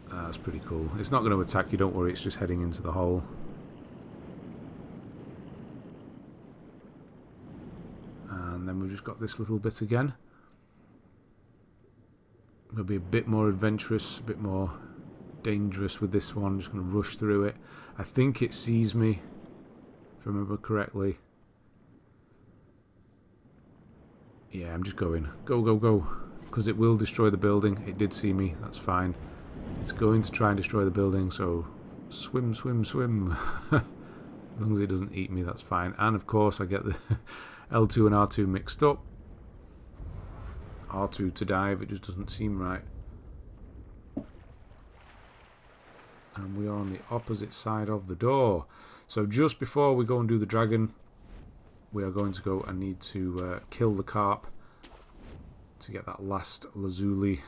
Speaker 1: That's pretty cool. It's not going to attack you, don't worry. It's just heading into the hole. And then we've just got this little bit again. Going to be a bit more adventurous, a bit more dangerous with this one. I'm just going to rush through it. I think it sees me, if I remember correctly. Yeah, I'm just going. Go, go, go. Because it will destroy the building. It did see me. That's fine. It's going to try and destroy the building, so swim, swim, swim. As long as it doesn't eat me, that's fine. And of course, I get the L2 and R2 mixed up. R2 to dive, it just doesn't seem right. And we are on the opposite side of the door. So just before we go and do the dragon, we are going to go and need to kill the carp to get that last Lazuli.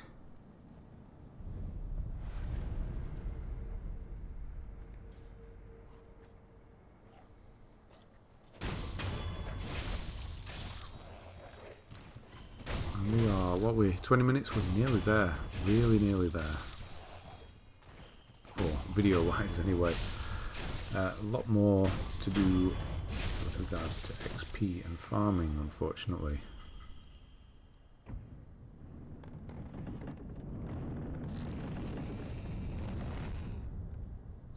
Speaker 1: And we are, what were we, 20 minutes? We're nearly there. Really nearly there. Or video wise anyway. A lot more to do with regards to XP and farming, unfortunately.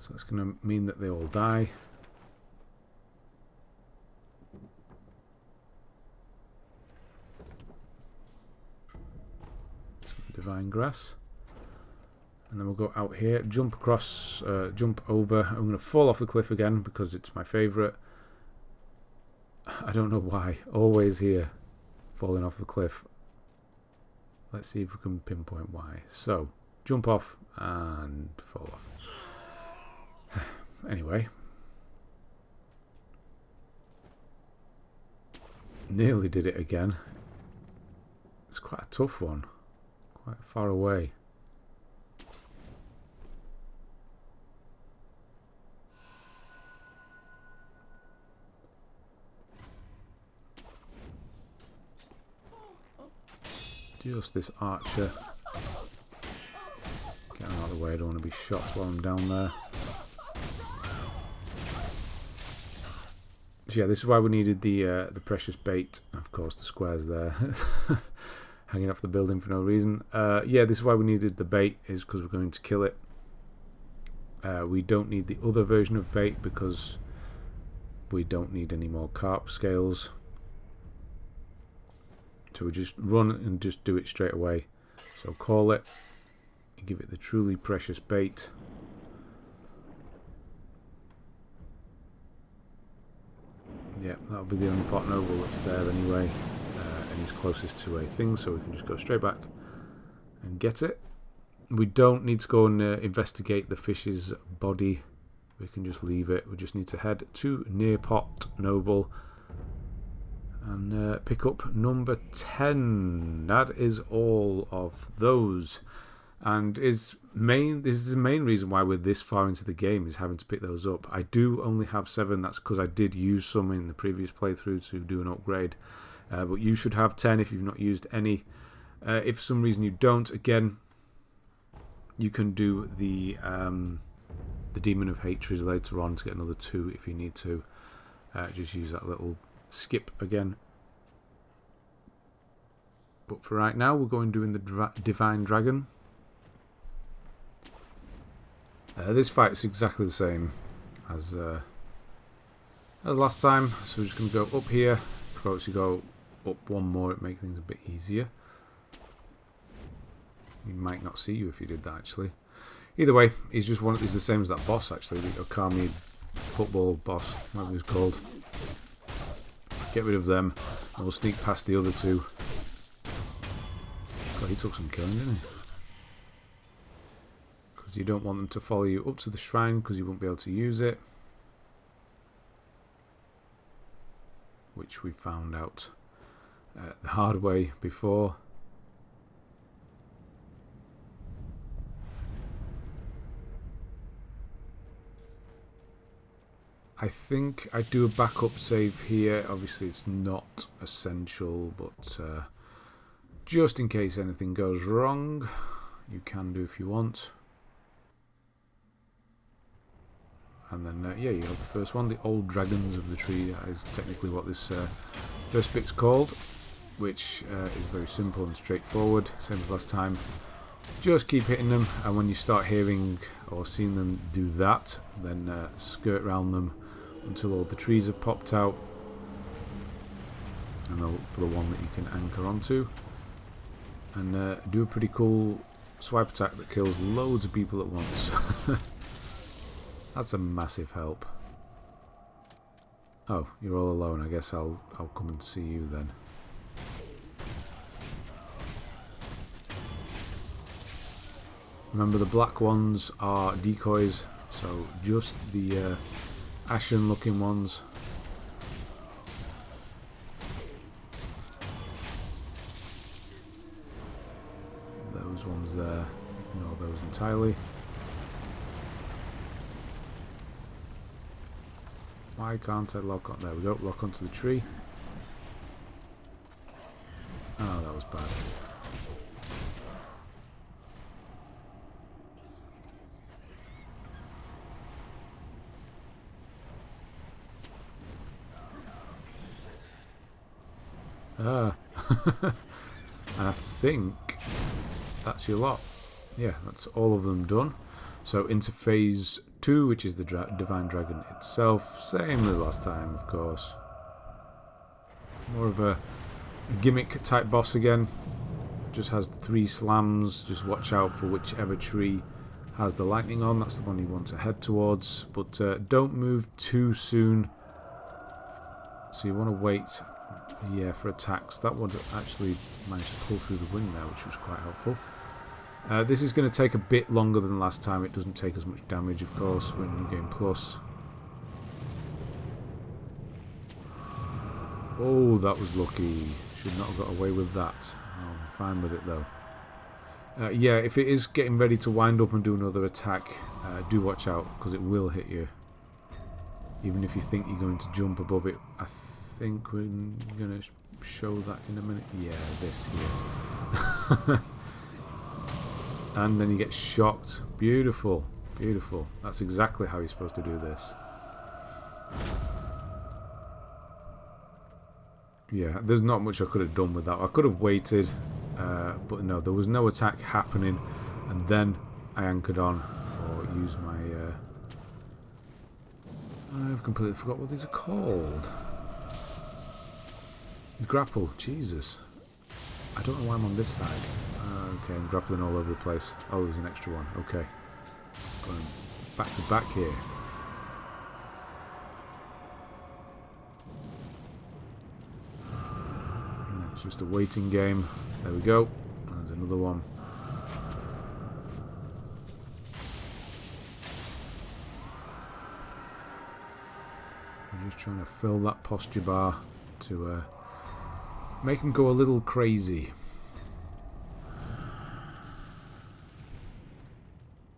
Speaker 1: So that's going to mean that they all die. Some divine grass. And then we'll go out here, jump across, jump over. I'm going to fall off the cliff again because it's my favourite. I don't know why. Always here, falling off the cliff. Let's see if we can pinpoint why. So, jump off and fall off. Anyway. Nearly did it again. It's quite a tough one. Quite far away. Just this archer. Get out of the way, I don't want to be shot while I'm down there. So yeah, this is why we needed the precious bait. Of course, the squares there. Hanging off the building for no reason. Yeah, this is why we needed the bait, is because we're going to kill it. We don't need the other version of bait because we don't need any more carp scales. So we just run and just do it straight away. So call it, give it the truly precious bait. Yeah, that'll be the only pot noble that's there anyway, and he's closest to a thing, so we can just go straight back and get it. We don't need to go and investigate the fish's body. We can just leave it. We just need to head to near pot noble and pick up number 10. That is all of those, and this is the main reason why we're this far into the game, is having to pick those up. I do only have 7. That's because I did use some in the previous playthrough to do an upgrade, but you should have 10 if you've not used any. If for some reason you don't, again, you can do the Demon of Hatred later on to get another 2 if you need to. Just use that little skip again. But for right now, we're going doing the Divine Dragon. This fight is exactly the same as last time, so we're just going to go up here. If I actually go up one more, it makes things a bit easier. He might not see you if you did that, actually. Either way, he's the same as that boss, actually, the Okami football boss, whatever he's called. Get rid of them, and we'll sneak past the other 2. God, he took some killing, didn't he? Because you don't want them to follow you up to the shrine, because you won't be able to use it. Which we found out the hard way before. I think I do a backup save here. Obviously it's not essential, but just in case anything goes wrong, you can do if you want. And then yeah, you have the first one, the Old Dragons of the Tree. That is technically what this first bit's called, which is very simple and straightforward, same as last time. Just keep hitting them, and when you start hearing or seeing them do that, then skirt around them until all the trees have popped out, and they'll look for the one that you can anchor onto, and do a pretty cool swipe attack that kills loads of people at once. That's a massive help. Oh, you're all alone. I guess I'll come and see you then. Remember, the black ones are decoys, so just the Ashen looking ones. Those ones there, ignore those entirely. Why can't I lock on? There we go, lock onto the tree. Oh, that was bad. And I think that's your lot. Yeah, that's all of them done. So into phase 2, which is the Divine Dragon itself. Same as last time, of course. More of a gimmick type boss again. Just has 3 slams. Just watch out for whichever tree has the lightning on. That's the one you want to head towards. But don't move too soon. So you want to wait. Yeah, for attacks. That one actually managed to pull through the wing there, which was quite helpful. This is going to take a bit longer than last time. It doesn't take as much damage, of course, when you gain plus. Oh, that was lucky. Should not have got away with that. I'm fine with it, though. Yeah, if it is getting ready to wind up and do another attack, do watch out, because it will hit you. Even if you think you're going to jump above it. I think we're going to show that in a minute. Yeah, this here. And then you get shocked. Beautiful, beautiful. That's exactly how you're supposed to do this. Yeah, there's not much I could have done with that. I could have waited, but no, there was no attack happening, and then I anchored on, or use my... I've completely forgot what these are called. Grapple, Jesus. I don't know why I'm on this side. Okay, I'm grappling all over the place. Oh, there's an extra one. Okay. Going back to back here. And then it's just a waiting game. There we go. There's another one. I'm just trying to fill that posture bar to make him go a little crazy.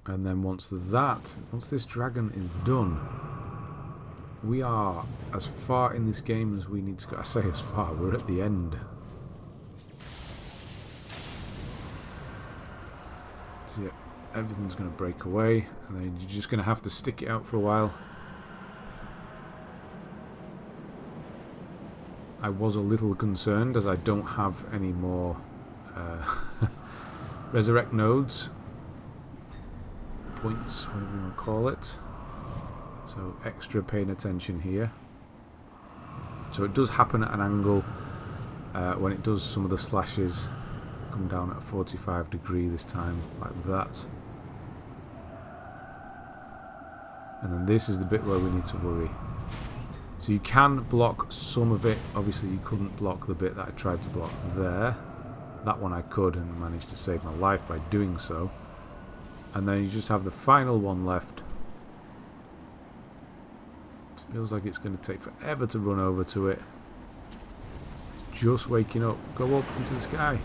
Speaker 1: And then once this dragon is done, we are as far in this game as we need to go. I say as far, we're at the end. So yeah, everything's going to break away, and then you're just going to have to stick it out for a while. I was a little concerned as I don't have any more resurrect nodes. Points, whatever you want to call it. So extra paying attention here. So it does happen at an angle. When it does, some of the slashes come down at a 45 degree this time, like that. And then this is the bit where we need to worry. So you can block some of it. Obviously you couldn't block the bit that I tried to block there. That one I could and managed to save my life by doing so. And then you just have the final one left. It feels like it's going to take forever to run over to it. It's just waking up. Go up into the sky.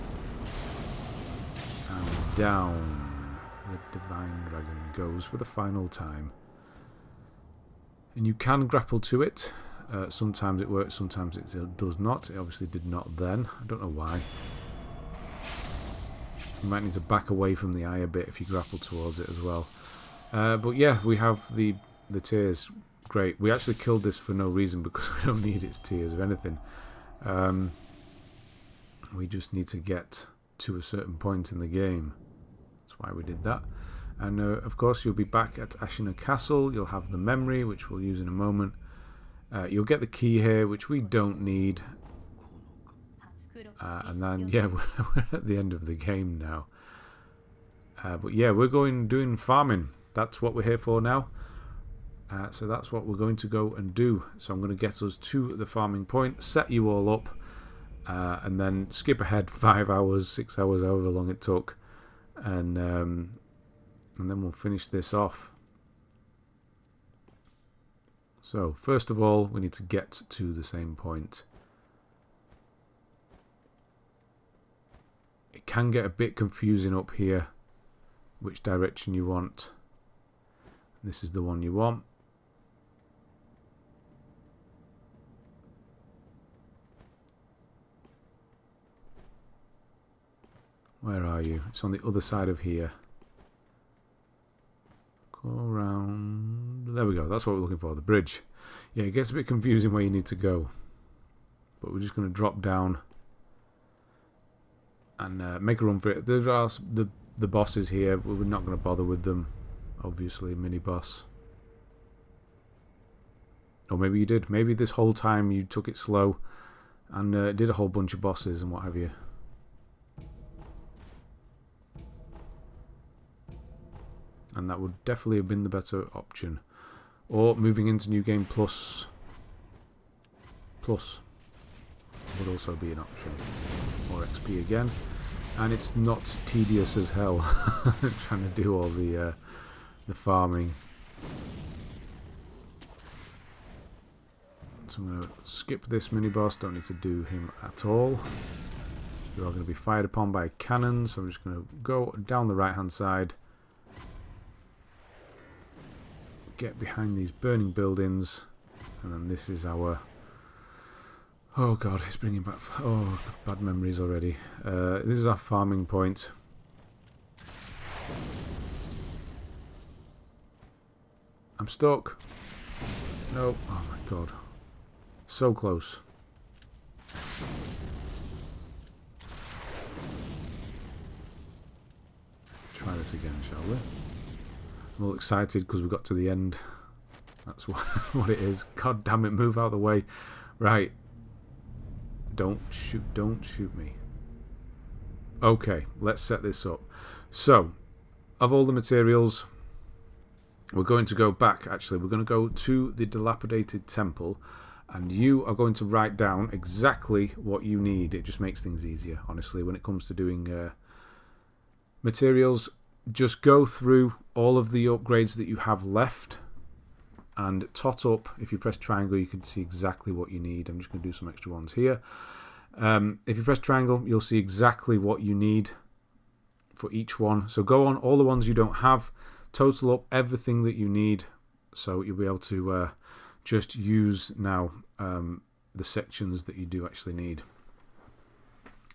Speaker 1: And down the Divine Dragon goes for the final time. And you can grapple to it. Sometimes it works, sometimes it does not. It obviously did not then. I don't know why. You might need to back away from the eye a bit if you grapple towards it as well. But yeah, we have the tears. Great. We actually killed this for no reason because we don't need its tears or anything. We just need to get to a certain point in the game. That's why we did that. And of course you'll be back at Ashina Castle. You'll have the memory, which we'll use in a moment. You'll get the key here, which we don't need. And then, yeah, we're at the end of the game now. But yeah, we're doing farming. That's what we're here for now. So that's what we're going to go and do. So I'm going to get us to the farming point, set you all up, and then skip ahead 5 hours, 6 hours, however long it took. And then we'll finish this off. So, first of all, we need to get to the same point. It can get a bit confusing up here, which direction you want. This is the one you want. Where are you? It's on the other side of here. Go around. There we go. That's what we're looking for. The bridge. Yeah, it gets a bit confusing where you need to go. But we're just going to drop down and make a run for it. There are the bosses here. We're not going to bother with them. Obviously, mini boss. Or maybe you did. Maybe this whole time you took it slow and did a whole bunch of bosses and what have you. And that would definitely have been the better option. Or moving into New Game Plus would also be an option. More XP again. And it's not tedious as hell trying to do all the farming. So I'm going to skip this mini boss. Don't need to do him at all. You're all going to be fired upon by a cannon. So I'm just going to go down the right hand side. Get behind these burning buildings, and then this is our... Oh god, it's bringing back... Oh, bad memories already. This is our farming point. I'm stuck. No. Oh my god. So close. Try this again, shall we? I'm all excited because we got to the end. That's what it is. God damn it, move out of the way. Right. Don't shoot me. Okay, let's set this up. So, of all the materials, we're going to go back, actually. We're going to go to the dilapidated temple, and you are going to write down exactly what you need. It just makes things easier, honestly, when it comes to doing materials. Just go through all of the upgrades that you have left and tot up. If you press triangle, you can see exactly what you need. I'm just going to do some extra ones here. If you press triangle, you'll see exactly what you need for each one. So go on all the ones you don't have, total up everything that you need, so you'll be able to just use now the sections that you do actually need.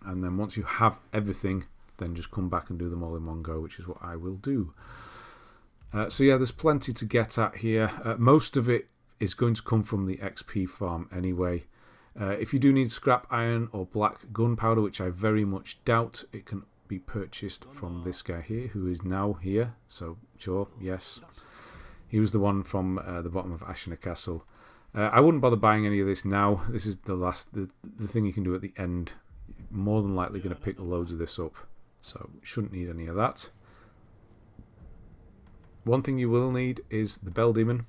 Speaker 1: And then once you have everything, then just come back and do them all in one go, which is what I will do. So yeah, there's plenty to get at here. Most of it is going to come from the XP farm anyway. If you do need scrap iron or black gunpowder, which I very much doubt, it can be purchased from this guy here, who is now here. So sure, yes, he was the one from the bottom of Ashina Castle. I wouldn't bother buying any of this now. This is the thing you can do at the end. You're more than likely going to pick loads of this up, so shouldn't need any of that. One thing you will need is the Bell Demon,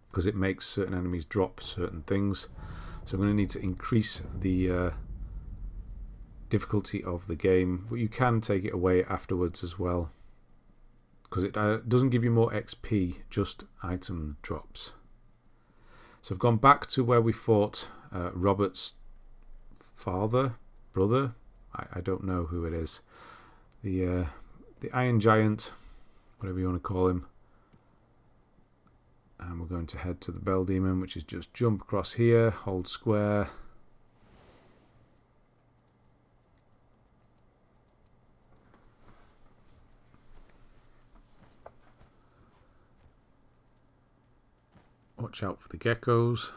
Speaker 1: because it makes certain enemies drop certain things. So I'm going to need to increase the difficulty of the game, but you can take it away afterwards as well, because it doesn't give you more XP, just item drops. So I've gone back to where we fought Robert's brother. I don't know who it is. The Iron Giant, whatever you want to call him. And we're going to head to the Bell Demon, which is just jump across here, hold square. Watch out for the geckos.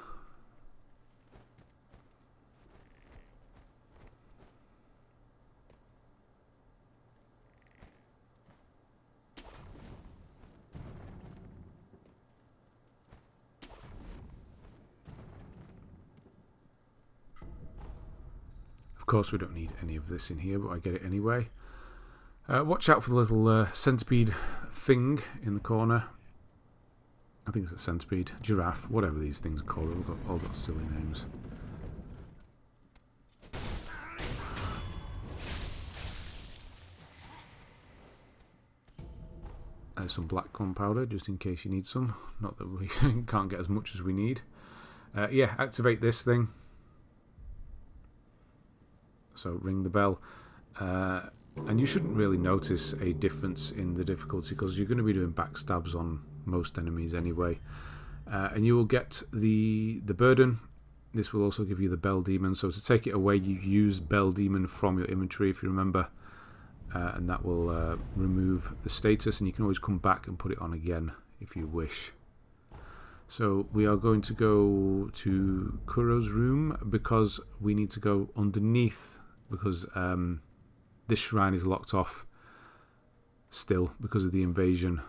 Speaker 1: Of course, we don't need any of this in here, but I get it anyway. Watch out for the little centipede thing in the corner. I think it's a centipede, giraffe, whatever these things are called. They've all got silly names. There's some black gunpowder, just in case you need some. Not that we can't get as much as we need. Yeah, activate this thing. So ring the bell. And you shouldn't really notice a difference in the difficulty, because you're going to be doing backstabs on most enemies anyway. And you will get the burden. This will also give you the Bell Demon. So to take it away, you use Bell Demon from your inventory, if you remember. And that will remove the status, and you can always come back and put it on again if you wish. So we are going to go to Kuro's room, because we need to go underneath, because this shrine is locked off still because of the invasion.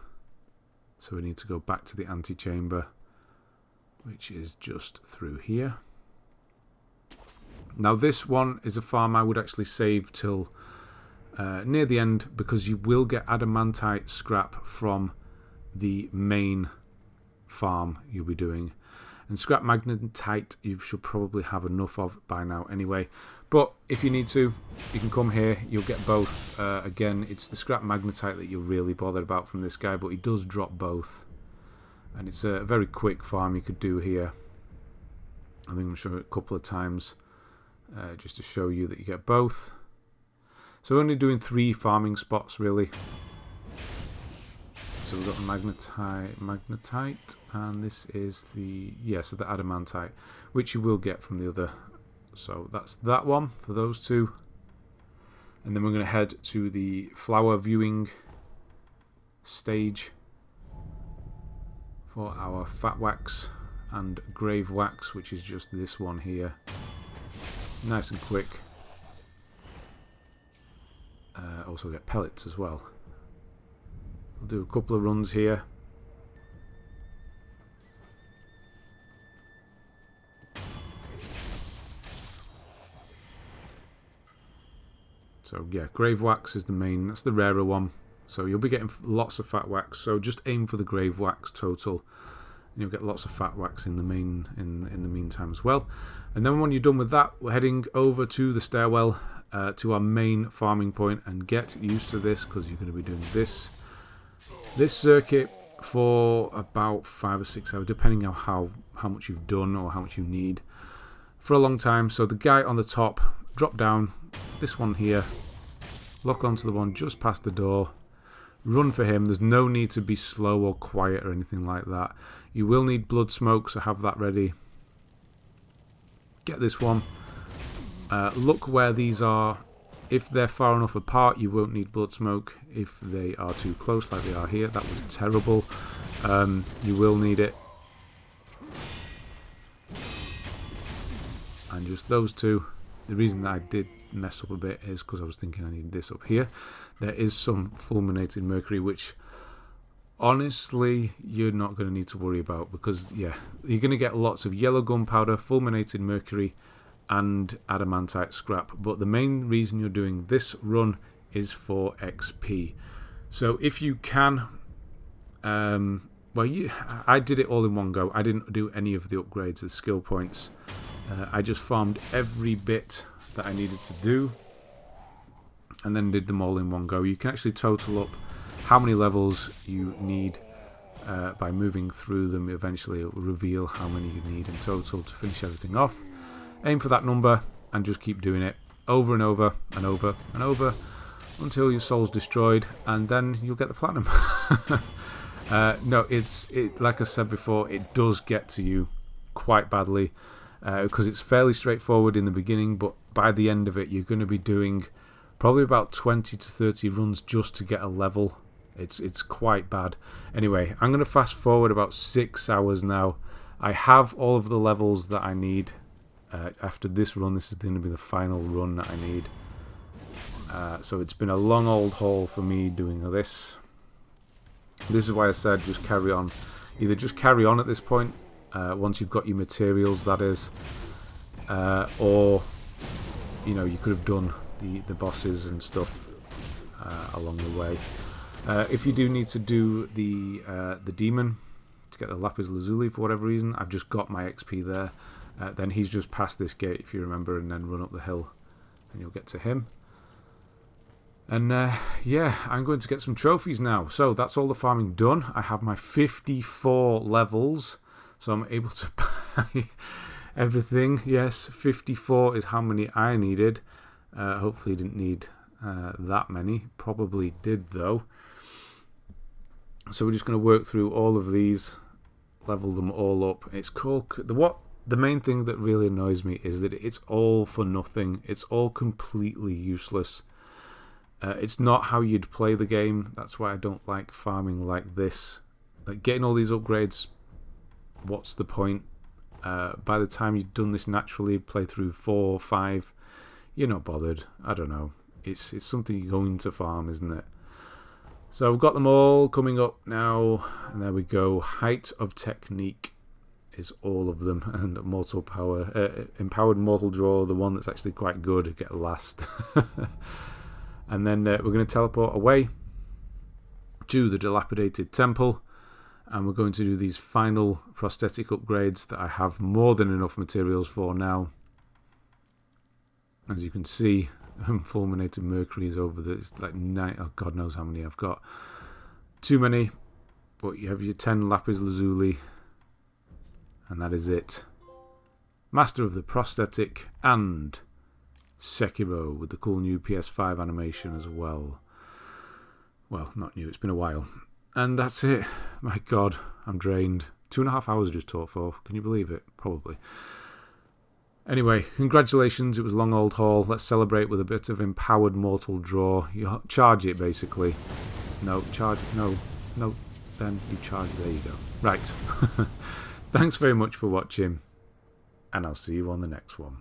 Speaker 1: So we need to go back to the antechamber, which is just through here. Now this one is a farm I would actually save till near the end, because you will get adamantite scrap from the main farm you'll be doing. And scrap magnetite you should probably have enough of by now anyway. But if you need to, you can come here. You'll get both. Again, it's the scrap magnetite that you're really bothered about from this guy, but he does drop both. And it's a very quick farm you could do here. I think I'm showing it a couple of times just to show you that you get both. So we're only doing 3 farming spots really. So we've got magnetite, and this is the so the adamantite, which you will get from the other. So that's that one for those two. And then we're going to head to the flower viewing stage for our fat wax and grave wax, which is just this one here. Nice and quick. Also get pellets as well. We'll do a couple of runs here. So yeah, Grave Wax is the main, that's the rarer one. So you'll be getting lots of Fat Wax, so just aim for the Grave Wax total. And you'll get lots of Fat Wax in the meantime as well. And then when you're done with that, we're heading over to the stairwell, to our main farming point. And get used to this, because you're going to be doing this circuit for about 5 or 6 hours, depending on how much you've done or how much you need, for a long time. So the guy on the top, drop down, this one here, lock onto the one just past the door, run for him. There's no need to be slow or quiet or anything like that. You will need blood smoke, so have that ready. Get this one. Look where these are. If they're far enough apart, you won't need blood smoke. If they are too close, like they are here, that was terrible. You will need it. And just those two. The reason that I did mess up a bit is because I was thinking I need this up here. There is some Fulminated Mercury, which honestly you're not going to need to worry about, because yeah, you're going to get lots of yellow gunpowder, Fulminated Mercury and Admantite scrap. But the main reason you're doing this run is for XP. So if you can, I did it all in one go. I didn't do any of the upgrades, the skill points. I just farmed every bit that I needed to do and then did them all in one go. You can actually total up how many levels you need by moving through them. Eventually it will reveal how many you need in total to finish everything off. Aim for that number and just keep doing it over and over and over and over until your soul's destroyed, and then you'll get the platinum. No, like I said before, it does get to you quite badly. Because it's fairly straightforward in the beginning, but by the end of it you're going to be doing probably about 20 to 30 runs just to get a level. It's quite bad. Anyway, I'm going to fast forward about 6 hours now. I have all of the levels that I need. After this run, this is going to be the final run that I need. So it's been a long old haul for me doing this. This is why I said just carry on. Either just carry on at this point, once you've got your materials, that is, or you know, you could have done the bosses and stuff along the way. If you do need to do the demon to get the Lapis Lazuli for whatever reason, I've just got my XP there. Then he's just past this gate, if you remember, and then run up the hill and you'll get to him. And yeah, I'm going to get some trophies now. So that's all the farming done. I have my 54 levels. So I'm able to buy everything. Yes, 54 is how many I needed. Hopefully didn't need that many. Probably did though. So we're just going to work through all of these, level them all up. It's called the main thing that really annoys me is that it's all for nothing. It's all completely useless. It's not how you'd play the game. That's why I don't like farming like this. Like getting all these upgrades, what's the point? By the time you've done this naturally, play through 4 or 5, you're not bothered. I don't know. It's something you're going to farm, isn't it? So we've got them all coming up now, and there we go. Height of Technique is all of them, and Mortal Power, Empowered Mortal Draw, the one that's actually quite good, get last. And then we're going to teleport away to the dilapidated temple. And we're going to do these final prosthetic upgrades that I have more than enough materials for now. As you can see, Fulminated Mercury is over there. It's like 9, oh God knows how many I've got. Too many. But you have your 10 Lapis Lazuli. And that is it. Master of the Prosthetic and Sekiro with the cool new PS5 animation as well. Well, not new, it's been a while. And that's it. My God, I'm drained. 2.5 hours I just talked for. Can you believe it? Probably. Anyway, congratulations. It was a long old haul. Let's celebrate with a bit of Empowered Mortal Draw. You charge it, basically. No, charge. No. Then you charge. There you go. Right. Thanks very much for watching. And I'll see you on the next one.